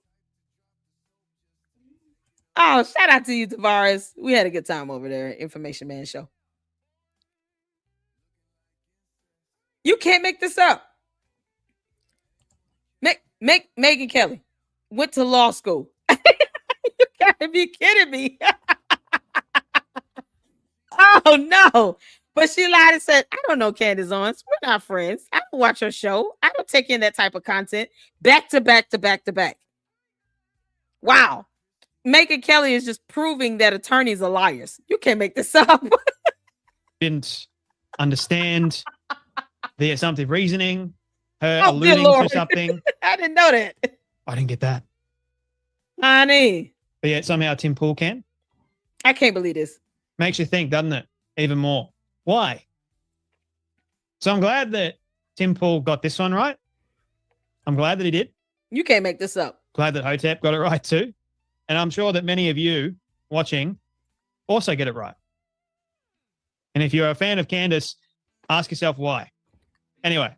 Oh, shout out to you, Tavares. We had a good time over there at Information Man Show. You can't make this up. Megyn Kelly went to law school. You gotta be kidding me. Oh, no. But she lied and said, I don't know Candace Owens. We're not friends. I don't watch her show. I don't take in that type of content. Back to back to back to back. Wow. Megyn Kelly is just proving that attorneys are liars. You can't make this up. Didn't understand the assumptive reasoning, her alluding to something. I didn't know that. I didn't get that. Honey. But yet somehow Tim Pool can. I can't believe this. Makes you think, doesn't it? Even more. Why? So I'm glad that Tim Pool got this one right. I'm glad that he did. You can't make this up. Glad that Hotep got it right too. And I'm sure that many of you watching also get it right. And if you're a fan of Candace, ask yourself why. Anyway,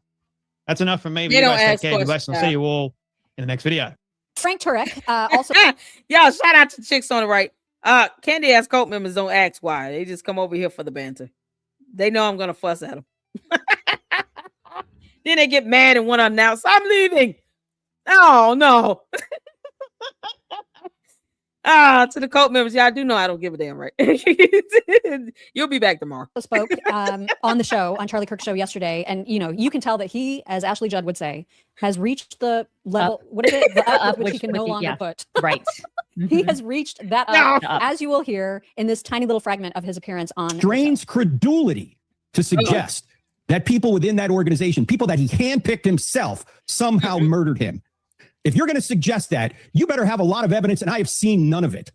that's enough from me. They don't ask I'll see you all in the next video. Frank Turek also. Y'all, shout out to chicks on the right. Candy ass cult members don't ask why. They just come over here for the banter. They know I'm going to fuss at them. Then they get mad and want to announce, I'm leaving. Oh, no. To the cult members, y'all do know I don't give a damn, right? You'll be back tomorrow. Spoke on the show, on Charlie Kirk's show yesterday, and you can tell that he, as Ashley Judd would say, has reached the level. What is it? The up which he can no longer put. Right. He has reached that up, as you will hear in this tiny little fragment of his appearance on. Strains credulity to suggest that people within that organization, people that he handpicked himself, somehow murdered him. If you're going to suggest that, you better have a lot of evidence, and I have seen none of it.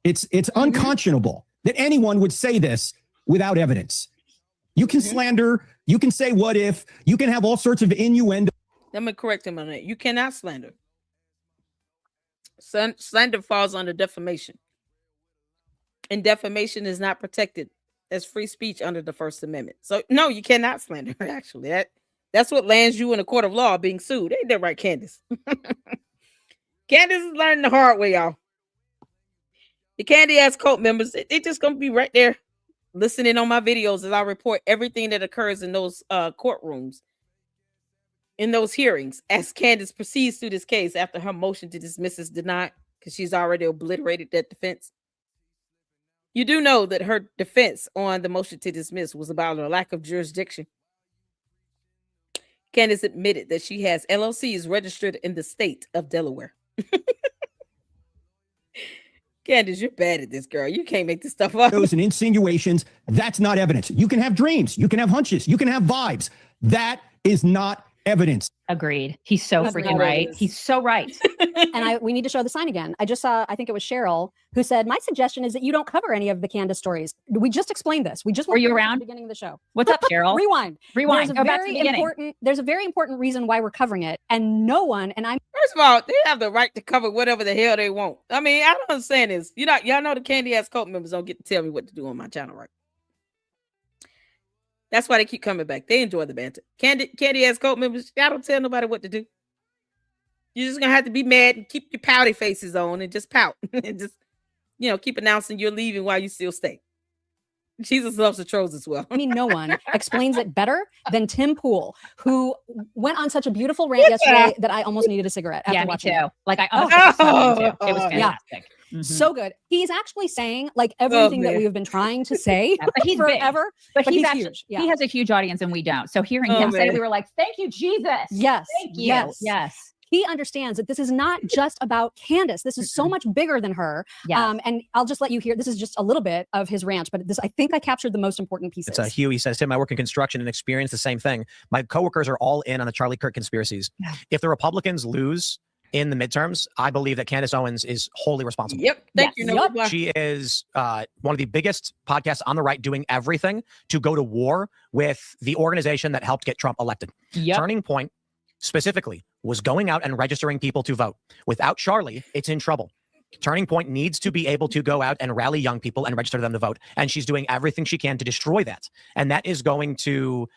It's unconscionable that anyone would say this without evidence. You can slander, you can say what if, you can have all sorts of innuendo. Let me correct him on that. You cannot slander. Slander falls under defamation. And defamation is not protected as free speech under the First Amendment. So no, you cannot slander, actually. That's what lands you in a court of law being sued. Ain't that right, Candace? Candace is learning the hard way, y'all. The Candy Ass cult members, they just gonna be right there listening on my videos as I report everything that occurs in those courtrooms, in those hearings, as Candace proceeds through this case after her motion to dismiss is denied, because she's already obliterated that defense. You do know that her defense on the motion to dismiss was about a lack of jurisdiction. Candace admitted that she has LLCs registered in the state of Delaware. Candace, you're bad at this, girl. You can't make this stuff up. Those and insinuations, that's not evidence. You can have dreams, you can have hunches, you can have vibes. That is not evidence. Agreed. He's so That's freaking not right. evidence. He's so right. And we need to show the sign again. I just saw, I think it was Cheryl who said, my suggestion is that you don't cover any of the Candace stories. We just explained this. We just Were you went through it at around? the beginning of the show. What's up, Cheryl? Rewind. Rewind. There's Go a back to the very beginning. there's a very important reason why we're covering it, and no one, and I'm First of all, they have the right to cover whatever the hell they want. I mean, I don't understand this. Y'all know the Candy Ass cult members don't get to tell me what to do on my channel, right? That's why they keep coming back. They enjoy the banter. Candy Ass cult members, y'all don't tell nobody what to do. You're just gonna have to be mad and keep your pouty faces on and just pout and just, keep announcing you're leaving while you still stay. Jesus loves the trolls as well. I mean, no one explains it better than Tim Pool, who went on such a beautiful rant yesterday that I almost needed a cigarette after Yeah, me watching too. it. Like I almost smoked him too. It was Yeah. fantastic. So good. He's actually saying like everything that man. we have been trying to say Yeah, but he's big. forever. But he's actually huge. Yeah. he has a huge audience and we don't. So hearing Oh, him say it, man. we were like, "Thank you, Jesus." Yes. Thank you. Yes. Yes. He understands that this is not just about Candace. This is so much bigger than her. Yes. And I'll just let you hear. This is just a little bit of his rant, but I think I captured the most important pieces. It's Hugh. He says, Tim, I work in construction and experience the same thing. My coworkers are all in on the Charlie Kirk conspiracies. Yeah. If the Republicans lose in the midterms, I believe that Candace Owens is wholly responsible. Yep. Thank you. Yes. No, Yup. bye. She is one of the biggest podcasts on the right doing everything to go to war with the organization that helped get Trump elected. Yep. Turning Point specifically was going out and registering people to vote. Without Charlie, it's in trouble. Turning Point needs to be able to go out and rally young people and register them to vote. And she's doing everything she can to destroy that. And that is going to,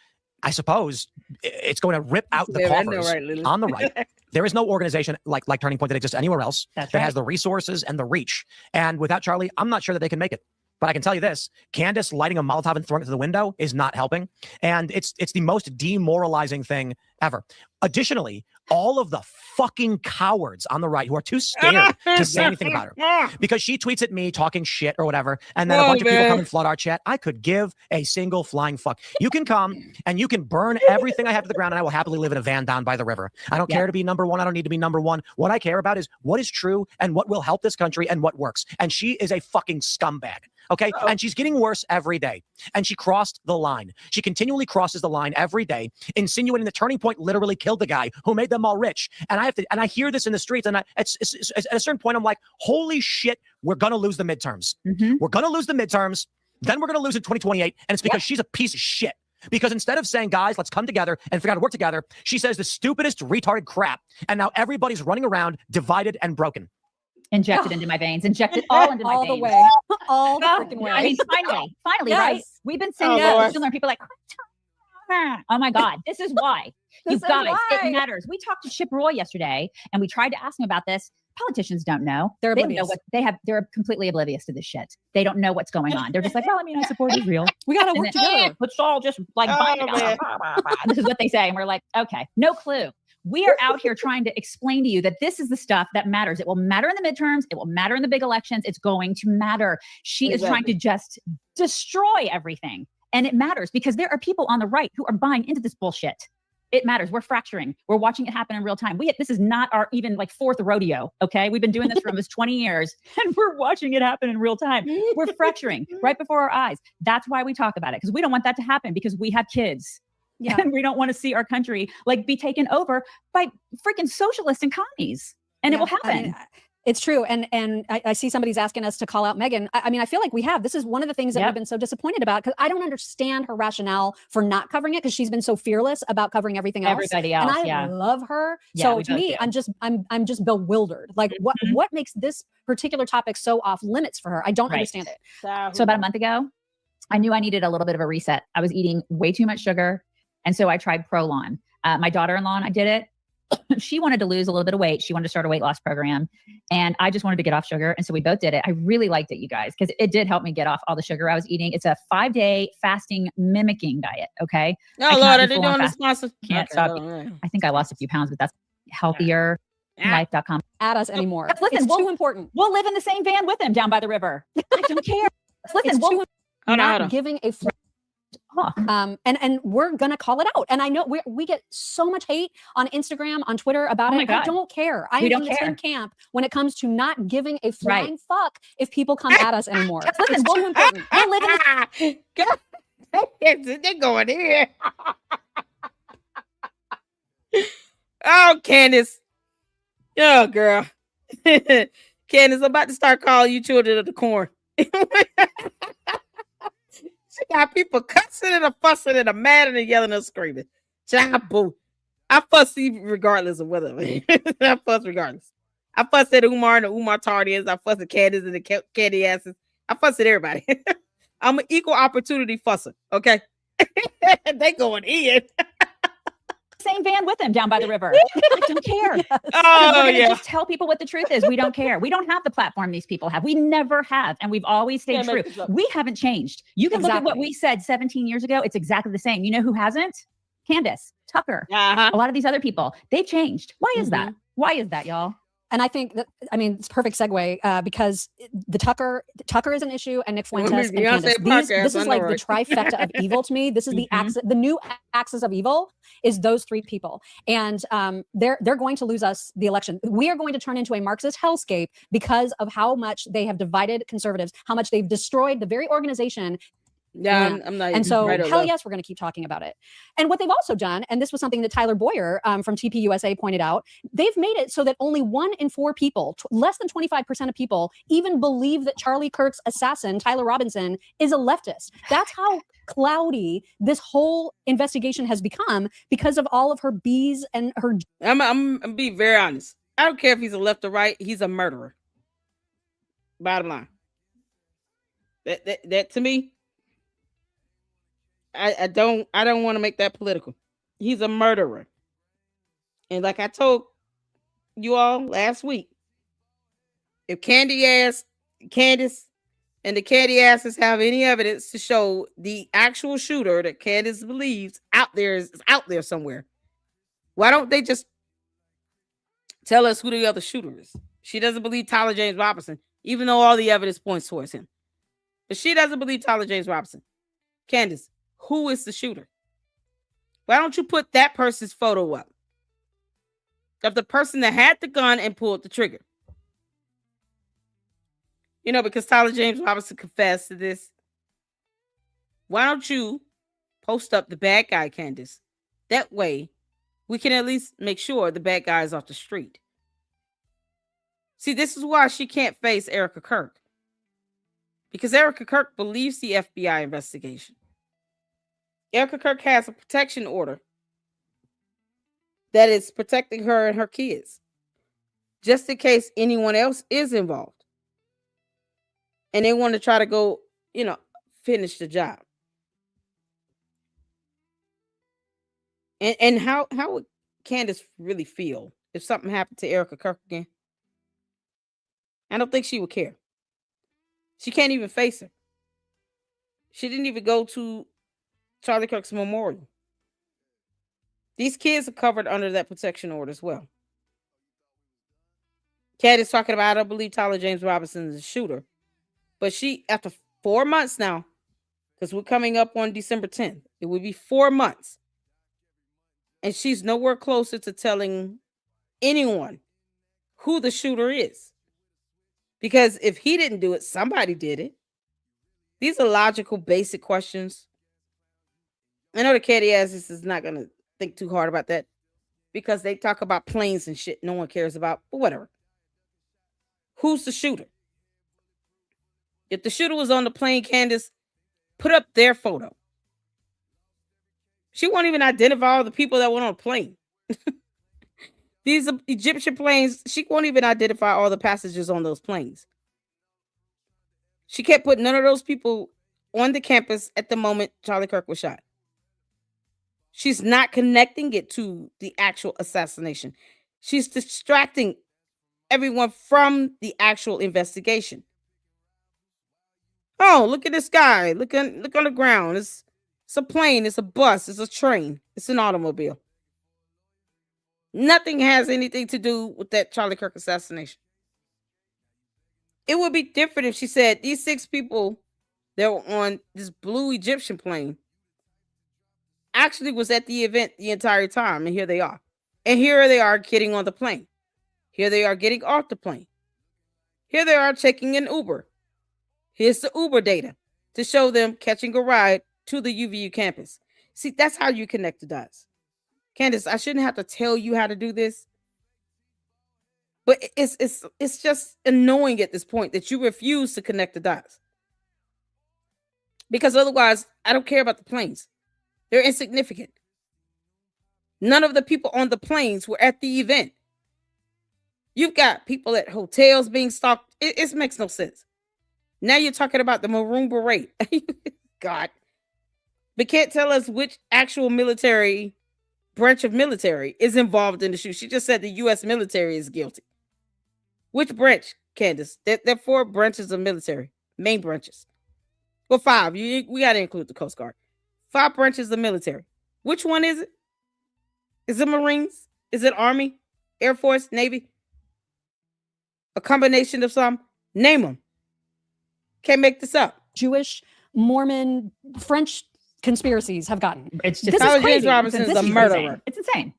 I suppose, it's going to rip out the Yeah, I know, coffers right, Lily? on the right. There is no organization like Turning Point that exists anywhere else That's that right. has the resources and the reach. And without Charlie, I'm not sure that they can make it. But I can tell you this, Candace lighting a Molotov and throwing it to the window is not helping. And it's the most demoralizing thing ever. Additionally, all of the fucking cowards on the right who are too scared to say anything about her. Because she tweets at me talking shit or whatever, and then a Oh, bunch of people man. come and flood our chat. I could give a single flying fuck. You can come and you can burn everything I have to the ground, and I will happily live in a van down by the river. I don't care to be number one. I don't need to be number one. What I care about is what is true and what will help this country and what works. And she is a fucking scumbag. Okay. Uh-oh. And she's getting worse every day. And she crossed the line. She continually crosses the line every day, insinuating that Turning Point literally killed the guy who made them all rich. And I hear this in the streets, and it's at a certain point, I'm like, holy shit, we're gonna lose the midterms. Mhm. We're gonna lose the midterms. Then we're gonna lose in 2028, and it's because she's a piece of shit. Because instead of saying, guys, let's come together and figure out how to work together, she says the stupidest retarded crap, and now everybody's running around divided and broken. Injected into my veins. Injected all into my all veins. the way, all the Oh, freaking way. I mean, finally, right? Yes. We've been saying Oh, this. And people are like, oh my God, this is why. You This is guys, why. it matters. We talked to Chip Roy yesterday and we tried to ask him about this. Politicians don't know. They're They don't know oblivious. they're completely oblivious to this shit. They don't know what's going on. They're just like, well, I mean, I support Israel. We got to And work then, together. let's all just like Oh, bind it man. out. This is what they say. And we're like, okay, no clue. We are out here trying to explain to you that this is the stuff that matters. It will matter in the midterms. It will matter in the big elections. It's going to matter. She is trying to just destroy everything. And it matters because there are people on the right who are buying into this bullshit. It matters. We're fracturing. We're watching it happen in real time. This is not our even like fourth rodeo. Okay. We've been doing this for almost 20 years and we're watching it happen in real time. We're fracturing right before our eyes. That's why we talk about it, because we don't want that to happen, because we have kids. Yeah. And we don't want to see our country like be taken over by freaking socialists and commies. And it will happen. I mean, it's true. And I see somebody's asking us to call out Meghan. I mean, I feel like we have. This is one of the things that we've been so disappointed about, because I don't understand her rationale for not covering it, because she's been so fearless about covering everything else. Everybody else. And I love her. So to me, I'm just bewildered. Like what makes this particular topic so off limits for her? I don't understand it. So about a month ago, I knew I needed a little bit of a reset. I was eating way too much sugar. And so I tried Prolon. My daughter-in-law and I did it. She wanted to lose a little bit of weight. She wanted to start a weight loss program. And I just wanted to get off sugar. And so we both did it. I really liked it, you guys, because it did help me get off all the sugar I was eating. It's a 5-day fasting mimicking diet. Okay. Oh, Lord, are they doing the sponsor? Can't stop. I think I lost a few pounds, but that's healthierlife.com. At us anymore. Listen, it's too important. We'll live in the same van with him down by the river. I don't care. Listen, we're not giving a and we're gonna call it out. And I know we get so much hate on Instagram, on Twitter about it. I don't care. I am in the same camp when it comes to not giving a flying fuck if people come at us anymore. Listen, it's too important. We're living. They're going here. Oh, Candace. Oh, girl. Candace, I'm about to start calling you children of the corn. She got people cussing and fussing and mad and yelling and screaming. Boo. I fuss regardless of whether I fuss regardless. I fuss at Umar and the Umar Tardians. I fuss at Candace and the Candy asses. I fuss at everybody. I'm an equal opportunity fusser. Okay. They going in. Same van with him down by the river. I don't care. Oh, we're gonna just tell people what the truth is. We don't care. We don't have the platform these people have. We never have. And we've always stayed true. We haven't changed. You can look at what we said 17 years ago. It's exactly the same. You know who hasn't? Candace, Tucker, a lot of these other people. They've changed. Why is that? Why is that, y'all? And I think that, I mean, it's a perfect segue because the Tucker is an issue, and Nick Fuentes and Candace. This is like the trifecta of evil to me. This is the new axis of evil is those three people. And they're going to lose us the election. We are going to turn into a Marxist hellscape because of how much they have divided conservatives, how much they've destroyed the very organization. Yeah, I'm not. And so, hell yes, we're going to keep talking about it. And what they've also done, and this was something that Tyler Boyer from TPUSA pointed out, they've made it so that only 1 in 4 people, less than 25% of people, even believe that Charlie Kirk's assassin, Tyler Robinson, is a leftist. That's how cloudy this whole investigation has become because of all of her bees and her. I'm being very honest. I don't care if he's a left or right. He's a murderer. Bottom line. That to me. I don't want to make that political. He's a murderer. And like I told you all last week, if Candace and the Candy asses have any evidence to show the actual shooter that Candace believes is out there somewhere, why don't they just tell us who the other shooter is? She doesn't believe Tyler James Robinson, even though all the evidence points towards him. But she doesn't believe Tyler James Robinson. Candace, who is the shooter? Why don't you put that person's photo up of the person that had the gun and pulled the trigger? You know, because Tyler James Robinson confessed to this. Why don't you post up the bad guy, Candace? That way, we can at least make sure the bad guy is off the street. See, this is why she can't face Erica Kirk. Because Erica Kirk believes the FBI investigation. Erica Kirk has a protection order that is protecting her and her kids, just in case anyone else is involved. And they want to try to go, finish the job. And how would Candace really feel if something happened to Erica Kirk again? I don't think she would care. She can't even face her. She didn't even go to Charlie Kirk's memorial. These kids are covered under that protection order as well. Kat is talking about, I don't believe Tyler James Robinson is a shooter. But she, after 4 months now, because we're coming up on December 10th, it would be 4 months. And she's nowhere closer to telling anyone who the shooter is. Because if he didn't do it, somebody did it. These are logical, basic questions. I know the catty asses is not going to think too hard about that because they talk about planes and shit no one cares about, but whatever. Who's the shooter? If the shooter was on the plane, Candace, put up their photo. She won't even identify all the people that went on the plane. These are Egyptian planes. She won't even identify all the passengers on those planes. She can't put none of those people on the campus at the moment Charlie Kirk was shot. She's not connecting it to the actual assassination. She's distracting everyone from the actual investigation. Oh, look at this guy. Look on the ground. It's a plane. It's a bus. It's a train. It's an automobile. Nothing has anything to do with that Charlie Kirk assassination. It would be different if she said these 6 people that were on this blue Egyptian plane actually was at the event the entire time, and here they are. And here they are getting on the plane. Here they are getting off the plane. Here they are checking an Uber. Here's the Uber data to show them catching a ride to the UVU campus. See, that's how you connect the dots. Candace, I shouldn't have to tell you how to do this, but it's just annoying at this point that you refuse to connect the dots. Because otherwise, I don't care about the planes. They're insignificant. None of the people on the planes were at the event. You've got people at hotels being stalked. It makes no sense. Now you're talking about the Maroon Beret. God. But can't tell us which actual military branch of military is involved in the shoot. She just said the U.S. military is guilty. Which branch, Candace? There are 4 branches of military, main branches. Well, 5. We got to include the Coast Guard. 5 branches of military. Which one is it? Is it Marines? Is it Army? Air Force? Navy? A combination of some? Name them. Can't make this up. Jewish, Mormon, French conspiracies have gotten. It's just James Robinson is a murderer. It's insane.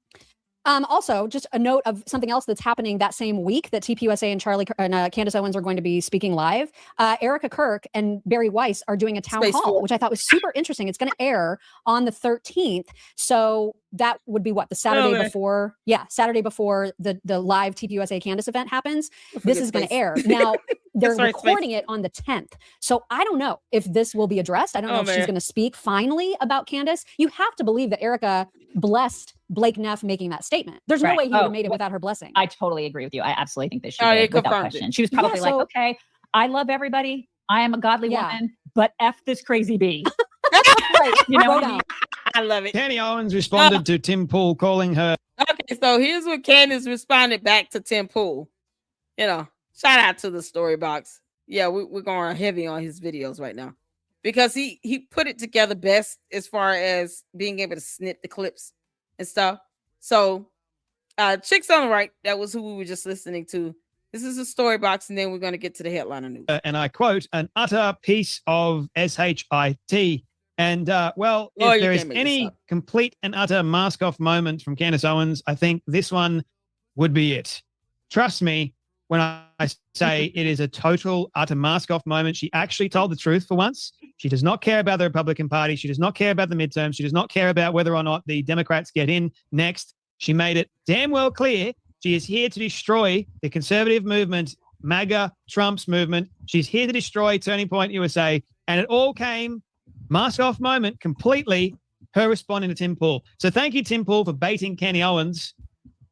Also, just a note of something else that's happening that same week that TPUSA and Candace Owens are going to be speaking live. Erica Kirk and Barry Weiss are doing a town hall, which I thought was super interesting. It's going to air on the 13th. So that would be what, the Saturday before? Yeah, Saturday before the live TPUSA Candace event happens. This is going to air. Now, they're recording it on the 10th. So I don't know if this will be addressed. I don't know if she's going to speak finally about Candace. You have to believe that Erica blessed Blake Neff making that statement. There's no way he would have made it without her blessing. I totally agree with you. I absolutely think that she did, without question. She was probably like, okay, I love everybody. I am a godly woman, but F this crazy bee. Right. You know what I mean? I love it. Candy Owens responded to Tim Pool calling her. Okay, so here's what Candace responded back to Tim Pool. You know, shout out to the story box. Yeah, we're going heavy on his videos right now because he put it together best as far as being able to snip the clips and stuff. So Chicks on the Right, that was who we were just listening to. This is a story box, and then we're going to get to the headline of news. And I quote, an utter piece of shit. And well, if there is any complete and utter mask off moment from Candace Owens, I think this one would be it. Trust me when I say it is a total utter mask off moment. She actually told the truth for once. She does not care about the Republican Party. She does not care about the midterms. She does not care about whether or not the Democrats get in next. She made it damn well clear she is here to destroy the conservative movement, MAGA, Trump's movement. She's here to destroy Turning Point USA. And it all came, mask off moment, completely her responding to Tim Pool. So thank you, Tim Pool, for baiting Candy Owens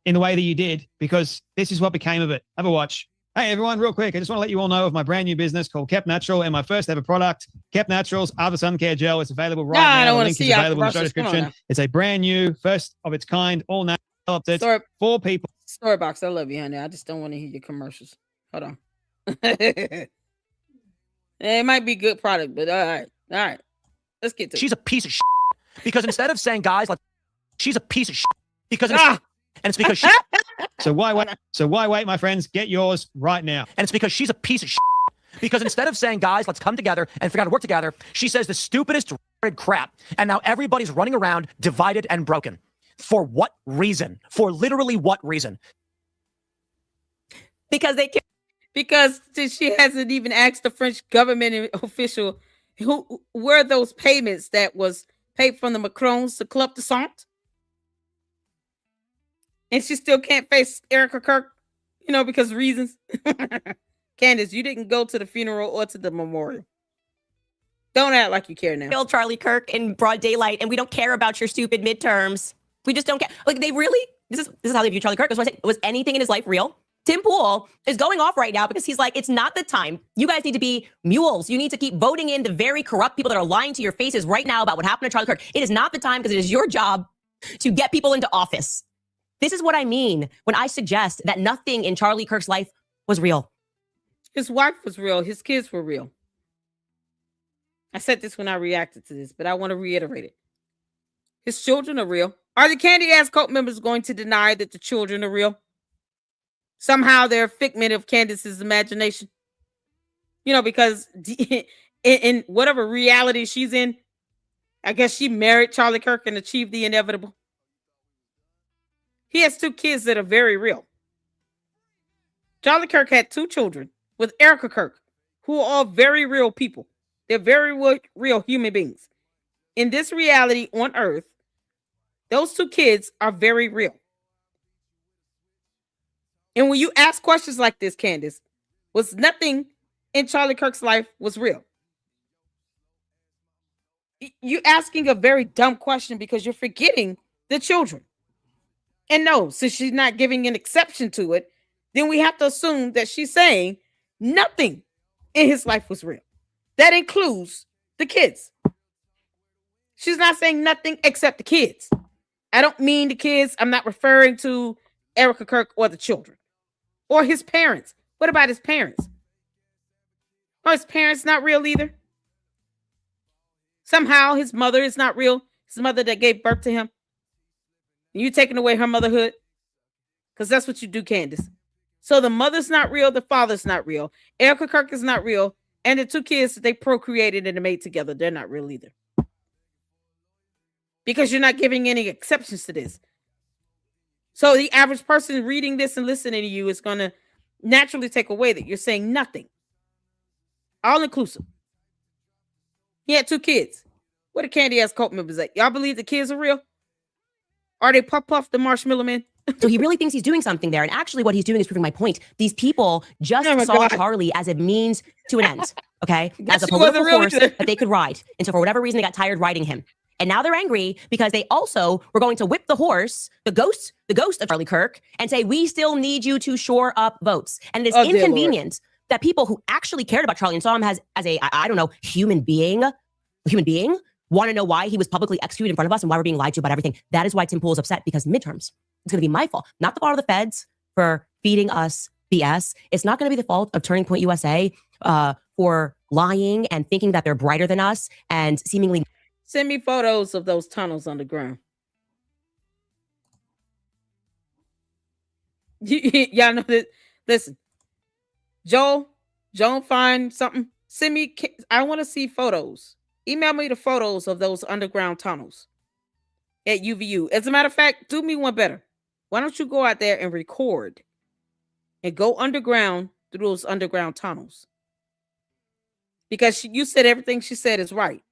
in the way that you did, because this is what became of it. Have a watch. Hey, everyone, real quick, I just want to let you all know of my brand new business called Kept Natural and my first ever product, Kept Naturals After Sun Care Gel. It's available right now. I don't the want link to see is available in the show after brushes. description. It's a brand new, first of its kind, all natural. For people. Storybox, I love you, honey. I just don't want to hear your commercials. Hold on. It might be good product, but all right. Let's get to it. She's a piece of shit. Because instead of saying, guys, like, she's a piece of shit. Because and it's because she. So why wait, my friends? Get yours right now. And it's because she's a piece of shit. Because instead of saying, guys, let's come together and figure out how to work together, she says the stupidest crap. And now everybody's running around divided and broken. For what reason? For literally what reason? Because they can. Because she hasn't even asked the French government official who were those payments that was paid from the Macrons to Club de Sant. And she still can't face Erica Kirk, because reasons. Candace, you didn't go to the funeral or to the memorial. Don't act like you care now. Kill Charlie Kirk in broad daylight, and we don't care about your stupid midterms. We just don't care. Like, they really, this is how they view Charlie Kirk. That's why I say, was anything in his life real? Tim Pool is going off right now because he's like, it's not the time. You guys need to be mules. You need to keep voting in the very corrupt people that are lying to your faces right now about what happened to Charlie Kirk. It is not the time because it is your job to get people into office. This is what I mean when I suggest that nothing in Charlie Kirk's life was real. His wife was real. His kids were real. I said this when I reacted to this, but I want to reiterate it. His children are real. Are the Candy Ass cult members going to deny that the children are real? Somehow they're a figment of Candace's imagination. Because in whatever reality she's in, I guess she married Charlie Kirk and achieved the inevitable. He has 2 kids that are very real. Charlie Kirk had 2 children with Erica Kirk, who are all very real people. They're very real human beings. In this reality on Earth, those 2 kids are very real. And when you ask questions like this, Candace, was nothing in Charlie Kirk's life was real? You're asking a very dumb question because you're forgetting the children. And no, since she's not giving an exception to it, then we have to assume that she's saying nothing in his life was real. That includes the kids. She's not saying nothing except the kids. I don't mean the kids. I'm not referring to Erica Kirk or the children or his parents. What about his parents? Are his parents not real either? Somehow his mother is not real. His mother that gave birth to him. You taking away her motherhood? Because that's what you do, Candace. So the mother's not real. The father's not real. Erica Kirk is not real. And the 2 kids that they procreated and made together, they're not real either. Because you're not giving any exceptions to this. So the average person reading this and listening to you is going to naturally take away that you're saying nothing. All inclusive. He had 2 kids. What are Candy Ass cult members at? Y'all believe the kids are real? Are they Puff the Marshmallow Man? So he really thinks he's doing something there. And actually what he's doing is proving my point. These people just saw Charlie as a means to an end. Okay? As a political force that they could ride. And so for whatever reason, they got tired riding him. And now they're angry because they also were going to whip the horse, the ghost of Charlie Kirk, and say, we still need you to shore up votes. And it is inconvenient that people who actually cared about Charlie and saw him as a, I don't know, human being, want to know why he was publicly executed in front of us and why we're being lied to about everything. That is why Tim Pool is upset, because midterms, it's going to be my fault, not the fault of the feds for feeding us BS. It's not going to be the fault of Turning Point USA for lying and thinking that they're brighter than us and seemingly. Send me photos of those tunnels underground. Y'all know that. Listen, Joel, find something. Send me. I want to see photos. Email me the photos of those underground tunnels at UVU. As a matter of fact, do me one better. Why don't you go out there and record and go underground through those underground tunnels? Because you said everything she said is right.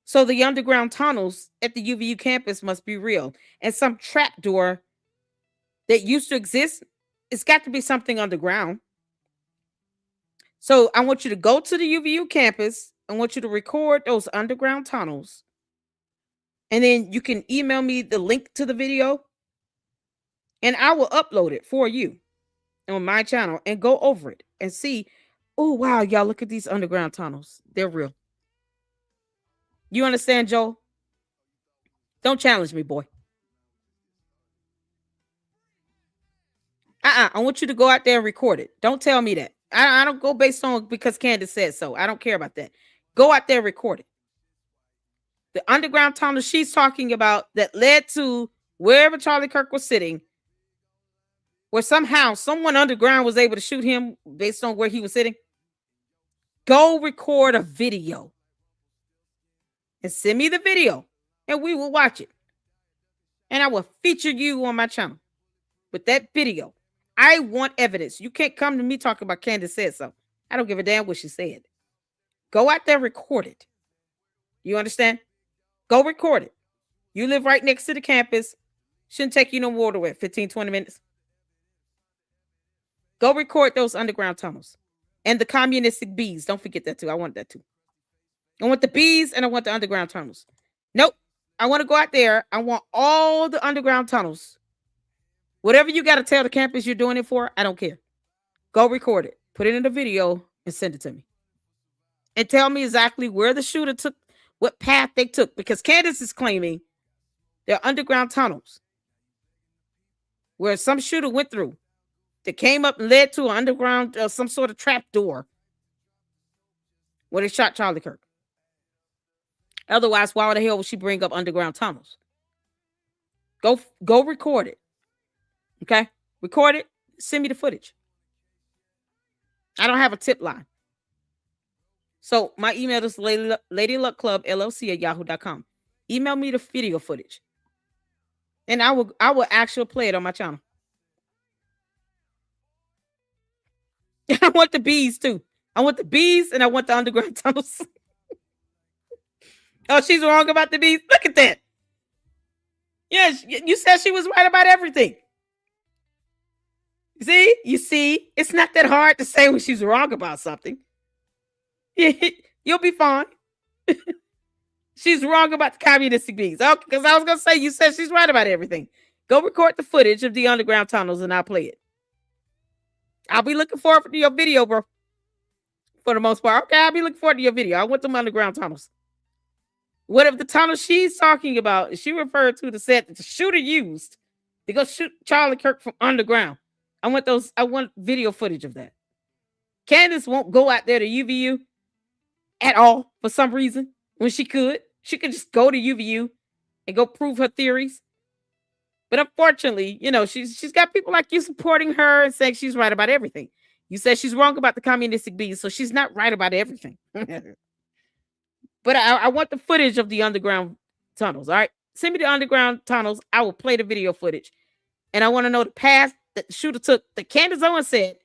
So the underground tunnels at the UVU campus must be real. And some trapdoor that used to exist, it's got to be something underground. So I want you to go to the UVU campus. I want you to record those underground tunnels. And then you can email me the link to the video. And I will upload it for you on my channel and go over it and see. Oh, wow, y'all, look at these underground tunnels. They're real. You understand, Joel? Don't challenge me, boy. I want you to go out there and record it. Don't tell me that. I don't go based on because Candace said so. I don't care about that. Go out there and record it. The underground tunnel she's talking about that led to wherever Charlie Kirk was sitting, where somehow someone underground was able to shoot him based on where he was sitting. Go record a video and send me the video and we will watch it. And I will feature you on my channel with that video. I want evidence. You can't come to me talking about Candace said so. I don't give a damn what she said. Go out there, record it. You understand? Go record it. You live right next to the campus. Shouldn't take you no more than 15, 20 minutes. Go record those underground tunnels. And the communistic bees. Don't forget that too. I want that too. I want the bees and I want the underground tunnels. Nope. I want to go out there. I want all the underground tunnels. Whatever you got to tell the campus you're doing it for, I don't care. Go record it. Put it in the video and send it to me. And tell me exactly where the shooter took, what path they took. Because Candace is claiming there are underground tunnels where some shooter went through that came up and led to an underground, some sort of trap door where they shot Charlie Kirk. Otherwise, why the hell would she bring up underground tunnels? Go record it. Okay? Record it. Send me the footage. I don't have a tip line. So my email is ladyluckclubllc@yahoo.com. Email me the video footage. And I will actually play it on my channel. I want the bees too. I want the bees and I want the underground tunnels. Oh, she's wrong about the bees. Look at that. Yes, you said she was right about everything. You see, it's not that hard to say when she's wrong about something. You'll be fine. She's wrong about the communistic bees. Okay, because I was going to say, you said she's right about everything. Go record the footage of the underground tunnels and I'll play it. I'll be looking forward to your video, bro. For the most part. Okay, I'll be looking forward to your video. I want them underground tunnels. What if the tunnel she's talking about, she referred to the set that the shooter used to go shoot Charlie Kirk from underground? I want video footage of that. Candace won't go out there to UVU at all for some reason when she could. She could just go to UVU and go prove her theories. But unfortunately, she's got people like you supporting her and saying she's right about everything. You said she's wrong about the communistic bees, so she's not right about everything. But I want the footage of the underground tunnels, all right? Send me the underground tunnels. I will play the video footage. And I want to know the path that the shooter took, that Candace Owens said.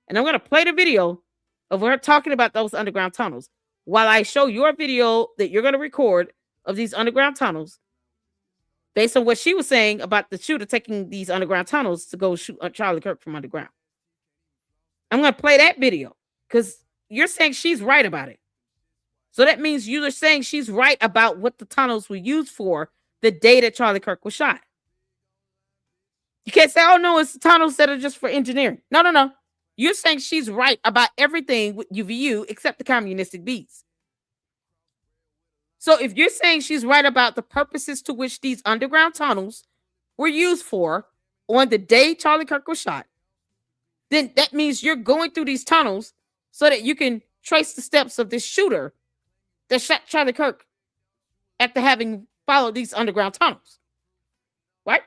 And I'm going to play the video of her talking about those underground tunnels while I show your video that you're going to record of these underground tunnels based on what she was saying about the shooter taking these underground tunnels to go shoot Charlie Kirk from underground. I'm going to play that video because you're saying she's right about it. So that means you're saying she's right about what the tunnels were used for the day that Charlie Kirk was shot. You can't say, oh, no, it's the tunnels that are just for engineering. No. You're saying she's right about everything with UVU except the communistic bees. So if you're saying she's right about the purposes to which these underground tunnels were used for on the day Charlie Kirk was shot, then that means you're going through these tunnels so that you can trace the steps of this shooter that shot Charlie Kirk after having followed these underground tunnels. Right?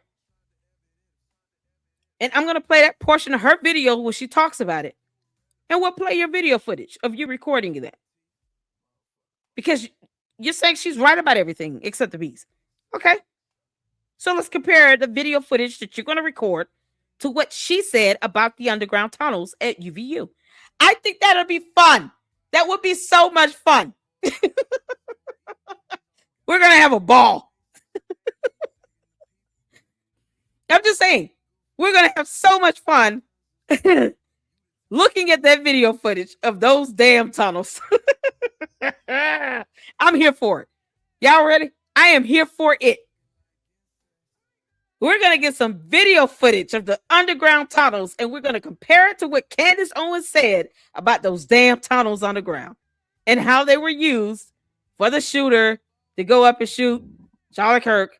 And I'm going to play that portion of her video where she talks about it. And we'll play your video footage of you recording that. Because you're saying she's right about everything except the bees. Okay. So let's compare the video footage that you're going to record to what she said about the underground tunnels at UVU. I think that'll be fun. That would be so much fun. We're going to have a ball. I'm just saying, we're going to have so much fun looking at that video footage of those damn tunnels. I'm here for it. Y'all ready? I am here for it. We're going to get some video footage of the underground tunnels and we're going to compare it to what Candace Owens said about those damn tunnels underground and how they were used for the shooter to go up and shoot Charlie Kirk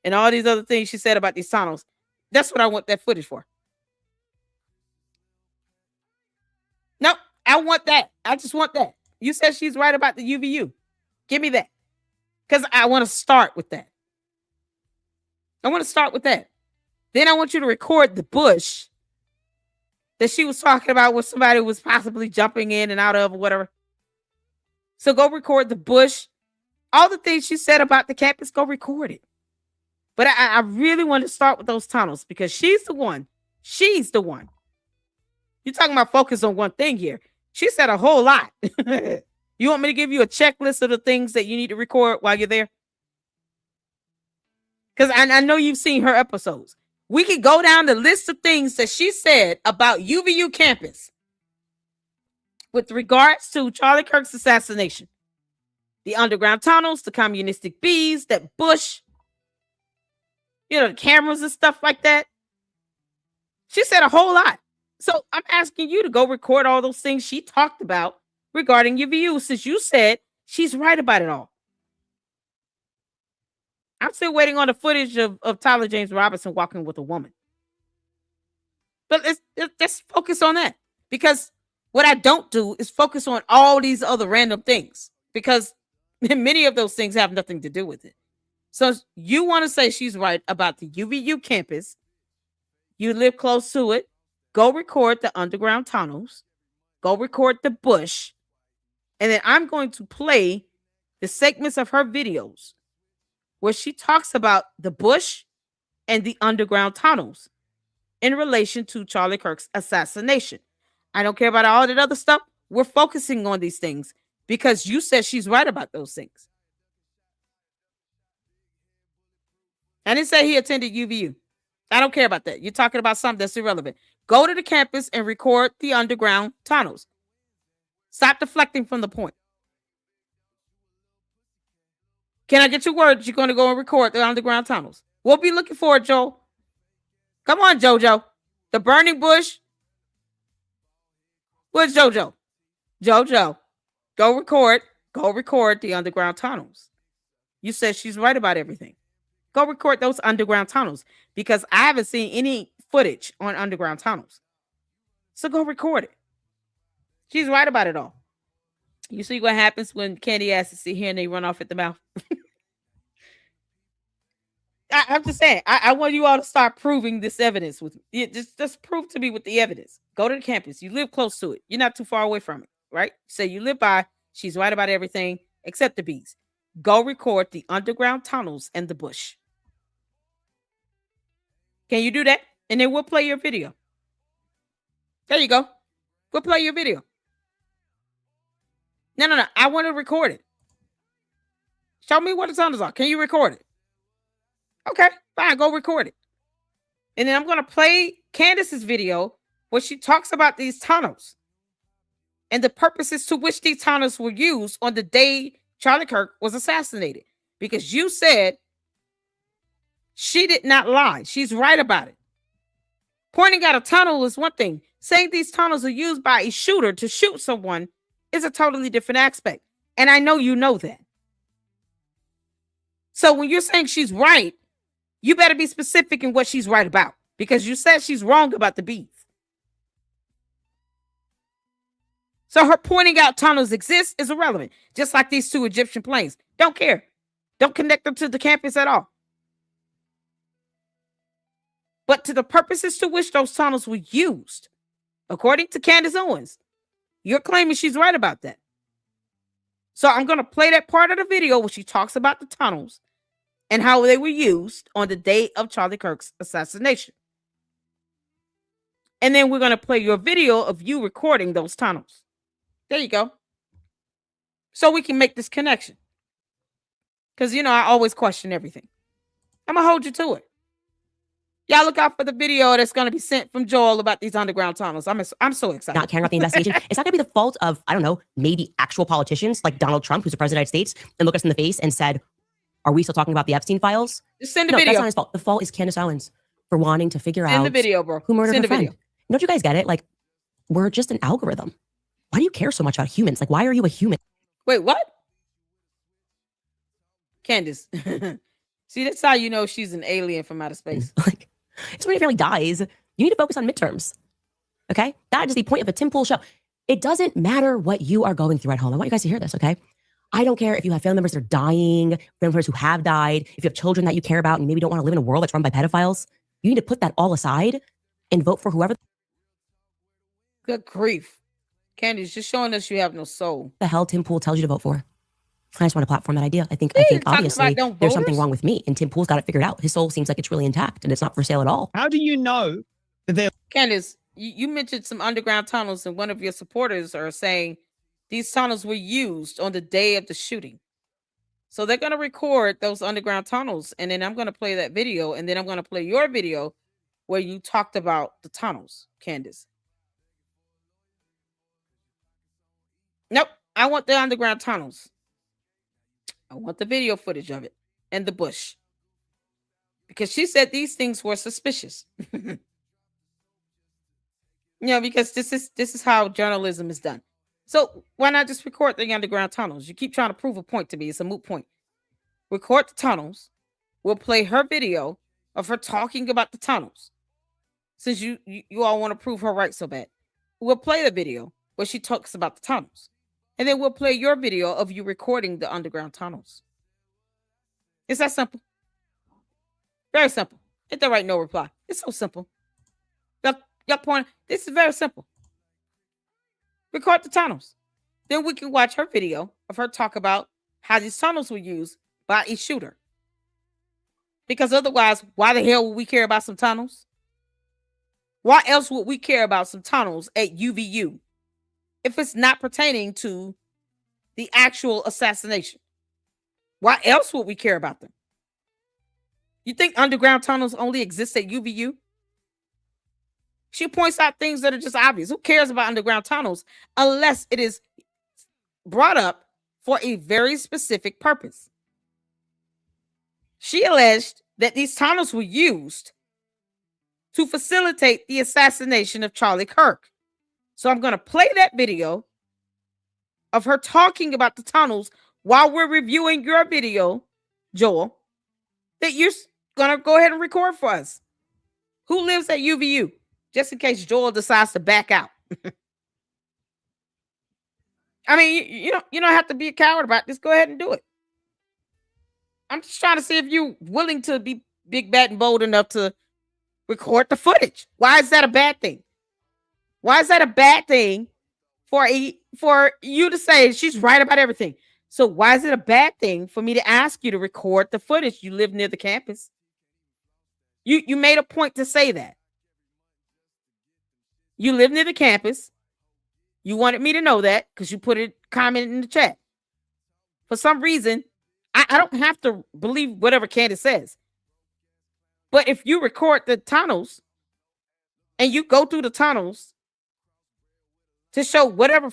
and all these other things she said about these tunnels. That's what I want that footage for. No, I want that. I just want that. You said she's right about the UVU. Give me that. Because I want to start with that. I want to start with that. Then I want you to record the bush that she was talking about where somebody was possibly jumping in and out of or whatever. So go record the bush. All the things she said about the campus, go record it. But I really want to start with those tunnels because she's the one. She's the one. You're talking about focus on one thing here. She said a whole lot. You want me to give you a checklist of the things that you need to record while you're there? Because I know you've seen her episodes. We could go down the list of things that she said about UVU campus with regards to Charlie Kirk's assassination. The underground tunnels, the communistic bees, that Bush, the cameras and stuff like that. She said a whole lot. So I'm asking you to go record all those things she talked about regarding UVU, since you said she's right about it all. I'm still waiting on the footage of Tyler James Robinson walking with a woman. But let's focus on that. Because what I don't do is focus on all these other random things. Because many of those things have nothing to do with it. So you want to say she's right about the UVU campus. You live close to it. Go record the underground tunnels. Go record the Bush. And then I'm going to play the segments of her videos where she talks about the Bush and the underground tunnels in relation to Charlie Kirk's assassination. I don't care about all that other stuff. We're focusing on these things because you said she's right about those things. I didn't say he attended UVU. I don't care about that. You're talking about something that's irrelevant. Go to the campus and record the underground tunnels. Stop deflecting from the point. Can I get your word that you're going to go and record the underground tunnels? We'll be looking for it, Joel. Come on, JoJo. The burning bush. Where's JoJo? JoJo. Go record. Go record the underground tunnels. You said she's right about everything. Go record those underground tunnels because I haven't seen any footage on underground tunnels. So go record it. She's right about it all. You see what happens when Candy has to sit here and they run off at the mouth? I'm just saying, I want you all to start proving this evidence with me. Just prove to me with the evidence. Go to the campus. You live close to it. You're not too far away from it, right? So you live by. She's right about everything except the bees. Go record the underground tunnels and the Bush. Can you do that? And then we'll play your video. There you go. We'll play your video. No. I want to record it. Show me what the tunnels are. Can you record it? Okay, fine. Go record it. And then I'm going to play Candace's video where she talks about these tunnels and the purposes to which these tunnels were used on the day Charlie Kirk was assassinated. Because you said she did not lie. She's right about it. Pointing out a tunnel is one thing. Saying these tunnels are used by a shooter to shoot someone is a totally different aspect. And I know you know that. So when you're saying she's right, you better be specific in what she's right about. Because you said she's wrong about the bees. So her pointing out tunnels exist is irrelevant. Just like these two Egyptian planes. Don't care. Don't connect them to the campus at all. But to the purposes to which those tunnels were used, according to Candace Owens, you're claiming she's right about that. So I'm going to play that part of the video where she talks about the tunnels and how they were used on the day of Charlie Kirk's assassination. And then we're going to play your video of you recording those tunnels. There you go. So we can make this connection. Because, I always question everything. I'm going to hold you to it. Y'all look out for the video that's going to be sent from Joel about these underground tunnels. I'm so excited. Not caring about the investigation. It's not going to be the fault of, I don't know, maybe actual politicians like Donald Trump, who's the president of the United States, and look us in the face and said, are we still talking about the Epstein files? Just send the video. That's not his fault. The fault is Candace Owens for wanting to figure out send the video, bro. Who murdered send her the friend. video. Don't you guys get it? Like, we're just an algorithm. Why do you care so much about humans? Like, why are you a human? Wait, what? Candace. See, that's how you know she's an alien from outer space. Like, if somebody family dies, you need to focus on midterms. Okay? That is the point of a Tim Pool show. It doesn't matter what you are going through at home. I want you guys to hear this, okay? I don't care if you have family members that are dying, family members who have died, if you have children that you care about and maybe don't want to live in a world that's run by pedophiles. You need to put that all aside and vote for whoever Good grief. Candy's just showing us you have no soul. the hell Tim Pool tells you to vote for. I just want to platform that idea. I think obviously there's something wrong with me, and Tim Pool's got it figured out. His soul seems like it's really intact, and it's not for sale at all. How do you know that they're... Candace, you mentioned some underground tunnels, and one of your supporters are saying these tunnels were used on the day of the shooting. So they're going to record those underground tunnels, and then I'm going to play that video, and then I'm going to play your video where you talked about the tunnels, Candace. Nope, I want the underground tunnels. I want the video footage of it and the bush. Because she said these things were suspicious. Because this is how journalism is done. So why not just record the underground tunnels? You keep trying to prove a point to me. It's a moot point. Record the tunnels. We'll play her video of her talking about the tunnels. Since you all want to prove her right so bad. We'll play the video where she talks about the tunnels. And then we'll play your video of you recording the underground tunnels. It's that simple. Very simple. Hit that right, no reply. It's so simple. Your point, this is very simple. Record the tunnels. Then we can watch her video of her talk about how these tunnels were used by a shooter. Because otherwise, why the hell would we care about some tunnels? Why else would we care about some tunnels at UVU if it's not pertaining to the actual assassination? Why else would we care about them? You think underground tunnels only exist at UVU? She points out things that are just obvious. Who cares about underground tunnels unless it is brought up for a very specific purpose? She alleged that these tunnels were used to facilitate the assassination of Charlie Kirk. So I'm going to play that video of her talking about the tunnels while we're reviewing your video, Joel, that you're going to go ahead and record for us. Who lives at UVU? Just in case Joel decides to back out. I mean, you don't have to be a coward about this. Go ahead and do it. I'm just trying to see if you're willing to be big, bad, and bold enough to record the footage. Why is that a bad thing? Why is that a bad thing for you to say she's right about everything? So why is it a bad thing for me to ask you to record the footage? You live near the campus. You made a point to say that. You live near the campus. You wanted me to know that because you put a comment in the chat. For some reason, I don't have to believe whatever Candace says. But if you record the tunnels and you go through the tunnels to show whatever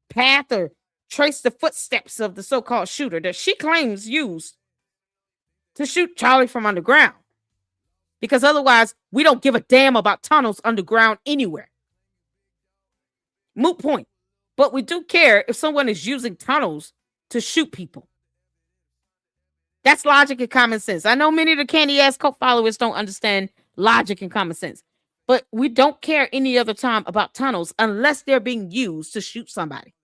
path or trace the footsteps of the so-called shooter that she claims used to shoot Charlie from underground. Because otherwise, we don't give a damn about tunnels underground anywhere. Moot point. But we do care if someone is using tunnels to shoot people. That's logic and common sense. I know many of the candy-ass cult followers don't understand logic and common sense. But we don't care any other time about tunnels unless they're being used to shoot somebody.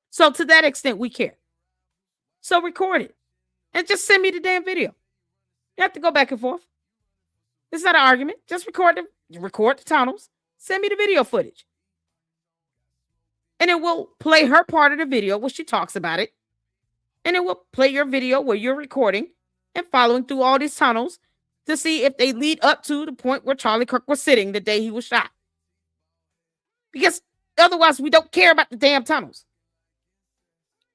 So to that extent, we care. So record it. And just send me the damn video. You have to go back and forth. It's not an argument. Just record the tunnels. Send me the video footage. And then we'll play her part of the video where she talks about it. And then we'll play your video where you're recording and following through all these tunnels to see if they lead up to the point where Charlie Kirk was sitting the day he was shot. Because otherwise, we don't care about the damn tunnels.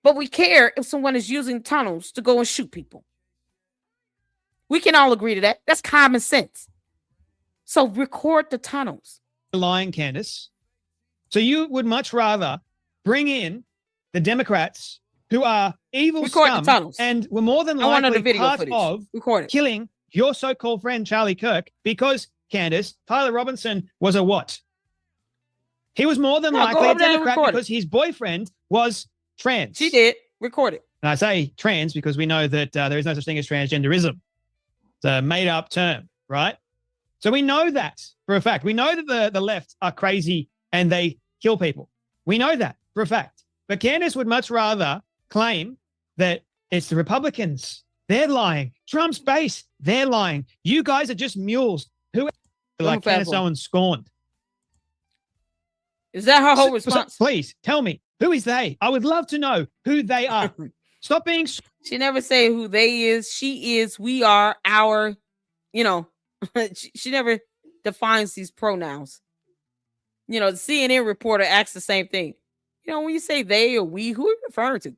But we care if someone is using tunnels to go and shoot people. We can all agree to that. That's common sense. So record the tunnels. Lying, Candace. So you would much rather bring in the Democrats who are evil scum and were more than likely part of killing your so-called friend Charlie Kirk because, Candace, Tyler Robinson was a what? He was more than likely a Democrat because his boyfriend was trans. She did. Record it. And I say trans because we know that there is no such thing as transgenderism. It's a made-up term, right? So we know that for a fact. We know that the left are crazy and they kill people. We know that for a fact. But Candace would much rather claim that it's the Republicans. They're lying. Trump's base. They're lying. You guys are just mules. Who like Candace Owens scorned? Is that her whole response? Please tell me. Who is they? I would love to know who they are. Stop being. She never say who they is. She is. We are. Our. You know. she never defines these pronouns. You know, the CNN reporter asks the same thing. You know, when you say they or we, who are you referring to?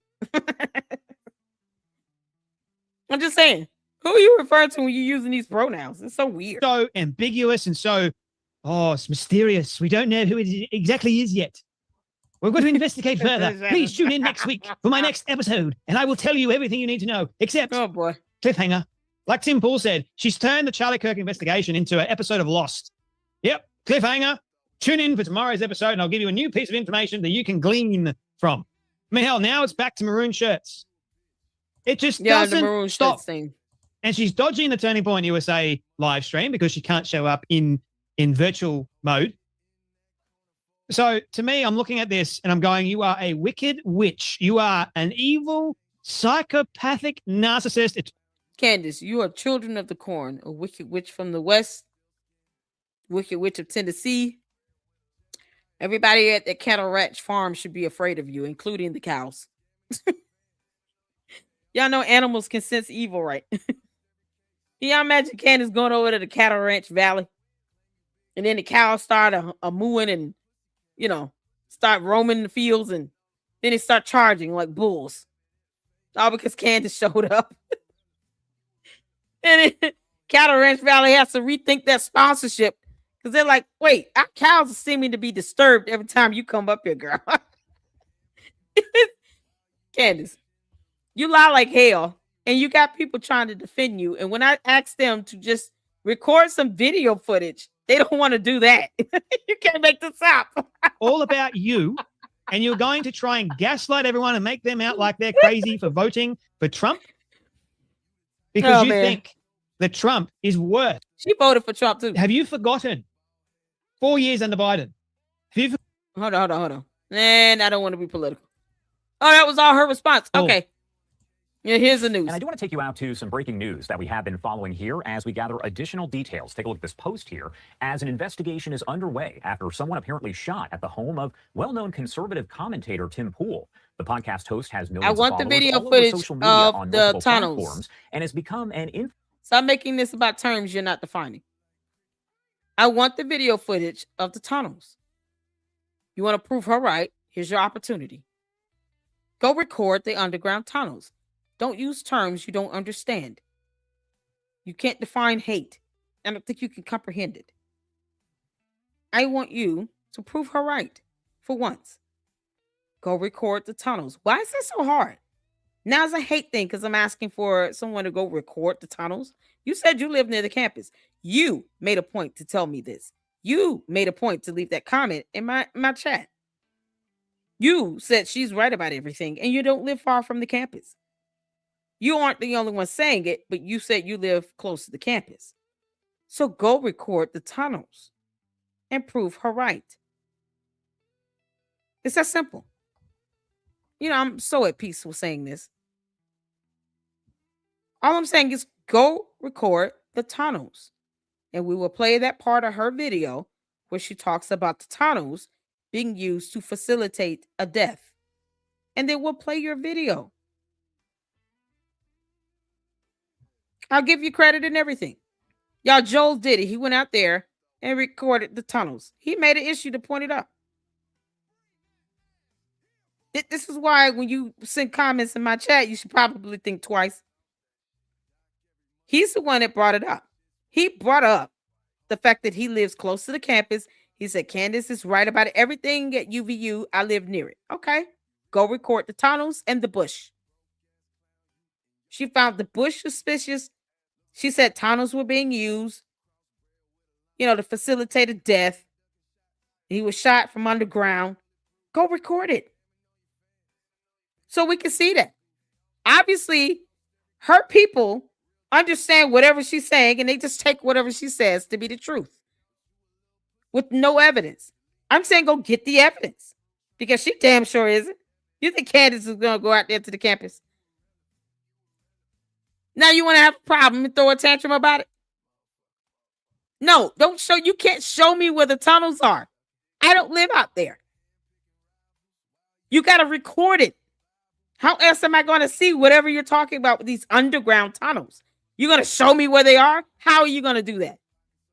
I'm just saying. Who are you referring to when you're using these pronouns? It's so weird. So ambiguous and so, it's mysterious. We don't know who it exactly is yet. We're going to investigate further. Please tune in next week for my next episode, and I will tell you everything you need to know, except, oh boy, cliffhanger. Like Tim Pool said, she's turned the Charlie Kirk investigation into an episode of Lost. Yep, cliffhanger. Tune in for tomorrow's episode, and I'll give you a new piece of information that you can glean from. I mean, hell, now it's back to maroon shirts. It just doesn't stop. Thing. And she's dodging the Turning Point USA live stream because she can't show up in virtual mode. So to me, I'm looking at this and I'm going, you are a wicked witch. You are an evil, psychopathic narcissist. Candace, you are children of the corn, a wicked witch from the West, wicked witch of Tennessee. Everybody at the cattle ranch farm should be afraid of you, including the cows. Y'all know animals can sense evil, right? Y'all imagine Candace going over to the cattle ranch valley and then the cows start a mooing and, you know, start roaming the fields and then they start charging like bulls. All because Candace showed up. And then Cattle Ranch Valley has to rethink their sponsorship because they're like, wait, our cows are seeming to be disturbed every time you come up here, girl. Candace, you lie like hell, and you got people trying to defend you. And when I ask them to just record some video footage, they don't want to do that. You can't make this up. All about you, and you're going to try and gaslight everyone and make them out like they're crazy for voting for Trump because you think that Trump is worse. She voted for Trump too. Have you forgotten? 4 years under Biden. Hold on. And I don't want to be political. Oh, that was all her response. Okay. Yeah, here's the news. And I do want to take you out to some breaking news that we have been following here as we gather additional details. Take a look at this post here as an investigation is underway after someone apparently shot at the home of well-known conservative commentator Tim Pool. The podcast host has millions I want of the followers video all over footage social media of on the multiple tunnels platforms and has become an Stop making this about terms you're not defining. I want the video footage of the tunnels. You want to prove her right? Here's your opportunity. Go record the underground tunnels. Don't use terms you don't understand. You can't define hate. I don't think you can comprehend it. I want you to prove her right for once. Go record the tunnels. Why is this so hard? Now it's a hate thing because I'm asking for someone to go record the tunnels. You said you live near the campus. You made a point to tell me this. You made a point to leave that comment in my chat. You said she's right about everything and you don't live far from the campus. You aren't the only one saying it, but you said you live close to the campus. So go record the tunnels and prove her right. It's that simple. You know, I'm so at peace with saying this. All I'm saying is go record the tunnels. And we will play that part of her video where she talks about the tunnels being used to facilitate a death. And then we'll play your video. I'll give you credit and everything. Y'all, Joel did it. He went out there and recorded the tunnels. He made an issue to point it out. This is why when you send comments in my chat, you should probably think twice. He's the one that brought it up. He brought up the fact that he lives close to the campus. He said, Candace is right about it. Everything at UVU, I live near it. Okay, go record the tunnels and the bush. She found the bush suspicious. She said tunnels were being used, to facilitate a death. He was shot from underground. Go record it. So we can see that. Obviously, her people understand whatever she's saying and they just take whatever she says to be the truth with no evidence. I'm saying go get the evidence because she damn sure isn't. You think Candace is going to go out there to the campus? Now you want to have a problem and throw a tantrum about it? No, you can't show me where the tunnels are. I don't live out there. You got to record it. How else am I going to see whatever you're talking about with these underground tunnels? You're going to show me where they are? How are you going to do that?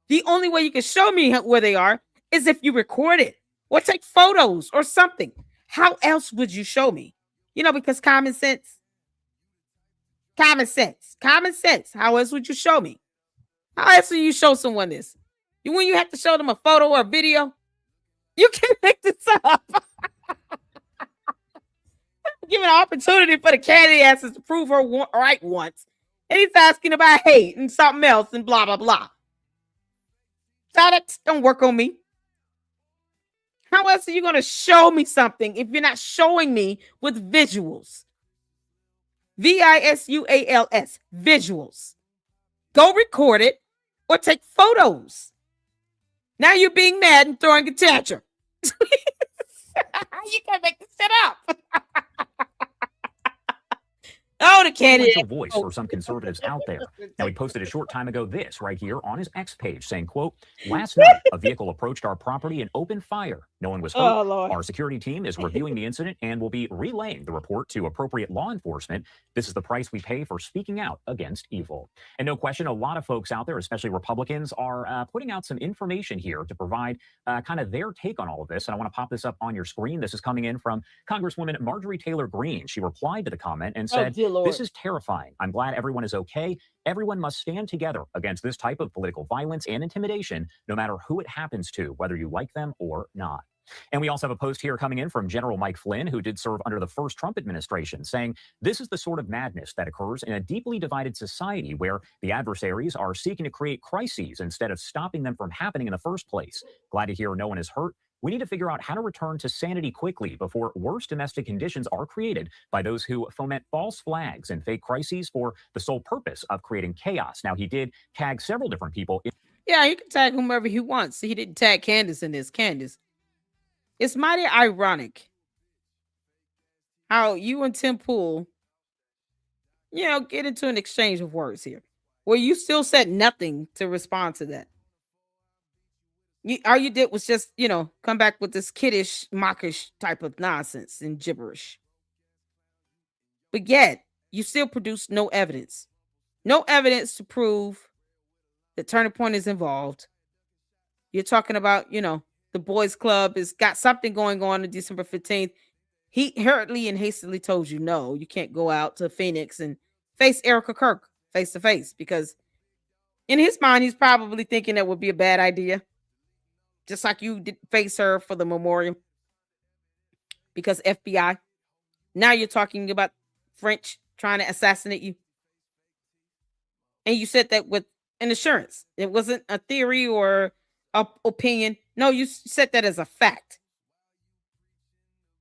The only way you can show me where they are is if you record it or take photos or something. How else would you show me? Because common sense. How else would you show me? How else will you show someone this? When you have to show them a photo or a video, you can't make this up. Give an opportunity for the candidate to prove her right once. And he's asking about hate and something else and blah, blah, blah. That don't work on me. How else are you going to show me something if you're not showing me with visuals? VISUALS, visuals. Go record it or take photos. Now you're being mad and throwing a tantrum. You can't make this shit up. Oh, the candidate. Voice for some conservatives out there. Now, he posted a short time ago this right here on his X page saying, quote, last night, a vehicle approached our property and opened fire. No one was hurt. Oh, Lord. Our security team is reviewing the incident and will be relaying the report to appropriate law enforcement. This is the price we pay for speaking out against evil. And no question, a lot of folks out there, especially Republicans, are putting out some information here to provide kind of their take on all of this. And I want to pop this up on your screen. This is coming in from Congresswoman Marjorie Taylor Greene. She replied to the comment and said, this is terrifying. I'm glad everyone is okay. Everyone must stand together against this type of political violence and intimidation, no matter who it happens to, whether you like them or not. And we also have a post here coming in from General Mike Flynn, who did serve under the first Trump administration, saying this is the sort of madness that occurs in a deeply divided society where the adversaries are seeking to create crises instead of stopping them from happening in the first place. Glad to hear no one is hurt. We need to figure out how to return to sanity quickly before worse domestic conditions are created by those who foment false flags and fake crises for the sole purpose of creating chaos. Now, he did tag several different people. Yeah, he can tag whomever he wants. He didn't tag Candace in this. Candace. It's mighty ironic how you and Tim Pool, get into an exchange of words here where you still said nothing to respond to that. All you did was just, come back with this kiddish, mockish type of nonsense and gibberish. But yet, you still produced no evidence. No evidence to prove that Turning Point is involved. You're talking about, the boys club has got something going on December 15th. He hurriedly and hastily told you, no, you can't go out to Phoenix and face Erica Kirk face to face, because in his mind, he's probably thinking that would be a bad idea. Just like you did face her for the memorial. Because FBI. Now you're talking about French trying to assassinate you. And you said that with an assurance. It wasn't a theory or an opinion. No, you said that as a fact.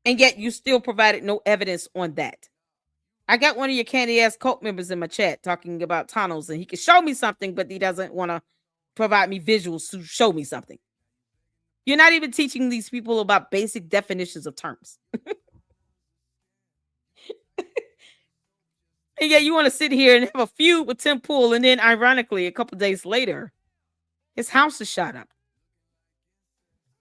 And yet you still provided no evidence on that. I got one of your candy-ass cult members in my chat talking about tunnels, and he can show me something, but he doesn't want to provide me visuals to show me something. You're not even teaching these people about basic definitions of terms. And yet you want to sit here and have a feud with Tim Pool, and then ironically, a couple days later, his house is shot up.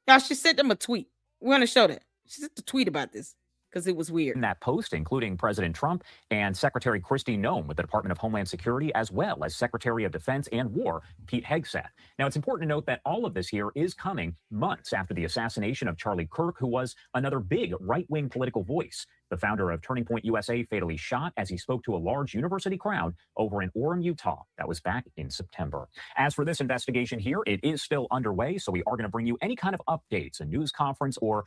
Y'all, she sent them a tweet. We're going to show that. She sent a tweet about this because it was weird. In that post, including President Trump and Secretary Kristi Noem with the Department of Homeland Security, as well as Secretary of Defense and War, Pete Hegseth. Now, it's important to note that all of this here is coming months after the assassination of Charlie Kirk, who was another big right-wing political voice. The founder of Turning Point USA fatally shot as he spoke to a large university crowd over in Orem, Utah. That was back in September. As for this investigation here, it is still underway, so we are going to bring you any kind of updates, a news conference, or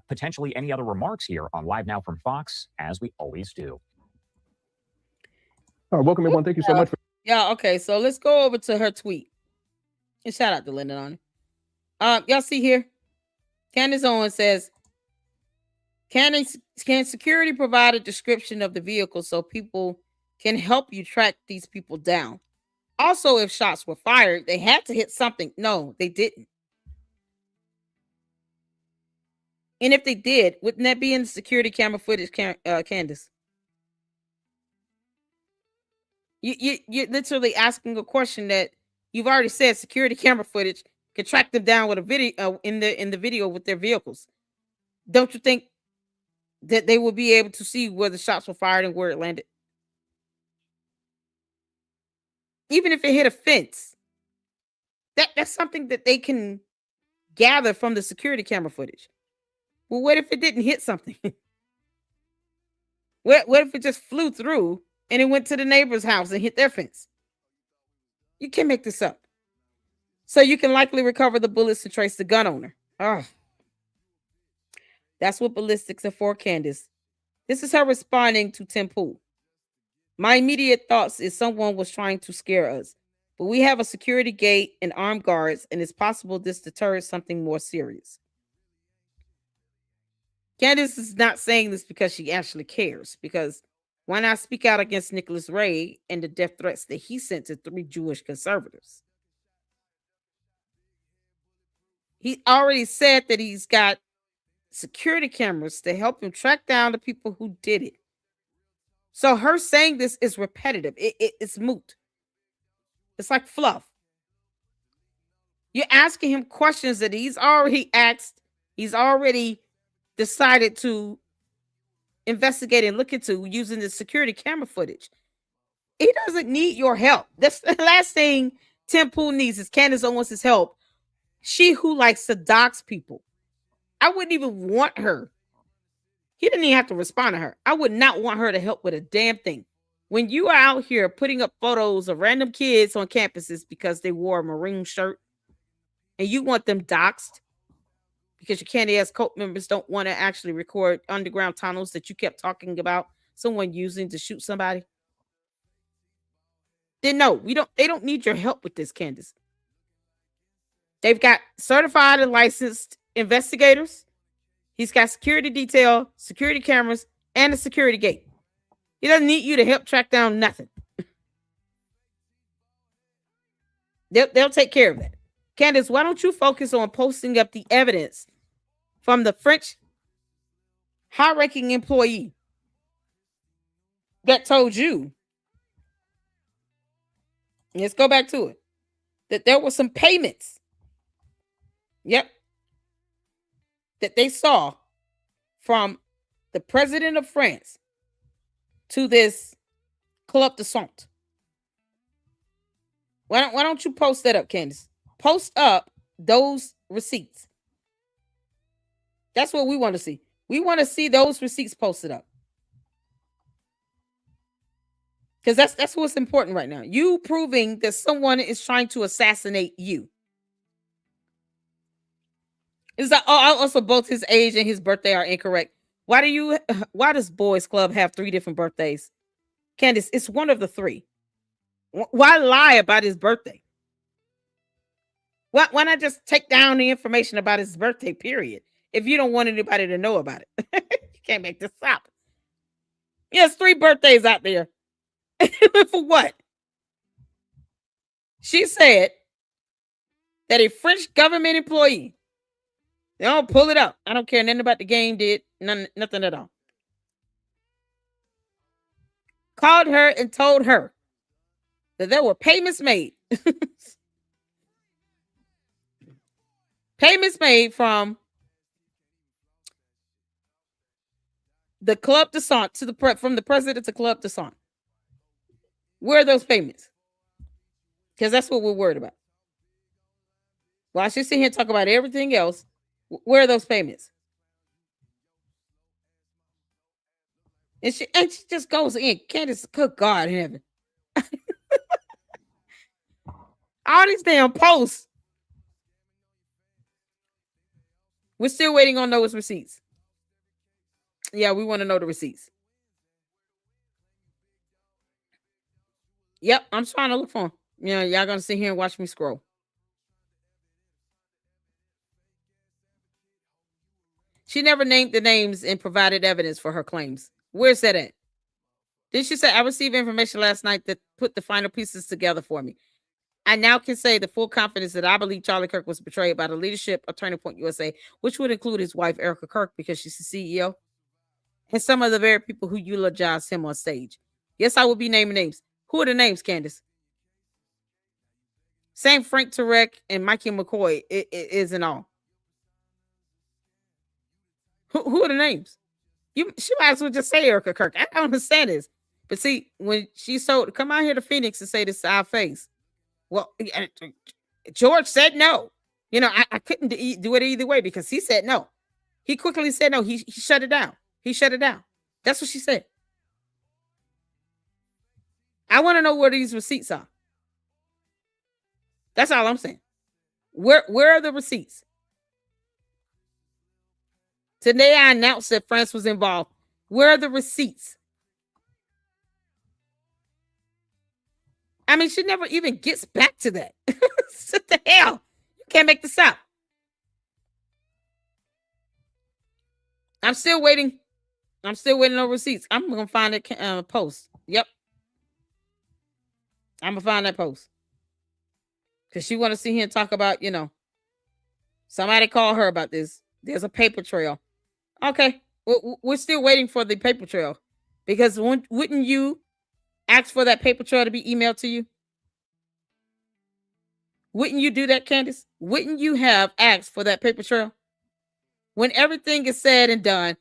potentially any other remarks here on Live Now from Fox, as we always do. All right, welcome everyone. Thank you so much. Okay, so let's go over to her tweet. And shout out to Lyndon on it. Y'all see here? Candace Owens says, Can security provide a description of the vehicle so people can help you track these people down? Also, if shots were fired, they had to hit something. No, they didn't. And if they did, wouldn't that be in the security camera footage, Candace? You're literally asking a question that you've already said security camera footage could track them down with a video in the video with their vehicles. Don't you think that they will be able to see where the shots were fired and where it landed. Even if it hit a fence, that's something that they can gather from the security camera footage. Well, what if it didn't hit something? What if it just flew through and it went to the neighbor's house and hit their fence? You can't make this up. So you can likely recover the bullets and trace the gun owner. Oh. That's what ballistics are for, Candace. This is her responding to Tim Pool. My immediate thoughts is someone was trying to scare us, but we have a security gate and armed guards, and it's possible this deters something more serious. Candace is not saying this because she actually cares, because why not speak out against Nicholas Ray and the death threats that he sent to 3 Jewish conservatives? He already said that he's got security cameras to help him track down the people who did it. So her saying this is repetitive. It's moot. It's like fluff. You're asking him questions that he's already asked. He's already decided to investigate and look into using the security camera footage. He doesn't need your help. That's the last thing Tim Pool needs is Candace Owens' help. She who likes to dox people. I wouldn't even want her. He didn't even have to respond to her. I would not want her to help with a damn thing. When you are out here putting up photos of random kids on campuses because they wore a maroon shirt and you want them doxxed because your candy-ass cult members don't want to actually record underground tunnels that you kept talking about someone using to shoot somebody, then no, they don't need your help with this, Candace. They've got certified and licensed investigators. He's got security detail, security cameras, and a security gate. He doesn't need you to help track down nothing. They'll take care of that. Candace, why don't you focus on posting up the evidence from the French high-ranking employee that told you, let's go back to it, that there were some payments. Yep. That they saw from the president of France to this Club de Sang. Why don't you post that up, Candace? Post up those receipts. That's what we want to see. We want to see those receipts posted up. Because that's what's important right now. You proving that someone is trying to assassinate you. Is that also both his age and his birthday are incorrect? Why does Boys Club have 3 different birthdays? Candace, it's one of the 3. Why lie about his birthday? Why not just take down the information about his birthday, period? If you don't want anybody to know about it. You can't make this up. Yes, 3 birthdays out there. For what? She said that a French government employee, they don't pull it up. I don't care nothing about the game did. Nothing at all. Called her and told her that there were payments made. Payments made from the Club de Sang from the president to Club de Sang. Where are those payments? Because that's what we're worried about. While she's sitting here talking about everything else, where are those payments? And she just goes in. Candace, good God in heaven. All these damn posts. We're still waiting on those receipts. Yeah, we want to know the receipts. Yep, I'm trying to look for them. Yeah, y'all gonna sit here and watch me scroll. She never named the names and provided evidence for her claims. Where's that at? Did she say, I received information last night that put the final pieces together for me? I now can say the full confidence that I believe Charlie Kirk was betrayed by the leadership of Turning Point USA, which would include his wife, Erica Kirk, because she's the CEO, and some of the very people who eulogized him on stage. Yes, I will be naming names. Who are the names, Candace? Same Frank Turek and Mikey McCoy it isn't all. Who are the names? She might as well just say Erica Kirk. I don't understand this. But see, when she told come out here to Phoenix and say this to our face, well, George said no. You know, I couldn't do it either way because he said no. He quickly said no. He shut it down. He shut it down. That's what she said. I want to know where these receipts are. That's all I'm saying. Where are the receipts? Today I announced that France was involved. Where are the receipts? I mean, she never even gets back to that. What the hell? You can't make this up. I'm still waiting. I'm still waiting on receipts. I'm going to find that post. Yep. I'm going to find that post. Because she want to see him talk about, you know, somebody call her about this. There's a paper trail. Okay. We're still waiting for the paper trail. Because wouldn't you ask for that paper trail to be emailed to you? Wouldn't you do that, Candace? Wouldn't you have asked for that paper trail? When everything is said and done,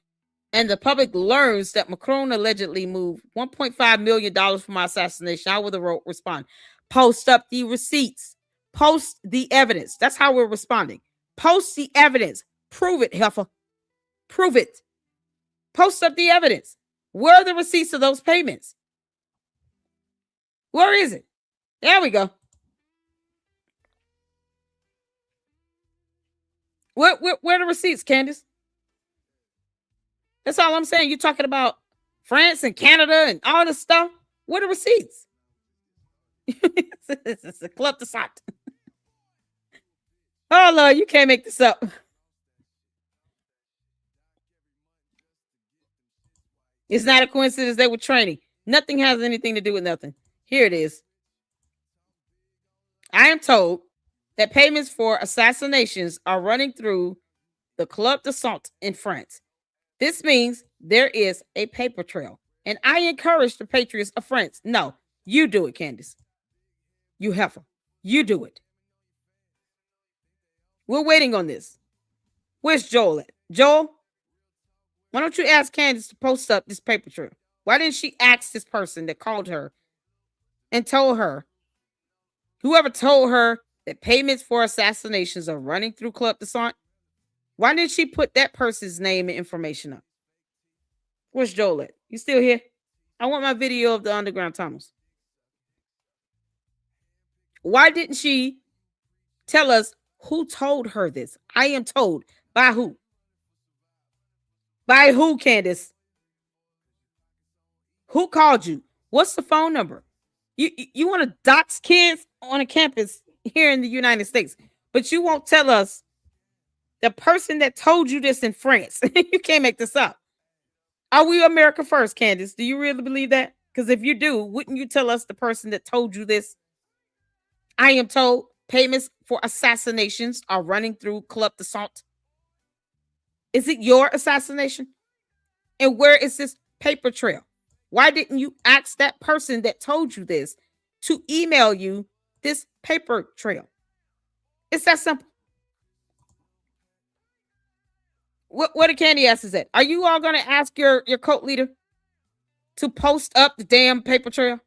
and the public learns that Macron allegedly moved $1.5 million from my assassination, I would respond. Post up the receipts. Post the evidence. That's how we're responding. Post the evidence. Prove it, heifer. Prove it. Post up the evidence. Where are the receipts of those payments? Where is it? There we go. Where are the receipts, Candace? That's all I'm saying. You're talking about France and Canada and all this stuff. Where are the receipts? It's a club de sat. Oh, Lord, you can't make this up. It's not a coincidence they were training. Nothing has anything to do with nothing. Here it is. I am told that payments for assassinations are running through the Club de Sat in France. This means there is a paper trail. And I encourage the patriots of France. No, you do it, Candace. You heifer. You do it. We're waiting on this. Where's Joel at? Joel, why don't you ask Candace to post up this paper trail? Why didn't she ask this person that called her and told her, whoever told her that payments for assassinations are running through Club de Sat? Why didn't she put that person's name and information up? Where's Joel at? You still here? I want my video of the underground tunnels. Why didn't she tell us who told her this? I am told. By who? By who, Candace? Who called you? What's the phone number? You want to dox kids on a campus here in the United States, but you won't tell us the person that told you this in France. You can't make this up. Are we America first, Candace? Do you really believe that? Because if you do, wouldn't you tell us the person that told you this? I am told payments for assassinations are running through Club de Sat. Is it your assassination? And where is this paper trail? Why didn't you ask that person that told you this to email you this paper trail? It's that simple. What a candy ass is that? Are you all going to ask your cult leader to post up the damn paper trail?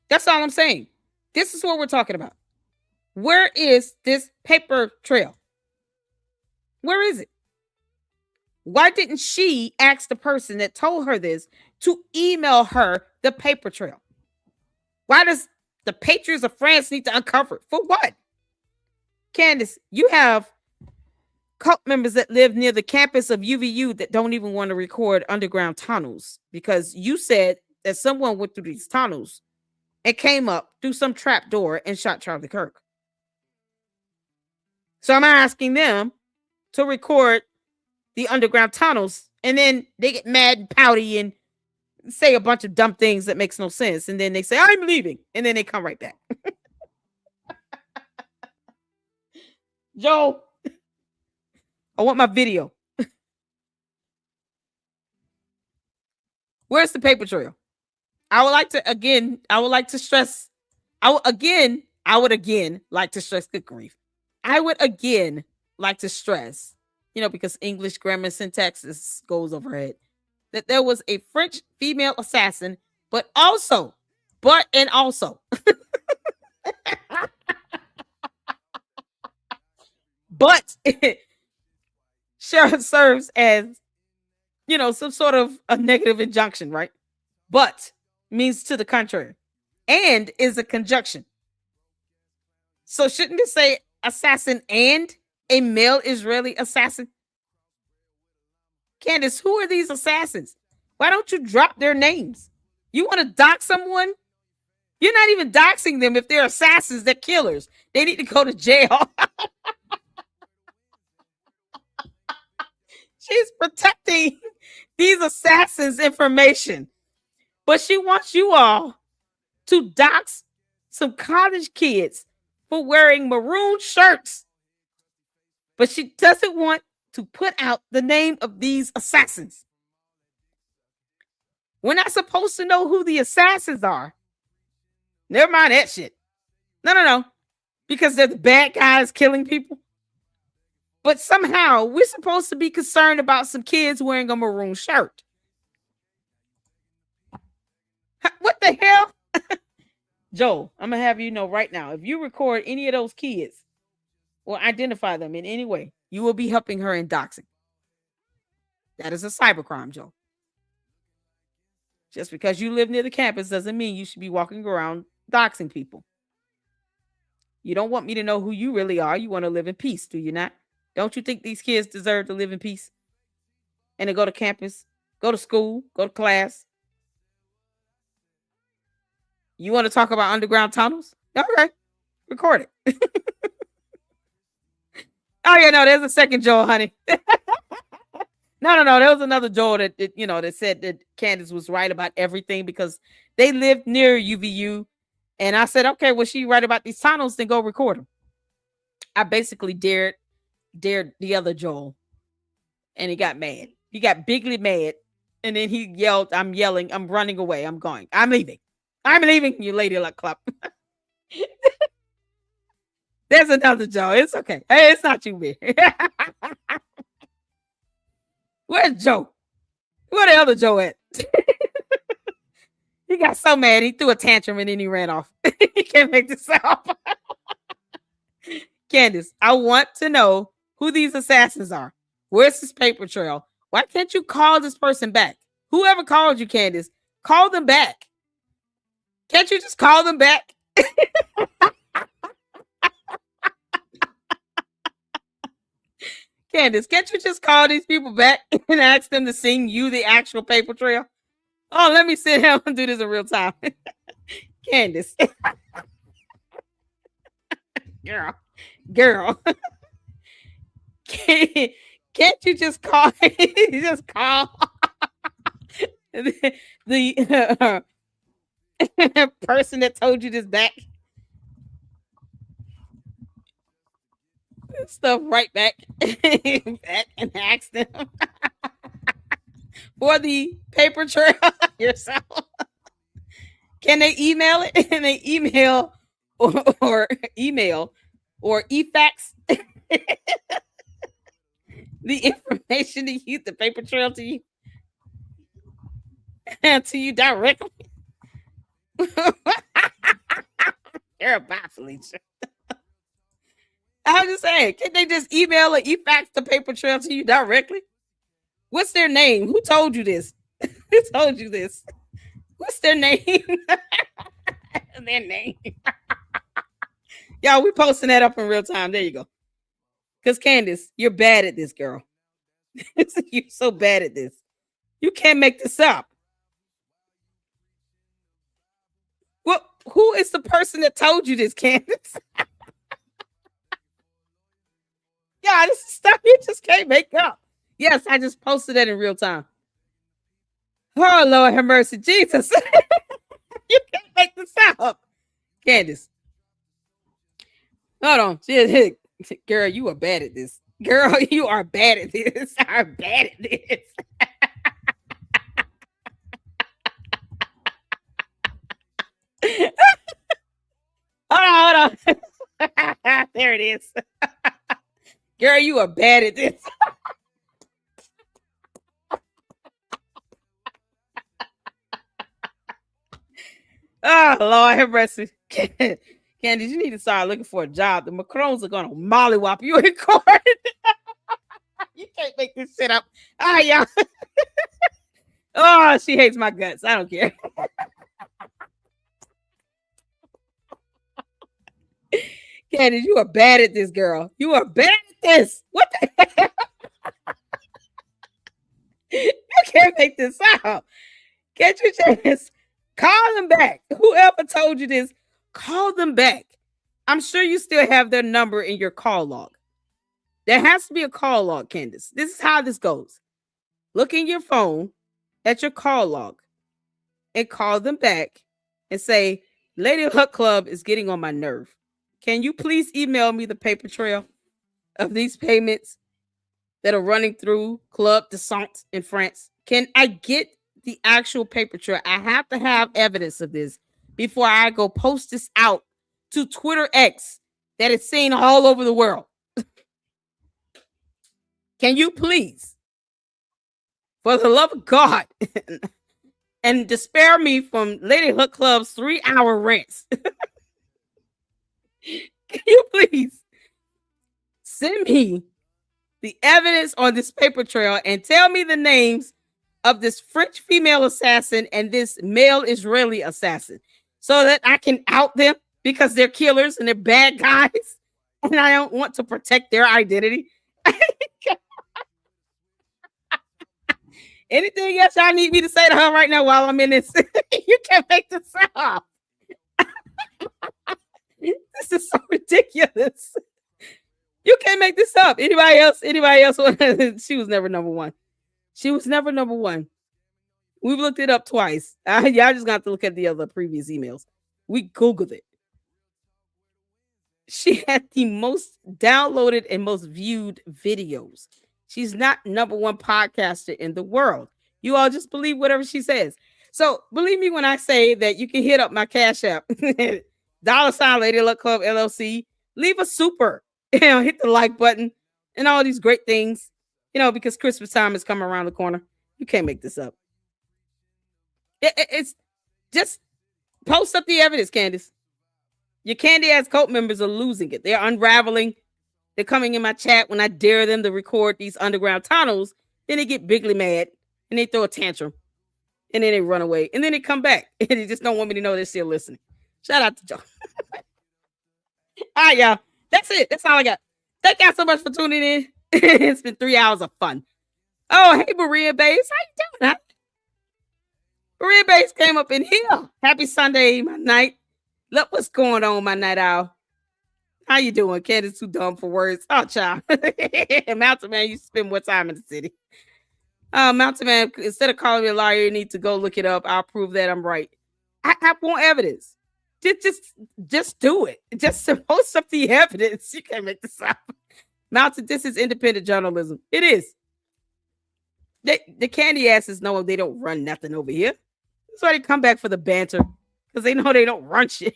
That's all I'm saying. This is what we're talking about. Where is this paper trail? Where is it? Why didn't she ask the person that told her this to email her the paper trail? Why does the Patriots of France need to uncover it? For what? Candace, you have cult members that live near the campus of UVU that don't even want to record underground tunnels because you said that someone went through these tunnels and came up through some trap door and shot Charlie Kirk. So I'm asking them to record the underground tunnels, and then they get mad and pouty and say a bunch of dumb things that makes no sense, and then they say, I'm leaving, and then they come right back. Joe, I want my video. Where's the paper trail? I would like to stress, good grief. I would again like to stress because English grammar syntax goes over her head, that there was a French female assassin, but also but Cheryl serves as, some sort of a negative injunction, right? But means to the contrary, and is a conjunction. So shouldn't it say assassin and a male Israeli assassin? Candace, who are these assassins? Why don't you drop their names? You want to dox someone? You're not even doxing them if they're assassins, they're killers. They need to go to jail. She's protecting these assassins' information. But she wants you all to dox some college kids for wearing maroon shirts. But she doesn't want to put out the name of these assassins. We're not supposed to know who the assassins are. Never mind that shit. No. Because they're the bad guys killing people. But somehow we're supposed to be concerned about some kids wearing a maroon shirt. What the hell? Joel, I'm going to have you know right now, if you record any of those kids or identify them in any way, you will be helping her in doxing. That is a cybercrime, Joel. Just because you live near the campus doesn't mean you should be walking around doxing people. You don't want me to know who you really are. You want to live in peace, do you not? Don't you think these kids deserve to live in peace? And to go to campus, go to school, go to class? You want to talk about underground tunnels? Okay, record it. Oh, yeah, no, there's a second Joel, honey. No. There was another Joel that said that Candace was right about everything because they lived near UVU. And I said, okay, well, she right about these tunnels, then go record them. I basically dared the other Joel, and he got mad. He got bigly mad, and then he yelled, I'm yelling, I'm running away, I'm going, I'm leaving, you lady luck club. There's another Joe. It's okay. Hey, it's not you, man. Where's Joe? Where the other Joe at? He got so mad he threw a tantrum and then he ran off. He can't make this up. Candace, I want to know who these assassins are. Where's this paper trail? Why can't you call this person back? Whoever called you, Candace, call them back. Can't you just call them back? Candace, can't you just call these people back and ask them to sing you the actual paper trail? Oh, let me sit down and do this in real time. Candace. Girl. Can't you just call the person that told you this back? Stuff right back and ask them for the paper trail yourself. Can they email it? Can they email or e-fax the information to you, the paper trail to you directly? You're a bot, Felicia. I'm just saying, can they just email or e-fax the paper trail to you directly? What's their name? Who told you this? Who told you this? What's their name? Their name. Y'all, we posting that up in real time. There you go. Because Candace, you're bad at this, girl. You're so bad at this. You can't make this up. Well, who is the person that told you this, Candace? Yeah, this is stuff you just can't make up. Yes, I just posted that in real time. Oh, Lord have mercy. Jesus. You can't make this up. Candace. Hold on. Girl, you are bad at this. Girl, you are bad at this. I'm bad at this. Hold on. There it is. Girl, you are bad at this. Oh, Lord have mercy. Candace, you need to start looking for a job. The Macrons are going to mollywop you in court. You can't make this shit up. Ah, yeah. Oh, she hates my guts. I don't care. Candace, you are bad at this, girl. You are bad at this. What the hell? You can't make this out. Can't you just call them back? Whoever told you this, call them back. I'm sure you still have their number in your call log. There has to be a call log, Candace. This is how this goes. Look in your phone at your call log and call them back and say, Lady Luck Club is getting on my nerve. Can you please email me the paper trail of these payments that are running through Club de Sant in France? Can I get the actual paper trail? I have to have evidence of this before I go post this out to Twitter X that is seen all over the world. Can you please, for the love of God, and to spare me from Lady Hook Club's 3-hour rants, can you please send me the evidence on this paper trail and tell me the names of this French female assassin and this male Israeli assassin so that I can out them because they're killers and they're bad guys and I don't want to protect their identity? Anything else y'all need me to say to her right now while I'm in this? You can't make this up. This is so ridiculous. You can't make this up. Anybody else? She was never number one. She was never number one. We've looked it up twice. Y'all just got to look at the other previous emails. We Googled it. She had the most downloaded and most viewed videos. She's not number one podcaster in the world. You all just believe whatever she says. So believe me when I say that you can hit up my Cash App, $, Lady Luck Club LLC. Leave a super, hit the like button and all these great things, because Christmas time is coming around the corner. You can't make this up. It's just post up the evidence, Candace. Your candy ass cult members are losing it. They're unraveling. They're coming in my chat when I dare them to record these underground tunnels. Then they get bigly mad and they throw a tantrum and then they run away and then they come back and they just don't want me to know they're still listening. Shout out to y'all. All right, y'all. That's it. That's all I got. Thank y'all so much for tuning in. It's been 3 hours of fun. Oh, hey, Maria Bays. How you doing? Huh? Maria Bays came up in here. Happy Sunday, my night. Look what's going on, my night owl. How you doing? Candace too dumb for words. Oh, child. Mountain Man, you spend more time in the city. Mountain Man, instead of calling me a liar, you need to go look it up. I'll prove that I'm right. I want evidence. Just do it. Just post up the evidence. You can't make this up. Mountain, this is independent journalism. It is. The candy asses know they don't run nothing over here. That's why they come back for the banter. Because they know they don't run shit.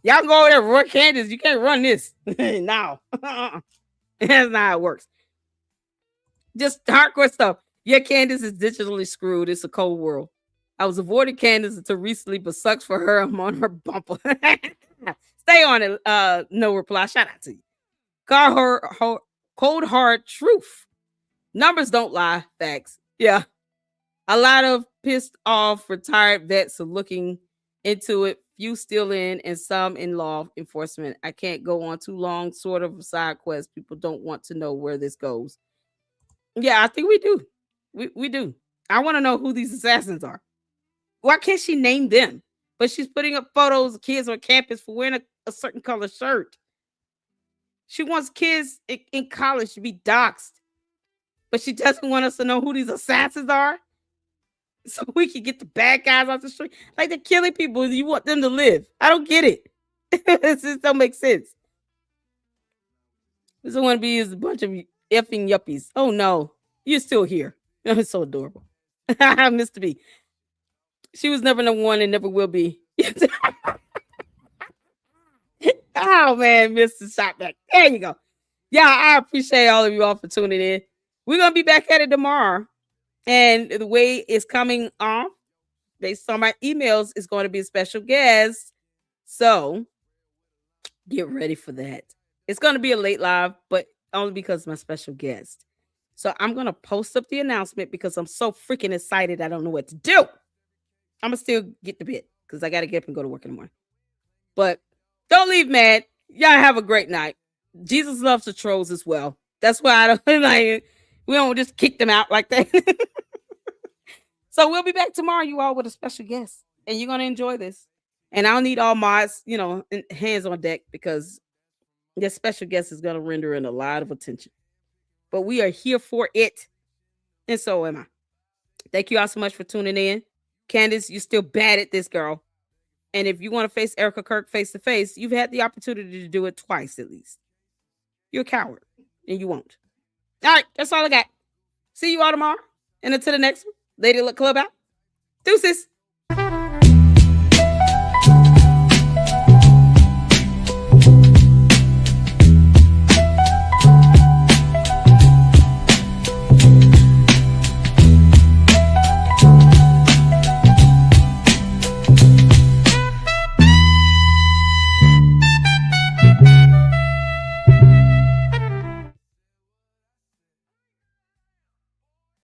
Y'all go over there and run Candace. You can't run this. No. That's not how it works. Just hardcore stuff. Yeah, Candace is digitally screwed. It's a cold world. I was avoiding Candace until recently, but sucks for her. I'm on her bumper. Stay on it. No reply. Shout out to you. Cold hard truth. Numbers don't lie. Facts. Yeah. A lot of pissed off retired vets are looking into it. Few still in and some in law enforcement. I can't go on too long. Sort of a side quest. People don't want to know where this goes. Yeah, I think we do. We do. I want to know who these assassins are. Why can't she name them? But she's putting up photos of kids on campus for wearing a certain color shirt. She wants kids in college to be doxxed. But she doesn't want us to know who these assassins are. So we can get the bad guys off the street. Like they're killing people. You want them to live. I don't get it. This just don't make sense. This one to be is a bunch of effing yuppies. Oh no. You're still here. It's so adorable. Mr. B. She was never number one and never will be. Oh man, Mr. Shotback. There you go. Yeah, I appreciate all of you all for tuning in. We're gonna be back at it tomorrow. And the way it's coming off, based on my emails, is going to be a special guest. So get ready for that. It's going to be a late live, but only because of my special guest. So I'm going to post up the announcement because I'm so freaking excited. I don't know what to do. I'm going to still get to bed because I got to get up and go to work in the morning. But don't leave mad. Y'all have a great night. Jesus loves the trolls as well. That's why I don't like, we don't just kick them out like that. So we'll be back tomorrow, you all, with a special guest. And you're going to enjoy this. And I'll need all mods, hands on deck because this special guest is going to render in a lot of attention. But we are here for it. And so am I. Thank you all so much for tuning in. Candace, you're still bad at this, girl. And if you want to face Erica Kirk face to face, you've had the opportunity to do it twice at least. You're a coward and you won't. All right, that's all I got. See you all tomorrow. And until the next one, Lady Luck Club out. Deuces.